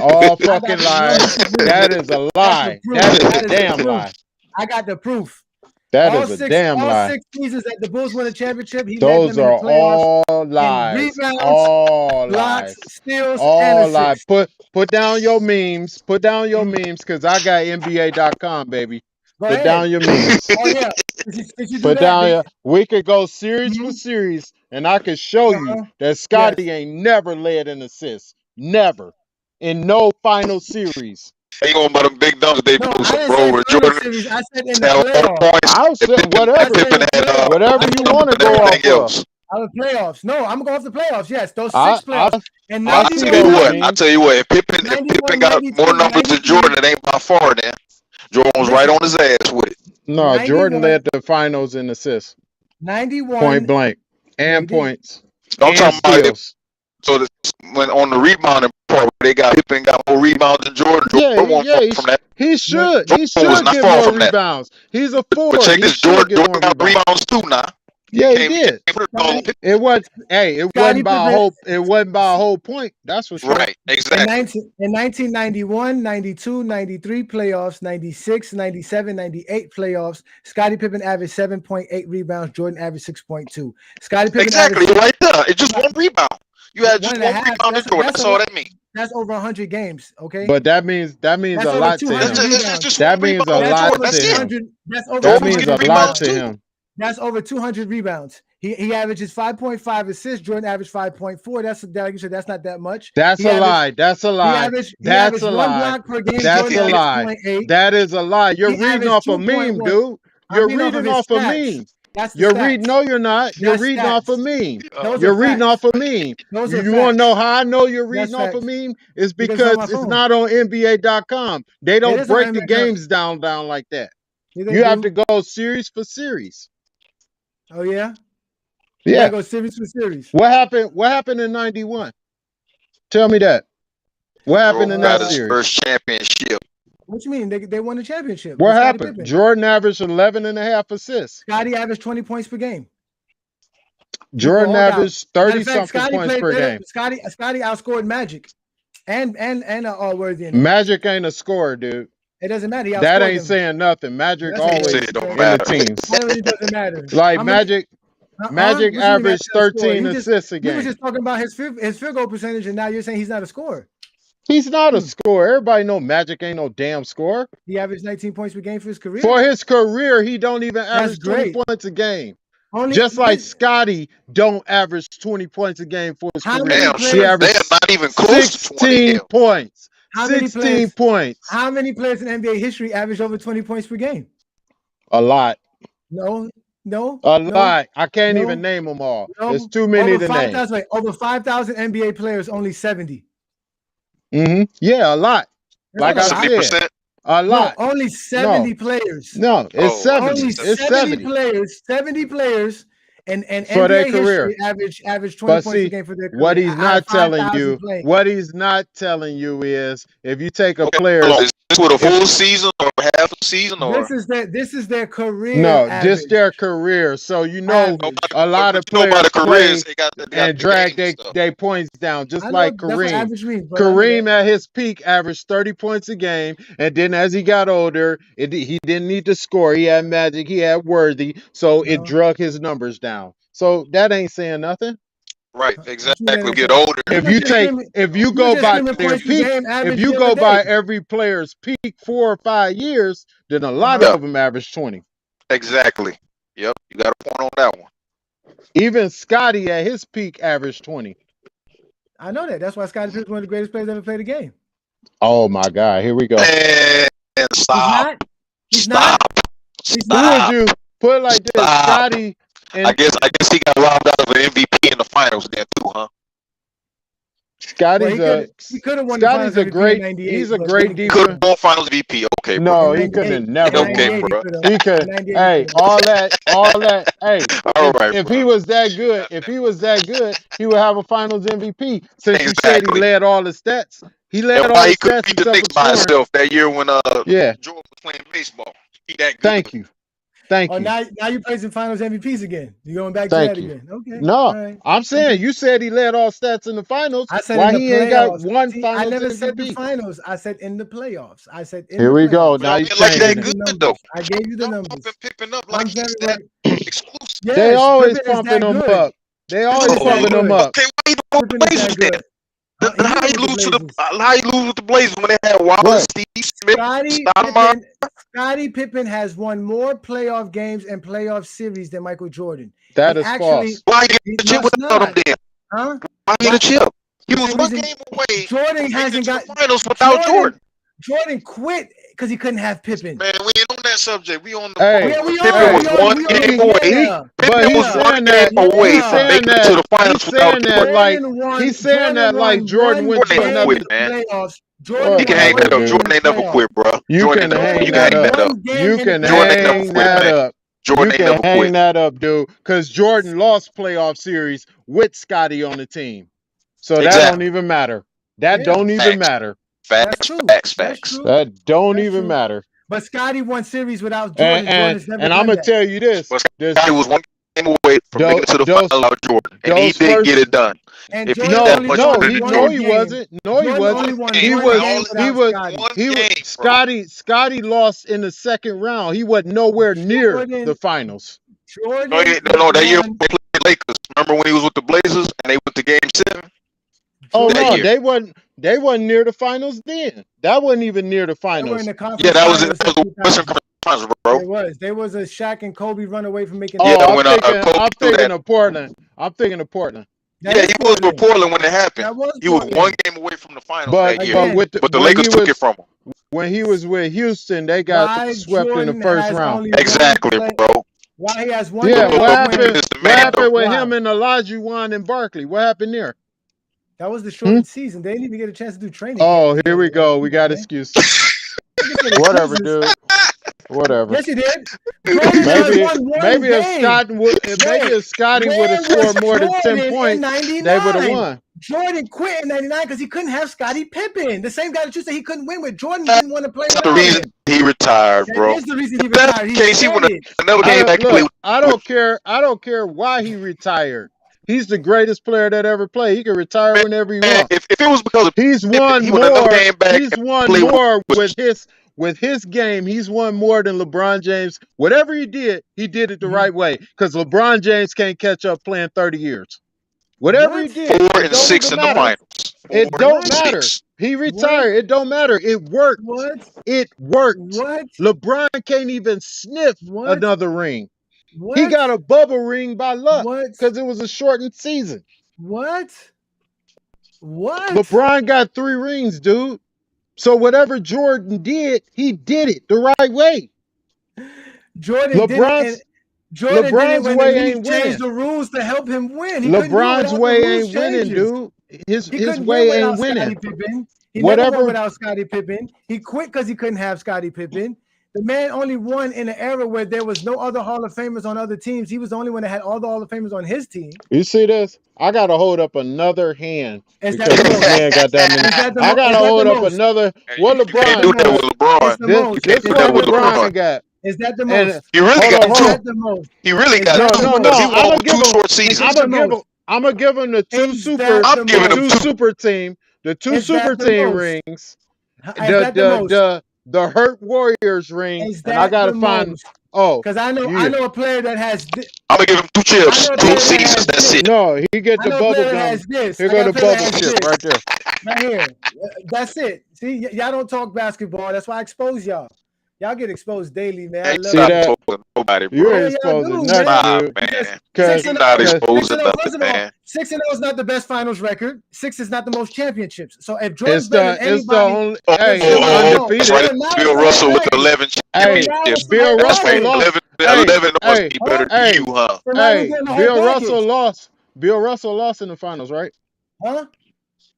All fucking lies. That is a lie. That is a damn lie. I got the proof. That is a damn lie. All 6 seasons that the Bulls won a championship, those are all lies. All lies. Steals, all lies. Put down your memes. Put down your memes because I got NBA.com, baby. Put down your memes. Oh yeah. Put down your. We could go series for series, and I could show you that Scotty ain't never led an assist. Never. In no final series. Ain't going by them big numbers they post, bro. With Jordan, I said in the playoffs. I'll say whatever you want to go off of. Out of playoffs. No, I'm going off the playoffs. Yes, those 6 playoffs. And I tell you what. If Pippen got more numbers than Jordan, it ain't by far. Then Jordan was right on his ass with it. No, Jordan led the finals in assists. 91 point blank and points. I'm talking about so when on the rebounding part, they got Pippen got more rebounds than Jordan. From that. He should get more rebounds. He's a forward. But check this, Jordan got rebounds too now. Yeah, he did. It wasn't by a whole. It wasn't by a whole point. That's for sure. Right, exactly. In 1991, 92, 93 playoffs, 96, 97, 98 playoffs, Scottie Pippen averaged 7.8 rebounds. Jordan averaged 6.2. Scottie Pippen right there. It's just one rebound. You had just one rebound in Jordan. That's all that means. That's over 100 games, okay? But that means a lot to him. That means a lot to him. That means a lot to him. That's over 200 rebounds. He averages 5.5 assists. Jordan averaged 5.4. That's like you said. That's not that much. That's a lie. That's a lie. That's a lie. That's a lie. That is a lie. You're reading off a meme, dude. You're reading off a meme. You're reading. No, you're not. You're reading off a meme. You're reading off a meme. You want to know how I know you're reading off a meme? It's because it's not on NBA.com. They don't break the games down like that. You have to go series for series. Oh yeah. Yeah. Go series for series. What happened in 91? Tell me that. What happened in that series? First championship. What you mean? They won the championship. What happened? Jordan averaged 11.5 assists. Scotty averaged 20 points per game. Jordan averaged 30-something points per game. Scotty outscored Magic and Worthy. Magic ain't a scorer, dude. It doesn't matter. That ain't saying nothing. Magic always in the teams. It doesn't matter. Like Magic averaged 13 assists a game. You were just talking about his field goal percentage, and now you're saying he's not a scorer. He's not a scorer. Everybody know Magic ain't no damn scorer. He averaged 19 points per game for his career. For his career, he don't even average 20 points a game. Just like Scotty don't average 20 points a game for his career. He averaged not even close to 16 points. 16 points. How many players in NBA history average over 20 points per game? A lot. No. A lot. I can't even name them all. There's too many to name. Over 5,000 NBA players, only 70. Yeah, a lot. Like I said, a lot. No, only 70 players. No, it's 70. Only it's 70 players. 70 players and for their NBA career. history average 20 points a game for their career. What he's not telling you is if you take a player, is this with a full season or half a season or this is their career. No, average. just their career. So you know a lot of about players the careers play they got and drag their points down, just like Kareem. Kareem at his peak averaged 30 points a game, and then as he got older, he didn't need to score. He had Magic, he had Worthy, so it drug his numbers down. So that ain't saying nothing. Right, exactly. Get older. If you go by their peak, if you go by every player's peak 4 or 5 years, then a lot of them average 20. Exactly. Yep, you got a point on that one. Even Scotty at his peak averaged 20. I know that. That's why Scottie Pippen's one of the greatest players ever played the game. Oh my God! Here we go. And stop. He's not. Who would you put it like this? Scotty. I guess he got robbed out of an MVP in the finals then too, huh? Scotty's he could have won the finals a great. He's a great defense. Could have won finals MVP. Okay, no, bro. he could have never. Okay, bro. He could. Hey, all that. Hey, all right. If he was that good, he would have a finals MVP. Since you said he led all the stats, he led all the stats. He could beat the Knicks by himself that year when Jordan was playing baseball. He that good. Thank you. Now you're praising finals MVPs again. You're going back to that again. Okay. No, right. I'm saying you said he led all stats in the finals. I said why he ain't got one finals I never MVP? said the finals. I said in the playoffs. I said in Here the we playoffs. go. Now you're like that good though. I gave you the numbers. Pipping up like he's that exclusive. Yes, they always pumping them up. They always pumping them up. Okay, why you don't the Blazers then? How you lose with the Blazers when they had Wallace, Steve Smith, Scottie Pippen has won more playoff games and playoff series than Michael Jordan. That is false. Why you get a chip without him then? Huh? Why you get a chip? He was one game away. Jordan hasn't got finals without Jordan. Jordan quit because he couldn't have Pippen. Man, we ain't on that subject. We on the Pippen was one game away. Pippen was one game away from making it to the finals without Jordan. He's saying that like Jordan went to another playoffs. You can hang that up. Jordan ain't never quit, bro. You can hang that up. You can hang that up. Jordan ain't never quit. Hang that up, dude. Because Jordan lost playoff series with Scotty on the team. So that don't even matter. That don't even matter. Facts. That don't even matter. But Scotty won series without Jordan. And I'm gonna tell you this: Scotty was one game away from making it to the finals without Jordan, and he didn't get it done. And he wasn't. Scotty lost in the second round. He wasn't nowhere near the finals. No, that year we played Lakers. Remember when he was with the Blazers and they went to Game 7? Oh no, they wasn't near the finals then. That wasn't even near the finals. That was the Western Conference Finals, bro. There was a Shaq and Kobe run away from making. I'm thinking of Portland. Yeah, he was with Portland when it happened. He was one game away from the finals that year. But the Lakers took it from him. When he was with Houston, they got swept in the first round. Exactly, bro. Why he has one? Yeah, what happened with him and Olajuwon and Barkley? What happened there? That was the shortened season. They didn't even get a chance to do training. Oh, here we go. We got excuses. Whatever, dude. Whatever. Yes, he did. Maybe if Scotty would have scored more than 10 points, they would have won. Jordan quit in '99 because he couldn't have Scottie Pippen. The same guy that you say he couldn't win with. Jordan didn't want to play with. The reason he retired, bro. That is the reason he retired. He would have never came back to play. I don't care why he retired. He's the greatest player that ever played. He can retire whenever he wants. If it was because of he's won more with his game. He's won more than LeBron James. Whatever he did it the right way. Because LeBron James can't catch up playing 30 years. Whatever he did, 4 and 6 in the finals. It don't matter. He retired. It don't matter. It worked. It worked. LeBron can't even sniff another ring. He got a bubble ring by luck because it was a shortened season. What? LeBron got 3 rings, dude. So whatever Jordan did, he did it the right way. LeBron's way ain't winning. Changed the rules to help him win. LeBron's way ain't winning, dude. His way ain't winning. He never won without Scottie Pippen. He quit because he couldn't have Scottie Pippen. The man only won in an era where there was no other Hall of Famers on other teams. He was the only one that had all the Hall of Famers on his team. You see this? I gotta hold up another hand Is because this man got that many. I gotta hold up another. What You can't do LeBron that got? with LeBron. This do what that with LeBron got. Is that the most? And He really got hold two. The most? He really got two. no. Because he I'm won gonna give two him. short seasons. I'm gonna give him the two Is super. that I'm giving him two two. super team. The two Is super that the team most? rings. Is that the most? The Hurt Warriors ring. Is And I that gotta the find. most? Oh, Because I know a player that has. I'm gonna give him two chips, I know a two player that seasons. has That's this. it. no, he get I the know a bubble player that gum. has this. Here I go got the a player that bubble has chip this. right there. Right here. That's it. See, y'all don't talk basketball. That's why I expose y'all. Y'all get exposed daily, man. I Ain't love See not that? exposing nobody, You bro. ain't Yeah, y'all exposing do, nothing, Nah, dude. man. Cause You're not exposing 6-0, nothing, listen, man. 6-0 is not the best finals record. 6 is not the most championships. So if Jordan's it's better the than it's the anybody, only hey listen, it's That's undefeated. right. Bill Russell with 11 Hey, championships. Bill That's Russell right. lost. 11 must Hey, be better than hey, you, huh? So why we doing the whole Bill package? Russell lost. Bill Russell lost in the finals, right? Huh?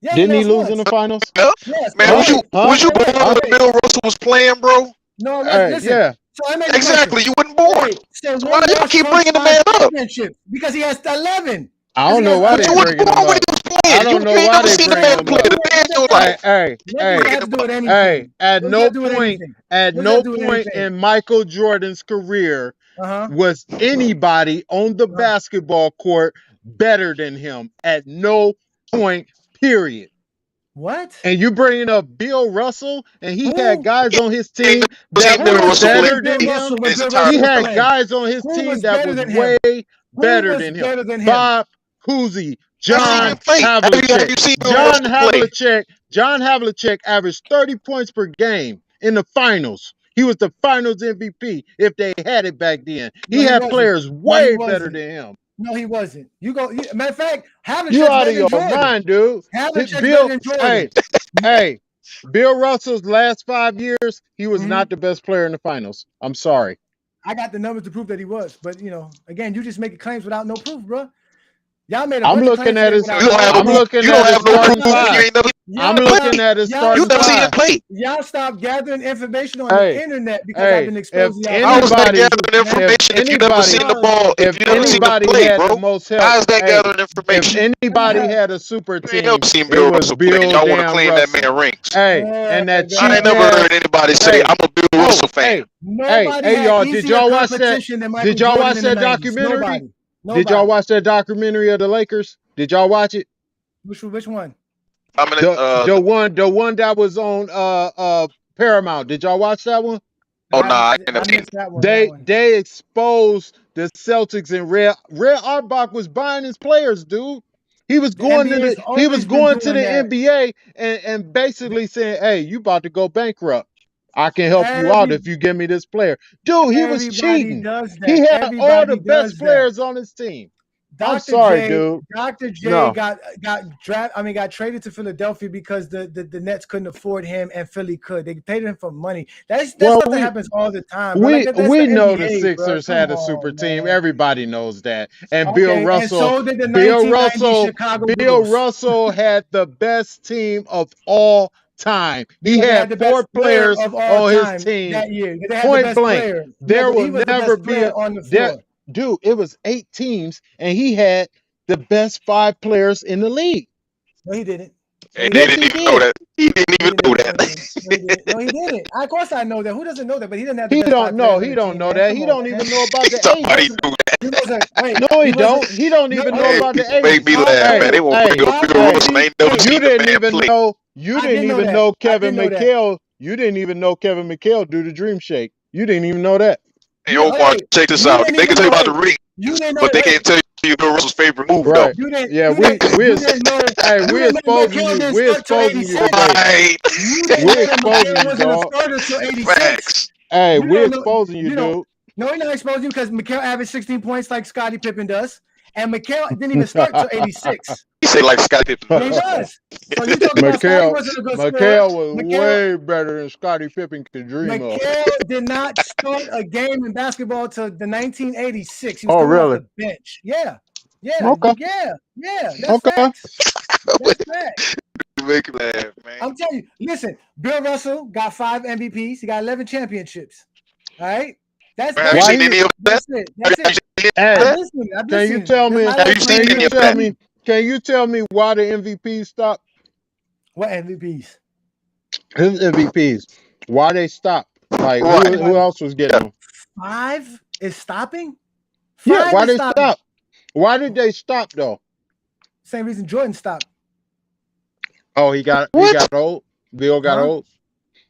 Yeah, Didn't he lost lose once. in the finals? Yeah. Yes, Man, but was you born when Bill Russell was playing, bro? No, Hey, listen. yeah. So I make Exactly. You wasn't born. So So why y'all keep bringing the man up? championship because he has 11. I don't know why But they you wasn't bringing him born when up. he was I playing. don't know You ain't why never they seen the bringing man him play up. a day in your life. Hey, to do with anything. at What no does that do with point, anything? at What does no that do with point anything? in Michael Jordan's career was anybody on the basketball court better than him. At no point, period. What? And you bringing up Bill Russell, and he had guys on his team Was that Bill were Russell better playing than him. his entire He had career? guys on his Who team was that better was than him? way better Who was than him. better than him? Bob Cousy, Have you seen John him play? Have Havlicek. you seen Bill John Russell play? Havlicek averaged 30 points per game in the finals. He was the finals MVP if they had it back then. He had players way better than him. No, he wasn't. Matter of fact, Havlicek's You out better of than your Jordan. mind, dude. Havlicek's better Bill, than Jordan. hey, Bill Russell's last 5 years, he was not the best player in the finals. I'm sorry. I got the numbers to prove that he was, but again, you just making claims without no proof, bro. Y'all made a I'm bunch of looking claims at his. without I'm looking you at don't his have no starting proof. You five. ain't never I'm looking at his starting You never seen him five. play. Y'all stop gathering information on the internet because I've been exposing y'all. How is that gathering information if you never seen the ball? If you never seen him play, had bro? the most help, How is that gathering information? If anybody had a super You ain't team, never seen it Bill was Russell play. Bill Y'all want to damn claim that Russell. man rings. Hey, and that cheap I ain't never heard anybody say I'm a Bill Russell fan. Hey, y'all! Did y'all watch that? Did y'all watch that documentary? Did y'all watch that documentary of the Lakers? Did y'all watch it? Which one? The one that was on Paramount. Did y'all watch that one? Oh no, I ain't never seen it. They exposed the Celtics, and Red Auerbach was buying his players, dude. He was going to the NBA and basically saying, "Hey, you about to go bankrupt. I can help you out if you give me this player." Dude, he was cheating. He had all the best players on his team. I'm sorry, dude. Dr. J got traded to Philadelphia because the Nets couldn't afford him and Philly could. They paid him for money. That's stuff that happens all the time. We know NBA, the Sixers had a super team. Everybody knows that. And Bill Russell, and so did the Bill Russell had the best team of all time. He had 4 players on his team that year. Point blank. There will never be on the floor. Dude, it was 8 teams, and he had the best 5 players in the league. No, he didn't. He didn't even know that. He didn't even know that. No, he didn't. Of course I know that. Who doesn't know that? But he didn't have the He best don't know. He team, don't know man. that. He don't even know about the 8. Somebody knew that. No, he don't. He don't even know about the 8. Make me laugh, man. They won't bring up Bill Russell. Ain't never seen the man play. You didn't even know Kevin McHale. You didn't even know Kevin McHale do the Dream Shake. You didn't even know that. Hey, Omar, check this out. They can tell you about the ring, but they can't tell you Bill Russell's favorite move, though. Yeah, we exposing you. We exposing you today. We exposing you, dog. Facts. Hey, we exposing you, dude. No, we're not exposing you because McHale averaged 16 points like Scottie Pippen does, and McHale didn't even start till 86. He say like Scottie Pippen. He does. So you talking about Scottie wasn't a good scorer. McHale was way better than Scottie Pippen could dream of. McHale did not start a game in basketball till the 1986. He was coming off the bench. Yeah. Okay. Yeah. That's facts. That's facts. Make me laugh, man. I'm telling you. Listen, Bill Russell got 5 MVPs. He got 11 championships. All right. That's Have you seen any of that? That's it. That's it. Can you tell me? Can you tell me why the MVPs stopped? What MVPs? His MVPs. Why they stopped? Like who else was getting them? 5 is stopping. Why they stop? Why did they stop though? Same reason Jordan stopped. Oh, he got old. Bill got old.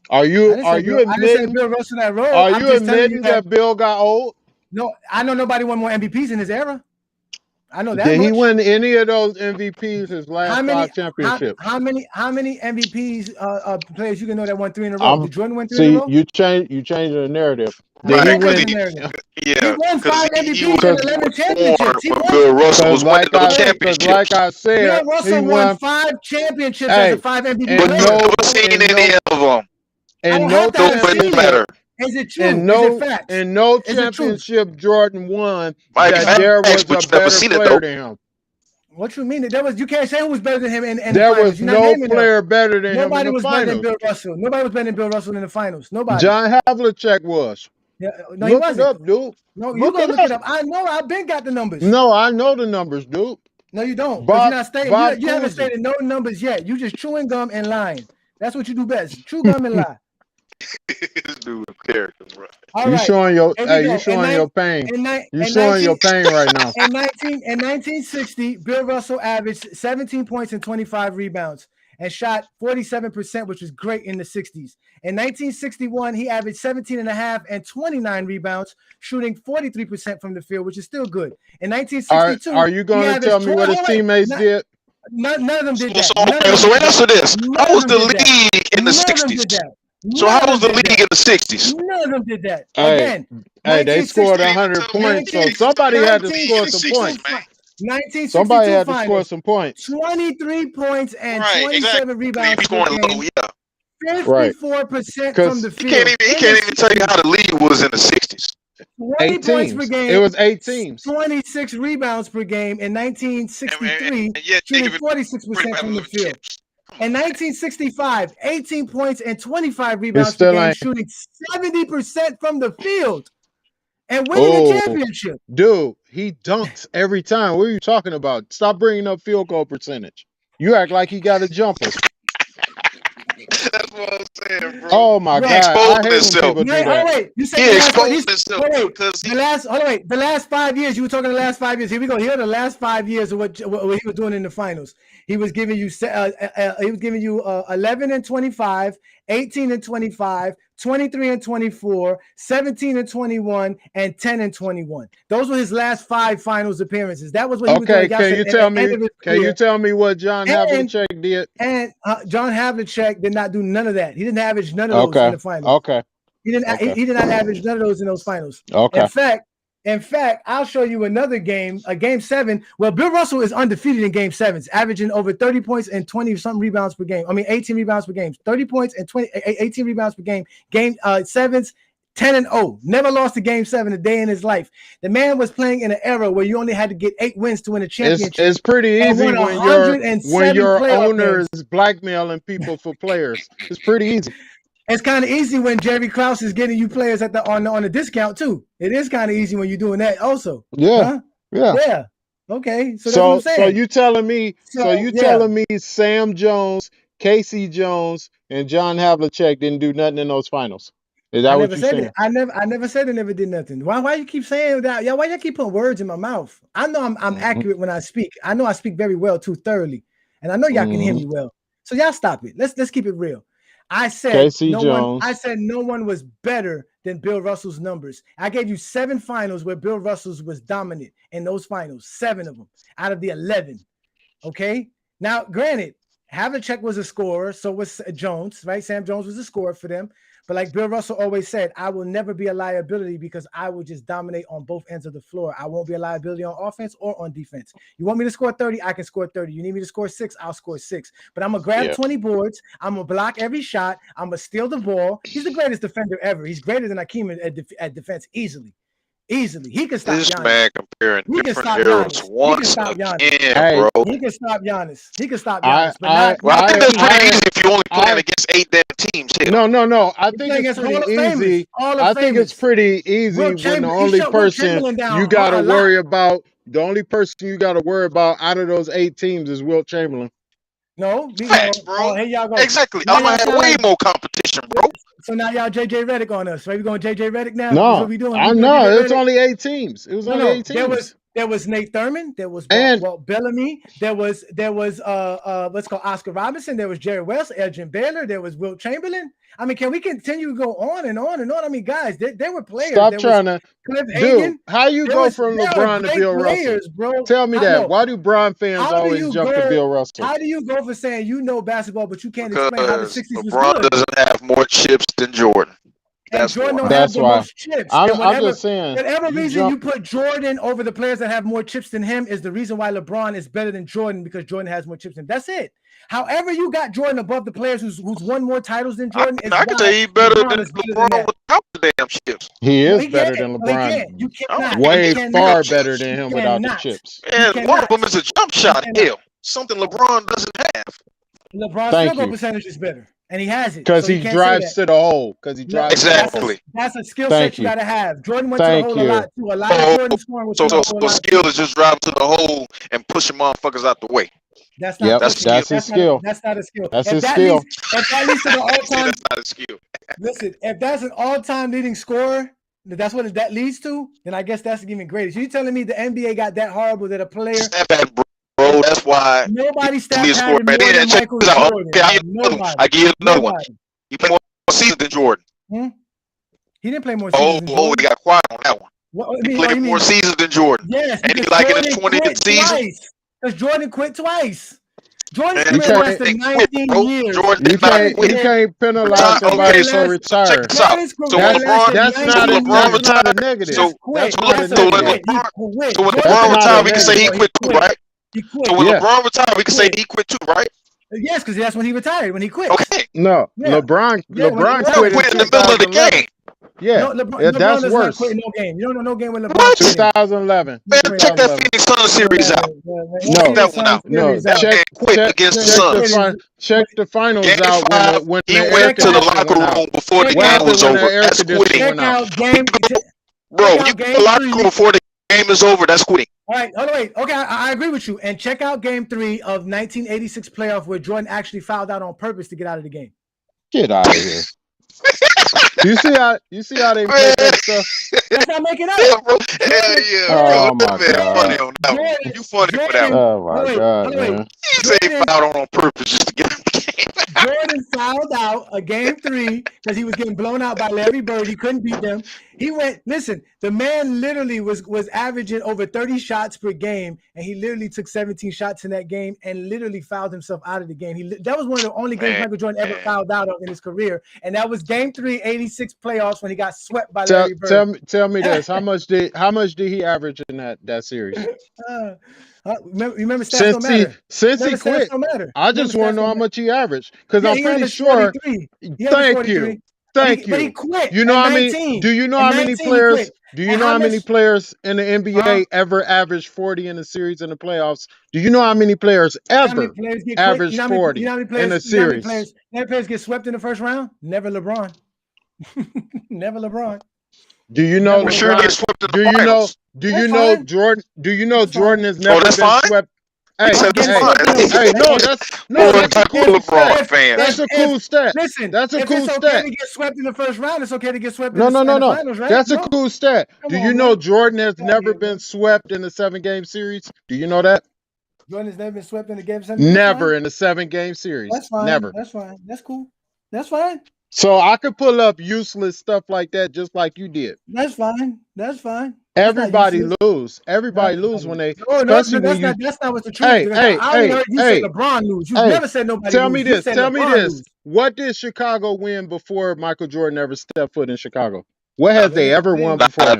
Are you admitting Bill Russell that role? Are you admitting that Bill got old? No, I know nobody won more MVPs in his era. I know that. Did he win any of those MVPs his last 5 championships? How many MVPs players you can know that won 3 in a row? Did Jordan win 3 in a row? You changed the narrative. Did he win? He won 5 MVPs and 11 championships. Bill Russell was winning those championships. Like I said, Bill Russell won 5 championships as a 5 MVP player. Never seen any of them. And matter. Is it true? Is it facts? And no championship Jordan won that there was a better player than him. What you mean? You can't say who was better than him in there the finals. Was no player better than him in the finals. Nobody was better than Bill Russell. Nobody was better than Bill Russell in the finals. Nobody. John Havlicek was. Yeah, no, he wasn't. Look it up, dude. No, you gonna look it up. I know. I've been got the numbers. No, I know the numbers, dude. No, you don't. But you're not stating. You haven't stated no numbers yet. You just chewing gum and lying. That's what you do best. Chew gum and lie. This dude character, bro. You showing your you showing your pain. You showing your pain right now. In 1960, Bill Russell averaged 17 points and 25 rebounds and shot 47%, which was great in the 60s. In 1961, he averaged 17 and a half and 29 rebounds, shooting 43% from the field, which is still good. In 1962, are you going to tell me what his teammates did? None of them did that. So answer this. How was the league in the 60s? So how was the league in the 60s? None of them did that. Again, they scored 100 points, so somebody had to score some points. Somebody had to score some points. 23 points and 27 rebounds per game. 54% from the field. He can't even tell you how the league was in the 60s. 20 points per game. It was 8 teams. 26 rebounds per game in 1963, shooting 46% from the field. In 1965, 18 points and 25 rebounds per game, shooting 70% from the field and winning a championship. Dude, he dunks every time. What are you talking about? Stop bringing up field goal percentage. You act like he got a jumper. That's what I'm saying, bro. Oh my God! Exposing himself. You said he exposed himself because the last 5 years. You were talking the last 5 years. Here we go. Here are the last 5 years of what he was doing in the finals. He was giving you 11 and 25, 18 and 25, 23 and 24, 17 and 21, and 10 and 21. Those were his last 5 finals appearances. That was what he was doing. Can you tell me what John Havlicek did? And John Havlicek did not do none of that. He didn't average none of those in the finals. Okay. He did not average none of those in those finals. Okay. In fact, I'll show you another game, a game 7. Well, Bill Russell is undefeated in game 7s, averaging over 30 points and 20-something rebounds per game. 18 rebounds per game. 30 points and 18 rebounds per game. Game 7s, 10-0. Never lost a game 7 a day in his life. The man was playing in an era where you only had to get 8 wins to win a championship. It's pretty easy when your owner is blackmailing people for players. It's pretty easy. It's kind of easy when Jerry Krause is getting you players on a discount too. It is kind of easy when you're doing that also. Yeah. Yeah. Okay. So that's what I'm saying. So you telling me telling me Sam Jones, Casey Jones, and John Havlicek didn't do nothing in those finals? Is that what you're saying? I never said they never did nothing. Why you keep saying that? Yeah, why you keep putting words in my mouth? I know I'm accurate when I speak. I know I speak very well too, thoroughly. And I know y'all can hear me well. So y'all stop it. Let's keep it real. I said no one was better than Bill Russell's numbers. I gave you 7 finals where Bill Russell's was dominant in those finals, 7 of them out of the 11. Okay. Now, granted, Havlicek was a scorer, so was Jones, right? Sam Jones was a scorer for them. But like Bill Russell always said, I will never be a liability because I will just dominate on both ends of the floor. I won't be a liability on offense or on defense. You want me to score 30? I can score 30. You need me to score 6? I'll score 6. But I'm going to grab 20 boards. I'm going to block every shot. I'm going to steal the ball. He's the greatest defender ever. He's greater than Akeem at defense easily. easily. He can stop This Giannis. man comparing He can different stop eras Giannis. once again, bro. He can stop Giannis. He can stop Giannis. But I think that's pretty easy if you're only playing against 8 damn teams. Hell. No. I think it's pretty easy. I think it's pretty easy when the only person you got to worry about, out of those 8 teams is Wilt Chamberlain. No, facts, bro. Here y'all go. Exactly. I'm gonna have way more competition, bro. So now y'all JJ Redick on us. So we going JJ Redick now? No, that's what we doing. It's only 8 teams. It was only 8 teams. There was Nate Thurman. There was Walt Bellamy. There was what's called Oscar Robinson. There was Jerry West, Elgin Baylor. There was Wilt Chamberlain. I mean, can we continue to go on and on and on? I mean, guys, there were players. Stop trying to. Cliff Hagan. Dude, how you go from LeBron to Bill Russell? Bro. Tell me that. Why do Bron fans always jump to Bill Russell? How do you go for saying you know basketball, but you can't explain how the 60s was LeBron good? doesn't have more chips than Jordan. That's why. I'm just saying. Whatever reason you put Jordan over the players that have more chips than him is the reason why LeBron is better than Jordan, because Jordan has more chips than him. That's it. However, you got Jordan above the players who's won more titles than Jordan. I can tell you better than LeBron without the damn chips. He is better than LeBron. You cannot. Way far better than him without the chips. And one of them is a jump shot. Hell, something LeBron doesn't have. LeBron's field goal percentage is better. And he has it. Because he drives to the hole. Exactly. That's a skill set you got to have. Jordan went to the hole a lot, too. A lot of Jordan scoring was so skill is just driving to the hole and pushing motherfuckers out the way. That's not that's his skill. That's not a skill. That's his skill. If that leads to the all-time, that's not a skill. Listen, if that's an all-time leading scorer, that's what that leads to, then I guess that's even greater. So you telling me the NBA got that horrible that a player... Bro, that's why nobody stabbed more than Michael Jordan. I give you another one. He played more seasons than Jordan. He didn't play more seasons than Jordan. We got quiet on that one. He played more seasons than Jordan. Yes, and he's like in his 20th season. Because Jordan quit twice. Jordan quit less than 19 years. You can't penalize somebody for retiring. So that's not a negative. So when LeBron retired, we can say he quit too, right? So when LeBron retired, we can say he quit too, right? Yes, because that's when he retired, when he quit. Okay. No, LeBron quit in the middle of the game. Yeah, that's worse. Quit no game. You don't know no game with LeBron. 2011. Man, check that Phoenix Suns series out. No, that one out. No, check the finals game out when he went to the locker room before the game was over. That's quitting. Bro, you go to the locker room before the game is over. That's quitting. All right, hold on, wait. Okay, I agree with you. And check out Game 3 of 1986 playoff where Jordan actually fouled out on purpose to get out of the game. Get out of here. You see how they make that stuff? That's not making up. Yeah, bro. Hell yeah, oh bro. My God. Funny on that one. You funny for that one. Oh my God, man. He said he fouled on purpose just to get out the game. Jordan fouled out a Game 3 because he was getting blown out by Larry Bird. He couldn't beat them. He went, listen, the man literally was averaging over 30 shots per game, and he literally took 17 shots in that game and literally fouled himself out of the game. That was one of the only games Michael Jordan ever fouled out of in his career, and that was Game 3, 86 playoffs when he got swept by Larry Bird. Tell me this: how much did he average in that series? Remember stats don't matter. Since he quit, I just want to know how much he averaged because I'm pretty sure. Thank you. Thank you. But he quit. You know how many? Do you know how many players? Do you know how many players in the NBA ever averaged 40 in a series in the playoffs? Do you know how many players ever averaged 40 in a series? How many players get swept in the first round? Never LeBron. Never Lebron. Do you know? Sure gets swept in the finals. Do you know Jordan? Do you know Jordan has never been swept? Hey, no, that's a cool stat. That's a cool stat. Listen, that's a cool stat. It's okay to get swept in the first round. It's okay to get swept in the finals, right? That's a cool stat. Do you know Jordan has never been swept in a 7-game series? Do you know that? Jordan has never been swept in a game 7. Never in a 7-game series. That's fine. Never. That's fine. That's cool. That's fine. So I could pull up useless stuff like that just like you did. That's fine. That's fine. Everybody lose. Everybody lose when they. Oh no, that's not what's the truth. I heard you say LeBron lose. You never said nobody. Tell me this. Tell me this. What did Chicago win before Michael Jordan ever stepped foot in Chicago? What has they ever won before?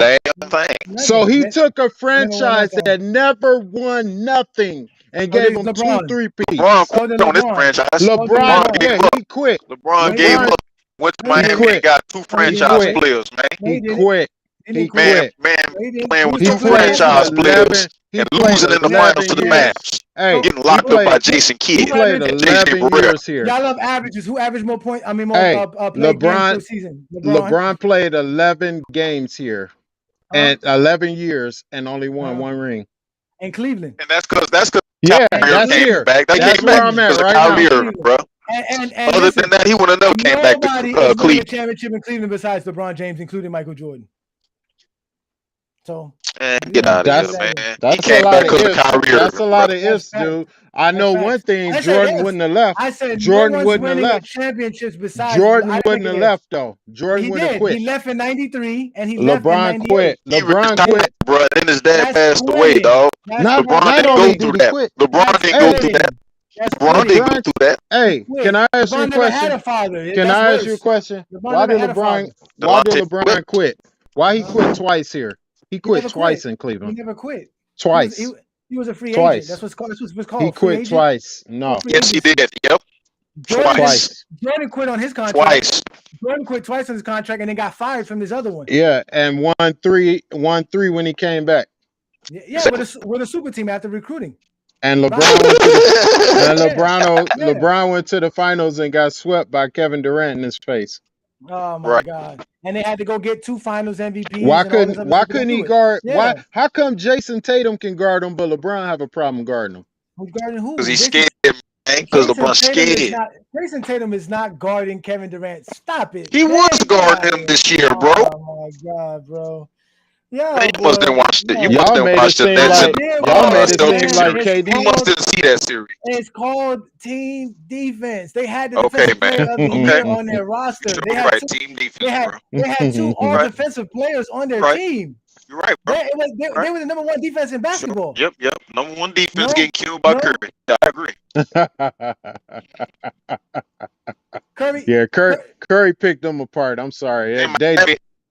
So he took a franchise that never won nothing and gave him 2 3-peats. LeBron quit on this franchise. LeBron, he quit. LeBron gave up. Went to Miami and got 2 franchise players, man. He quit. He quit. Playing with two franchise players and losing in the finals to the Mavs. Hey, getting locked up by Jason Kidd. He played 11 years here. Y'all love averages. Who averaged more points? I mean, more LeBron games per season. LeBron played 11 games here, and 11 years, and only won one ring. In Cleveland. And that's because that's here. Back. That's where I'm at right now, bro. And other than that, he would have never came back to Cleveland. A championship in Cleveland besides LeBron James, including Michael Jordan. So get out of here, man. That's a lot of ifs. That's a lot of ifs, dude. I know one thing: Jordan wouldn't have left. I said Jordan wouldn't have left. Championships besides Jordan wouldn't have left though. Jordan would have quit. He left in '93, and he LeBron quit. LeBron quit, bro. Then his dad passed away, dog. LeBron didn't go through that. LeBron didn't go through that. LeBron didn't go through that. Hey, can I ask you a question? Can I ask you a question? Why did LeBron quit? Why he quit twice here? He quit twice in Cleveland. He never quit. Twice. He was a free agent. That's what's called. He quit twice. No. Yes, he did. Yep. Twice. Jordan quit on his contract. Twice. Jordan quit twice on his contract and then got fired from his other one. Yeah, and won three when he came back. Yeah, with a super team after recruiting. And LeBron went to the finals and got swept by Kevin Durant in his face. Oh my God! And they had to go get 2 Finals MVPs. Why couldn't he guard? Yeah. Why? How come Jason Tatum can guard him, but LeBron have a problem guarding him? Who's guarding who? Because he's scared, man. Because LeBron's scared. Jason Tatum is not guarding Kevin Durant. Stop it. He was guarding him this year, bro. Oh my God, bro. Yeah, you must have watched it. You must have watched it. Y'all made it seem like KD. You must didn't see that series. It's called team defense. They had the defensive player of the year on their roster. They had team defense. They had 2 all-defensive players on their team. You're right, bro. They were the number 1 defense in basketball. Yep. Number 1 defense getting killed by Curry. I agree. Curry picked them apart. I'm sorry.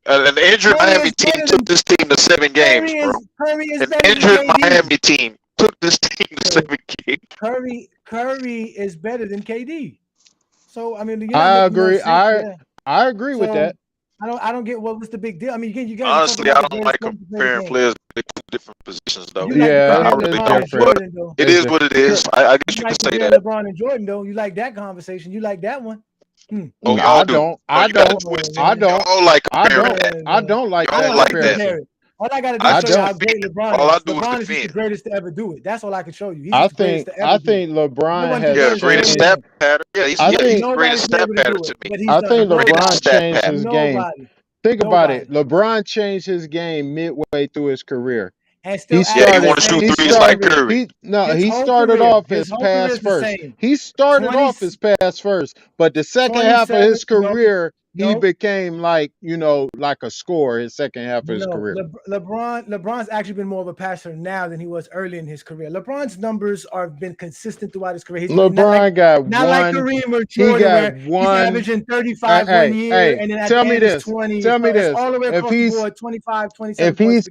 An injured Miami team took this team to 7 games, bro. An injured Miami team took this team to 7 games. Curry is better than KD. So I mean, I agree. I agree with that. I don't get what's the big deal. I mean, you guys. Honestly, I don't like comparing players to 2 different positions, though. I really don't. But it is what it is. I guess you can say that. LeBron and Jordan, though, you like that conversation. You like that one. Oh, I don't. I don't like that. All I got to do is show you how great LeBron is. LeBron is the greatest to ever do it. That's all I can show you. He's I think LeBron has greatest stat pattern. Yeah, he's greatest stat pattern to me. I think LeBron changed his game. Think about it. LeBron changed his game midway through his career. And still he want to shoot threes like Curry. He started off his pass first. He started off his pass first, but the second half of his career, he became like a scorer. His second half of his career. LeBron's actually been more of a passer now than he was early in his career. LeBron's numbers have been consistent throughout his career. LeBron got one. Not like Kareem or Jordan, he's averaging 35 1 year, and then at the end is 20. Tell me this. All the way across the board, 25, 27 If he's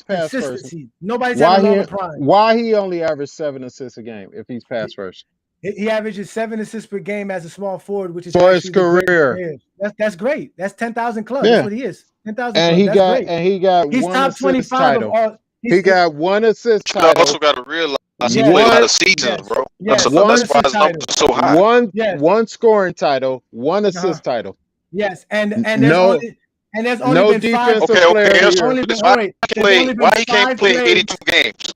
pass first, nobody's ever loved LeBron. Why he only averaged 7 assists a game if he's pass first? He averages 7 assists per game as a small forward, which is for his career. That's great. That's 10,000 clubs. That's what he is. 10,000 and clubs. He got he's one top 25 title. of all. He got 1 assist title. You also got to realize he played a lot of seasons, bro. That's why his numbers are so high. One scoring title, 1 assist title. Yes, and there's only been 5. Why he can't play 82 games?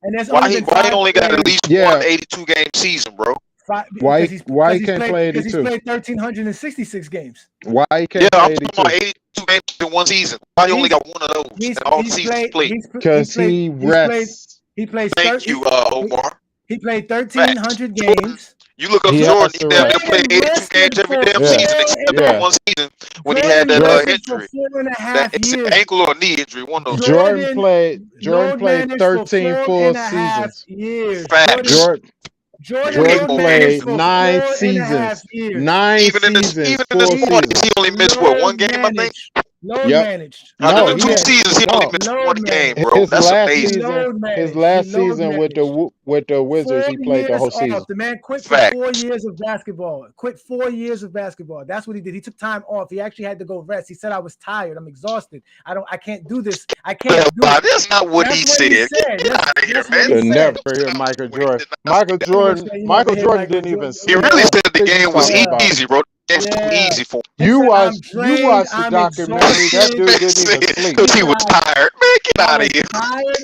And why he only got at least one 82 game season, bro? Why he can't play 82? Because he's played 1,366 games. Why he can't play 82? I'm talking about 82 games in one season. Why he only got one of those in all the seasons played? Because he rests. He plays. Thank you, Omar. He played 1,300 games. You look up Jordan, he damn near played 82 games every damn season except for one season when he had that injury. That ankle or knee injury, one of those. Jordan played 13 full seasons. Jordan played 9 seasons. 9 seasons. Even in this 40s, he only missed one game, I think. Load managed. Out No, of the two seasons, he only missed one game, bro. his That's last amazing. season with the Wizards, he played the whole season. The man quit Fact. for 4 years of basketball. Quit 4 years of basketball. That's what he did. He took time off. He actually had to go rest. He said, "I was tired. I'm exhausted. I can't do this. I can't do it." That's not what he said. Get out of here, man. You'll never hear Michael Jordan. Michael Jordan didn't even He really said the game was easy, bro. The game was too easy for him. You watched the documentary. That dude didn't even sleep because he was tired. Man, get out of here.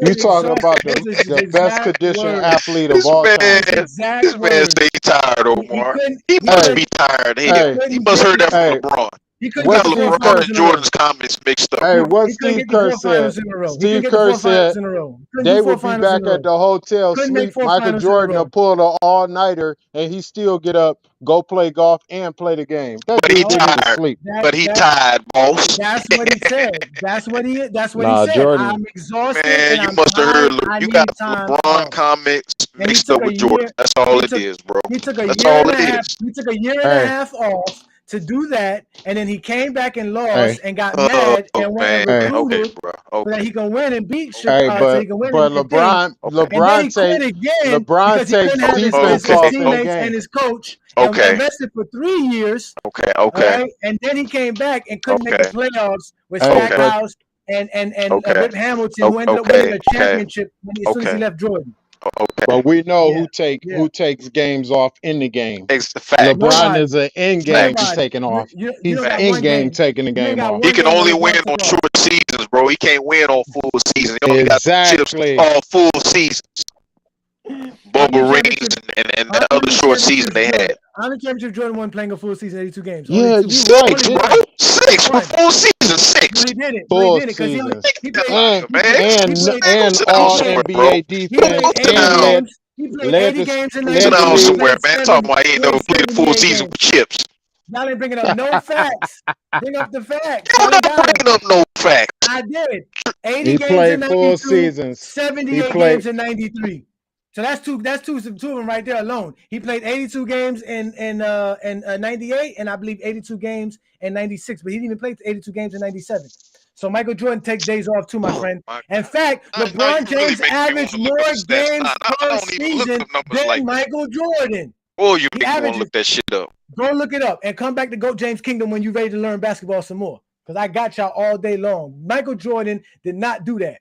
You talking about the best conditioned athlete of all time. This man stay tired, Omar. He must be tired. He must heard that from LeBron. He couldn't get LeBron and Jordan's comments mixed up. Hey, what Steve Kerr said? Steve Kerr said they would be back at the hotel sleep. Michael Jordan will pull an all-nighter, and he still get up, go play golf, and play the game. But he tired. But he tired, boss. That's what he said. That's what he said. Jordan. I'm exhausted. Man, you must have heard. You got LeBron comments mixed up with Jordan. That's all it is, bro. He took a That's year all and a it half. is. He took a year and a half off to do that, and then he came back and lost and got mad and went and recruited so that he can win and beat Chicago. So he can win but LeBron takes defense off in the game. And his coach and invested for 3 years. Okay. And then he came back and couldn't make the playoffs with Stackhouse and Rip Hamilton, who ended up winning a championship as soon as he left Jordan. Okay. But we know who takes games off in the game. LeBron is an in game taking off. He's in game taking the game off. He can only win on short seasons, bro. He can't win on full seasons. He only got chips all full seasons. Bubble rings and the other short season they had. How many championship Jordan won playing a full season, 82 games? Yeah, 6, bro. 6 for full season, 6. He did it. Full he did it because season. he all NBA defense. He played 80 games in Sit down somewhere, man. Talking about he ain't never played a full season with chips. Y'all ain't bringing up no facts. Bring up the facts. I'm not bringing up no facts. I did. 80 he games played in 92, full seasons. 78 games in 93. So that's two of them right there alone. He played 82 games in 98, and I believe 82 games in 96, but he didn't even play 82 games in 97. So Michael Jordan takes days off too, my friend. In fact, LeBron James averaged more games per season than Michael Jordan. Oh, you make me want to look that shit up. Go look it up and come back to Goat James Kingdom when you're ready to learn basketball some more. Because I got y'all all day long. Michael Jordan did not do that.